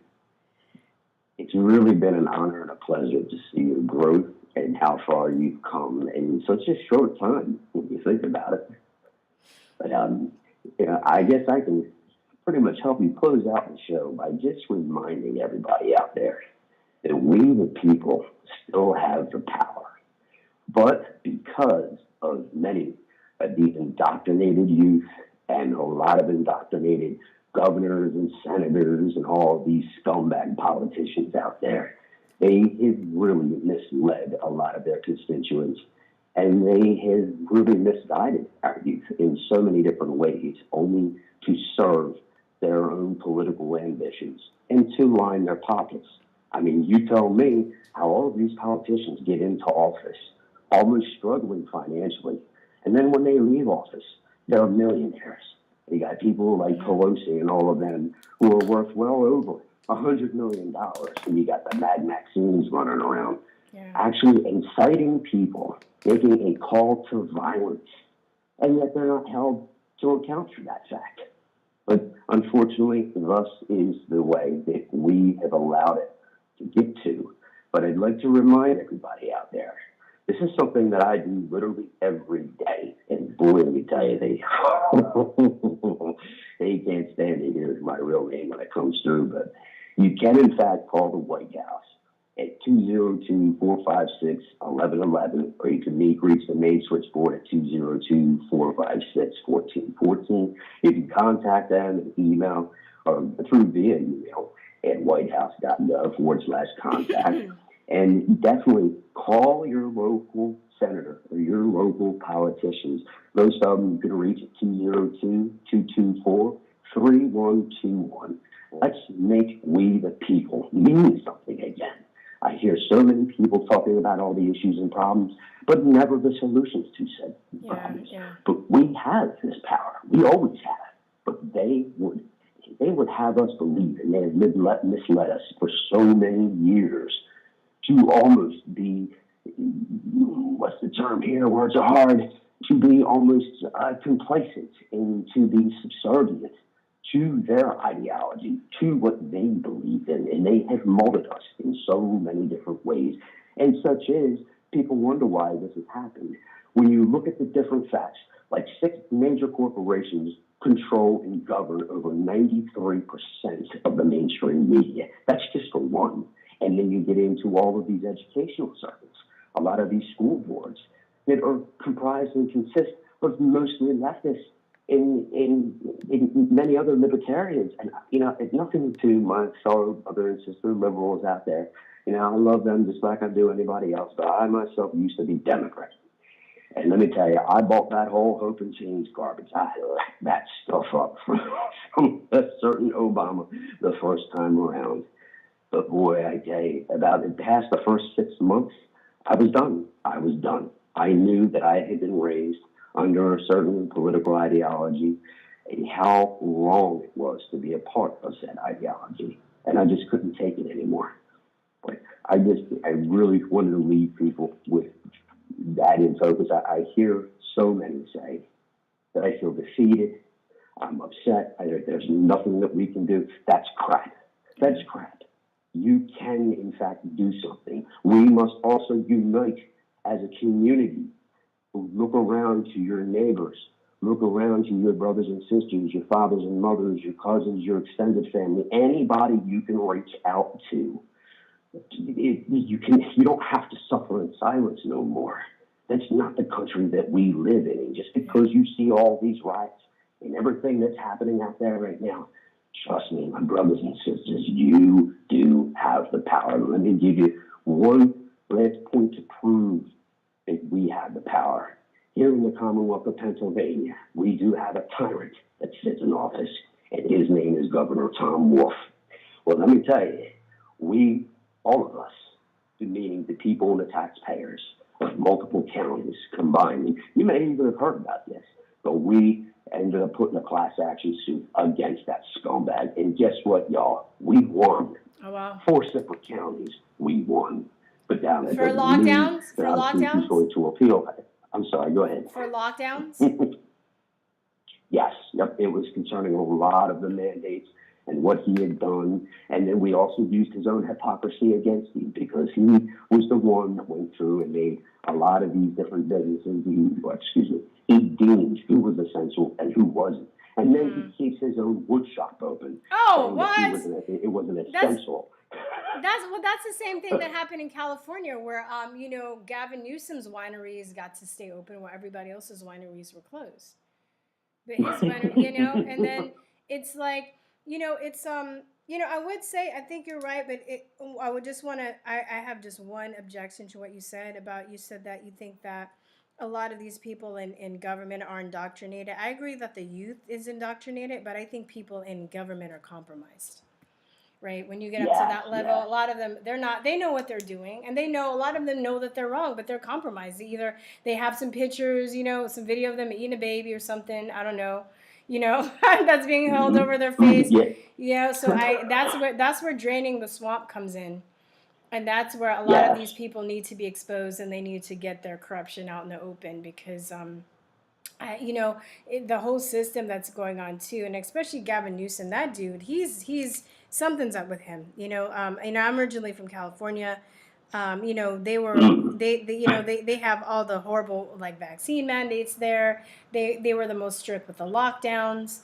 It's really been an honor and a pleasure to see your growth and how far you've come in such a short time when you think about it. But, I guess I can pretty much help you close out the show by just reminding everybody out there that we, the people, still have the power. But because of many of these indoctrinated youth and a lot of indoctrinated governors and senators and all of these scumbag politicians out there, they have really misled a lot of their constituents, and they have really misguided our youth in so many different ways, only to serve their own political ambitions and to line their pockets. I mean, you tell me how all of these politicians get into office almost struggling financially, and then when they leave office, they're millionaires. You got people like Pelosi and all of them who are worth well over $100 million, and you got the Mad Maxine's running around, actually inciting people, making a call to violence, and yet they're not held to account for that fact. But unfortunately, thus is the way that we have allowed it to get to. But I'd like to remind everybody out there, this is something that I do literally every day. And boy, let me tell you, they can't stand to hear my real name when it comes through. But you can, in fact, call the White House at 202-456-1111, or you can reach the main switchboard at 202-456-1414. You can contact them and email or via email at whitehouse.gov/contact. And definitely call your local senator or your local politicians. Most of them you can reach at 202-224-5688. 3121. Let's make we the people mean something again. I hear so many people talking about all the issues and problems, but never the solutions to said problems. But we have this power. We always have. But they would have us believe, and they have misled us for so many years, to almost be, what's the term here? Words are hard. To be almost complacent and to be subservient to their ideology, to what they believe in. And they have molded us in so many different ways. And such is, people wonder why this has happened. When you look at the different facts, like 6 major corporations control and govern over 93% of the mainstream media. That's just for one. And then you get into all of these educational circles, a lot of these school boards that are comprised and consist of mostly leftists in many other libertarians. And, it's nothing to my fellow brother and sister liberals out there. I love them just like I do anybody else, but I myself used to be Democrat. And let me tell you, I bought that whole hope and change garbage. I lapped that stuff up from a certain Obama the first time around. But boy, I tell you, past the first 6 months, I was done. I knew that I had been raised under a certain political ideology and how wrong it was to be a part of that ideology. And I just couldn't take it anymore. But I really wanted to leave people with that in focus. I hear so many say that I feel defeated. I'm upset. There's nothing that we can do. That's crap. That's crap. You can, in fact, do something. We must also unite as a community. Look around to your neighbors. Look around to your brothers and sisters, your fathers and mothers, your cousins, your extended family, anybody you can reach out to. You don't have to suffer in silence no more. That's not the country that we live in. And just because you see all these riots and everything that's happening out there right now, trust me, my brothers and sisters, you do have the power. Let me give you one last point to prove that we have the power. Here in the Commonwealth of Pennsylvania, we do have a tyrant that sits in office, and his name is Governor Tom Wolf. Well, let me tell you, we, all of us, meaning the people and the taxpayers of multiple counties combined, you may even have heard about this, but we ended up putting a class action suit against that scumbag. And guess what, y'all? We won. Oh, wow. 4 separate counties, we won. But down for lockdowns? For lockdowns? Going to appeal. I'm sorry, go ahead. For lockdowns? Yes, yep. It was concerning a lot of the mandates and what he had done. And then we also used his own hypocrisy against him because he was the one that went through and made a lot of these different businesses. He deemed who was essential and who wasn't. And then he keeps his own wood shop open. Oh, what? It wasn't essential. That's the same thing that happened in California where, Gavin Newsom's wineries got to stay open while everybody else's wineries were closed. But his winery, and then it's like, I would say, I think you're right, but I would just want to, I have just one objection to what you said that you think that a lot of these people in government are indoctrinated. I agree that the youth is indoctrinated, but I think people in government are compromised. Right? When you get up to that level, a lot of them, they know what they're doing, and a lot of them know that they're wrong, but they're compromised. Either they have some pictures, some video of them eating a baby or something, I don't know, that's being held over their face. So that's where draining the swamp comes in. And that's where a lot of these people need to be exposed, and they need to get their corruption out in the open because, the whole system that's going on too, and especially Gavin Newsom, that dude, he's something's up with him. I'm originally from California. They have all the horrible vaccine mandates there. They were the most strict with the lockdowns.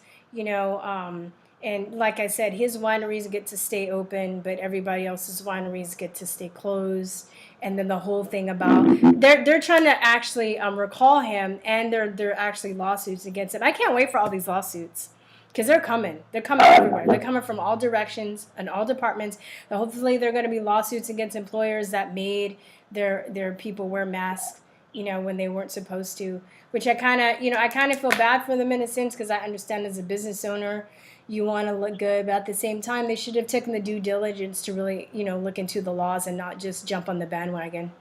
And like I said, his wineries get to stay open, but everybody else's wineries get to stay closed. And then the whole thing about they're trying to actually recall him, and they're actually lawsuits against him. I can't wait for all these lawsuits because they're coming. They're coming everywhere. They're coming from all directions and all departments. And hopefully, they're going to be lawsuits against employers that made their people wear masks, when they weren't supposed to. Which I kind of feel bad for them in a sense because I understand as a business owner. you want to look good, but at the same time, they should have taken the due diligence to really, look into the laws and not just jump on the bandwagon,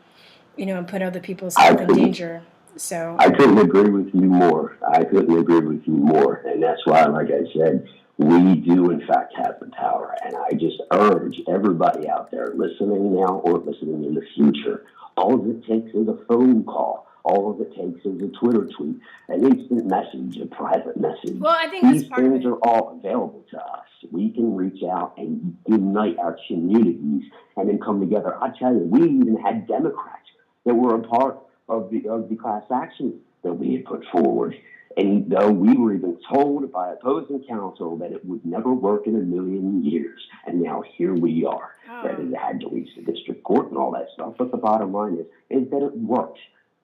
and put other people's health in danger. So I couldn't agree with you more. I couldn't agree with you more. And that's why, like I said, we do, in fact, have the power. And I just urge everybody out there listening now or listening in the future, all of it takes is a phone call. All of it takes is a Twitter tweet, an instant message, a private message. Well, I think these that's part of things it. are all available to us. We can reach out and unite our communities and then come together. I tell you, we even had Democrats that were a part of the class action that we had put forward. And though we were even told by opposing counsel that it would never work in a million years, and now here we are. Granted, it had to reach the district court and all that stuff, but the bottom line is that it worked.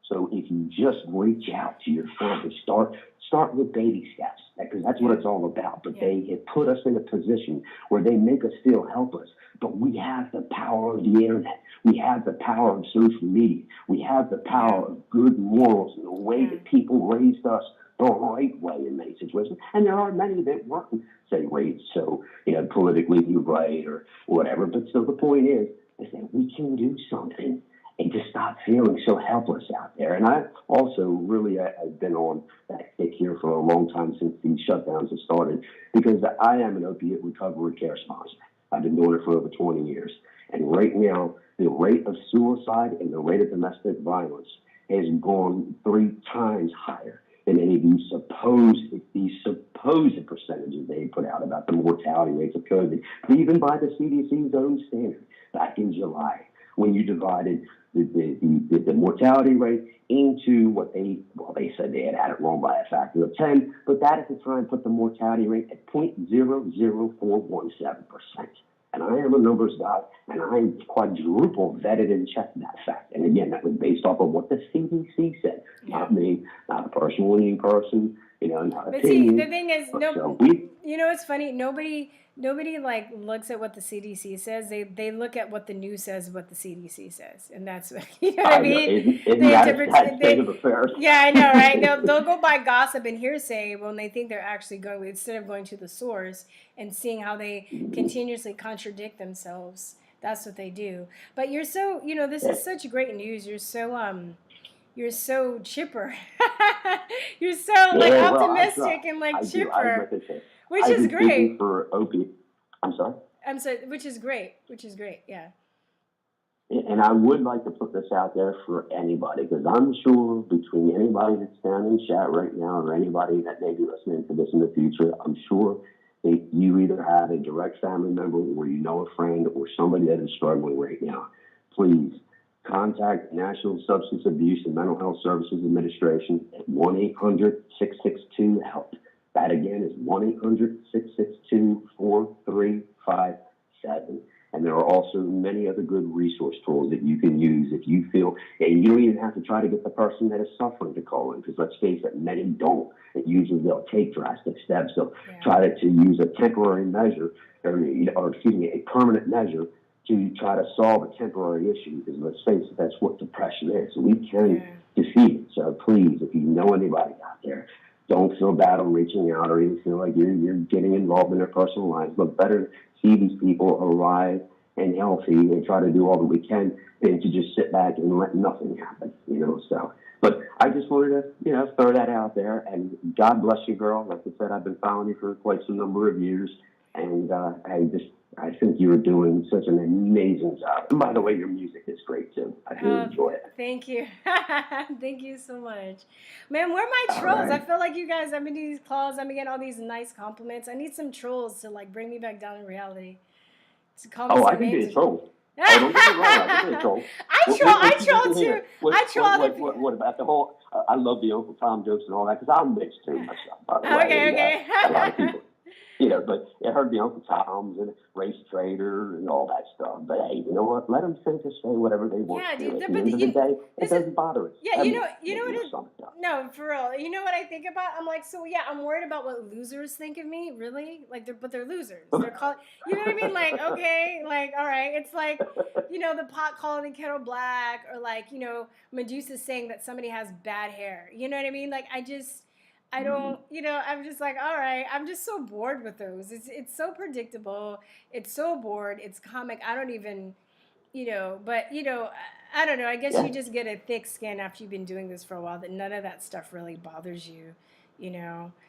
So if you just reach out to your friends, start with baby steps, because that's what it's all about. But they have put us in a position where they make us feel helpless. But we have the power of the internet. We have the power of social media. We have the power of good morals and the way that people raised us the right way in many situations. And there are many that weren't, say, raised so, politically right or whatever. But so the point is that we can do something and just stop feeling so helpless out there. And I also really, I've been on that kick here for a long time since these shutdowns have started, because I am an opiate recovery care sponsor. I've been doing it for over 20 years. And right now, the rate of suicide and the rate of domestic violence has gone 3 times higher than any of these supposed percentages they put out about the mortality rates of COVID, but even by the CDC's own standard back in July, when you divided the mortality rate into what they said they had it wrong by a factor of 10, but that at the time put the mortality rate at 0.00417%. And I am a numbers guy, and I quadruple vetted and checked that fact. And again, that was based off of what the CDC said, not me, not a personally person, not But opinion. see, the thing is, it's funny. Nobody like looks at what the CDC says. They look at what the news says, what the CDC says, and that's what I mean. Isn't that a sad state of affairs? Yeah, I know, right? They'll go by gossip and hearsay when they think they're actually going, instead of going to the source and seeing how they continuously contradict themselves. That's what they do. But you're so, this is such great news. You're so chipper. You're so optimistic and chipper, which is great. For opiate. I'm sorry. Which is great. Yeah. And I would like to put this out there for anybody, because I'm sure between anybody that's down in chat right now or anybody that may be listening to this in the future, I'm sure that you either have a direct family member or a friend or somebody that is struggling right now. Please contact the National Substance Abuse and Mental Health Services Administration at 1-800-662-HELP. That again is 1-800-662-4357. And there are also many other good resource tools that you can use if you feel, and you don't even have to try to get the person that is suffering to call in, because let's face it, many don't. Usually they'll take drastic steps. They'll try to use a temporary measure, or a permanent measure to try to solve a temporary issue, because let's face it, that's what depression is. So we can defeat it. So please, if you know anybody out there, don't feel bad on reaching out or even feel like you're getting involved in their personal lives, but better see these people arrive and healthy and try to do all that we can than to just sit back and let nothing happen, so. But I just wanted to, throw that out there, and God bless you, girl. Like I said, I've been following you for quite some number of years, and I think you're doing such an amazing job. And by the way, your music is great too. I really enjoy it. Thank you. Thank you so much. Man, where are my trolls? Right. I feel like you guys, I've been doing these calls, I've been getting all these nice compliments. I need some trolls to bring me back down in reality. To call me I can be a troll. Don't get me wrong, I can be a troll. I troll too. I troll other people. What about the whole, I love the Uncle Tom jokes and all that, because I'm mixed too myself, by the way. Okay. A lot of people. But I heard the Uncle Toms and Race Trader and all that stuff. But hey, you know what? Let them think to say whatever they want to do. At the end of the day, it doesn't bother us. Yeah, you know what it is? No, for real. You know what I think about? I'm like, I'm worried about what losers think of me. Really? But they're losers. They're called. You know what I mean? Okay, all right. It's like, the pot calling the kettle black, or Medusa saying that somebody has bad hair. You know what I mean? I don't, I'm just like, all right, I'm just so bored with those. It's so predictable. It's so bored. It's comic. I don't even, but I don't know. I guess Yeah. you just get a thick skin after you've been doing this for a while that none of that stuff really bothers you,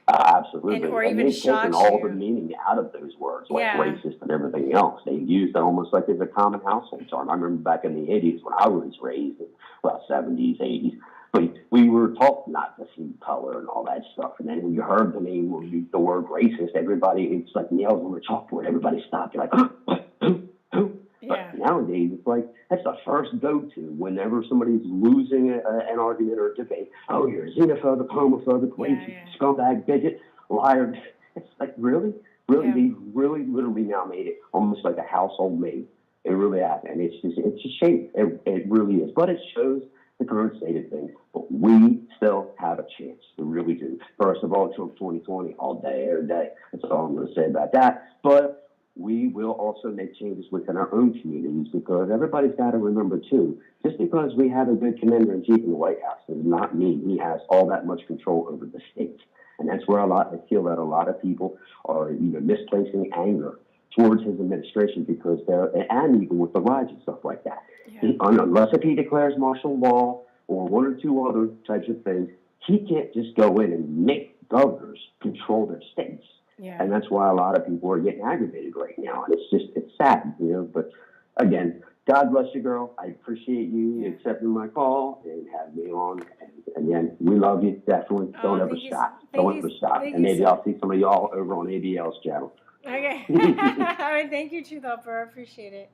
Absolutely. or And even they've taken shocks all the you. meaning out of those words, like Yeah. racist and everything else. They've used it almost like as a common household term. I remember back in the 80s when I was raised, well, 70s, 80s, but we were taught not to see color and all that stuff. And then when you heard the name or the word racist, everybody, it's like nails on the chalkboard. Everybody stopped. You're like, who? Yeah. But nowadays, it's like that's the first go-to whenever somebody's losing an argument or a debate. Oh, you're xenophobic, homophobic, racist, scumbag, bigot, liar. It's like, really? Really? Yeah. They really literally now made it almost like a household name. It really has. And it's a shame. It really is. But it shows the current state of things. But we still have a chance. We really do. First of all, Trump 2020, all day, every day. That's all I'm going to say about that. But we will also make changes within our own communities because everybody's got to remember, too, just because we have a good commander-in-chief in the White House does not mean he has all that much control over the states. And that's where I feel that a lot of people are misplacing anger towards his administration because and even with the riots and stuff like that. Yeah. Unless if he declares martial law or one or two other types of things, he can't just go in and make governors control their states. Yeah. And that's why a lot of people are getting aggravated right now. And it's sad, But again, God bless you, girl. I appreciate you accepting my call and having me on. And again, we love you. Definitely. Don't ever stop. Don't ever stop. And maybe I'll see some of y'all over on ABL's channel. Okay. All right. Thank you, Truth Helper. I appreciate it.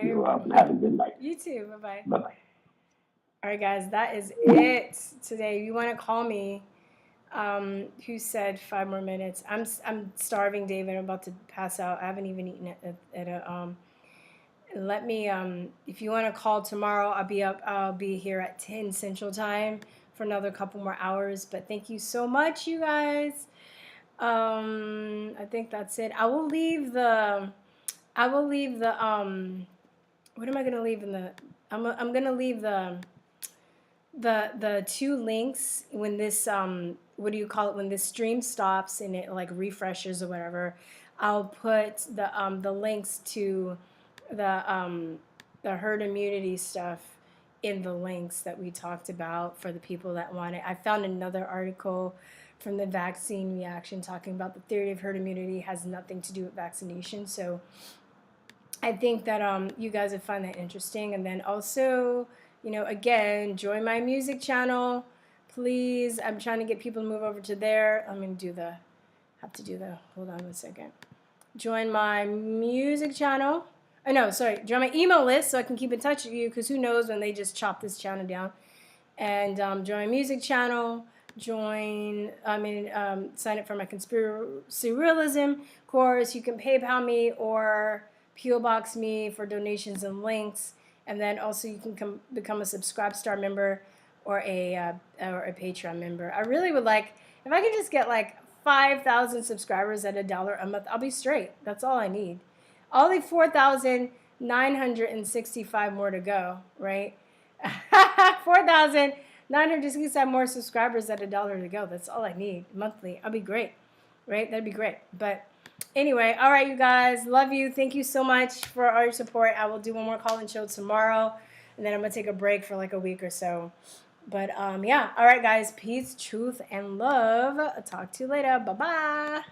You're welcome. Have a good night. You too. Bye-bye. Bye-bye. All right, guys. That is it today. If you want to call me, who said 5 more minutes? I'm starving, David. I'm about to pass out. I haven't even eaten at a let me if you want to call tomorrow, I'll be here at 10 Central Time for another couple more hours. But thank you so much, you guys. I think that's it. I will leave the what am I gonna leave in the I'm gonna leave the 2 links when this what do you call it, when this stream stops and it like refreshes or whatever. I'll put the links to the herd immunity stuff in the links that we talked about for the people that want it. I found another article from the vaccine reaction talking about the theory of herd immunity has nothing to do with vaccination. So I think that you guys would find that interesting. And then also, again, join my music channel, please. I'm trying to get people to move over to there. I'm going to hold on a second. Join my music channel. Join my email list so I can keep in touch with you, because who knows when they just chop this channel down. And join my music channel. Sign up for my conspiracy realism course. You can PayPal me or P.O. Box me for donations and links. And then also you can become a Subscribe member or a Patreon member. I really would like, if I could just get like 5,000 subscribers at $1 a month, I'll be straight. That's all I need. Only 4,965 more to go, right? 4,965 more subscribers at $1 to go. That's all I need monthly. I'll be great, right? That'd be great. But anyway, all right, you guys. Love you. Thank you so much for all your support. I will do one more call-in show tomorrow, and then I'm going to take a break for like a week or so. But, yeah. All right, guys. Peace, truth, and love. I'll talk to you later. Bye-bye.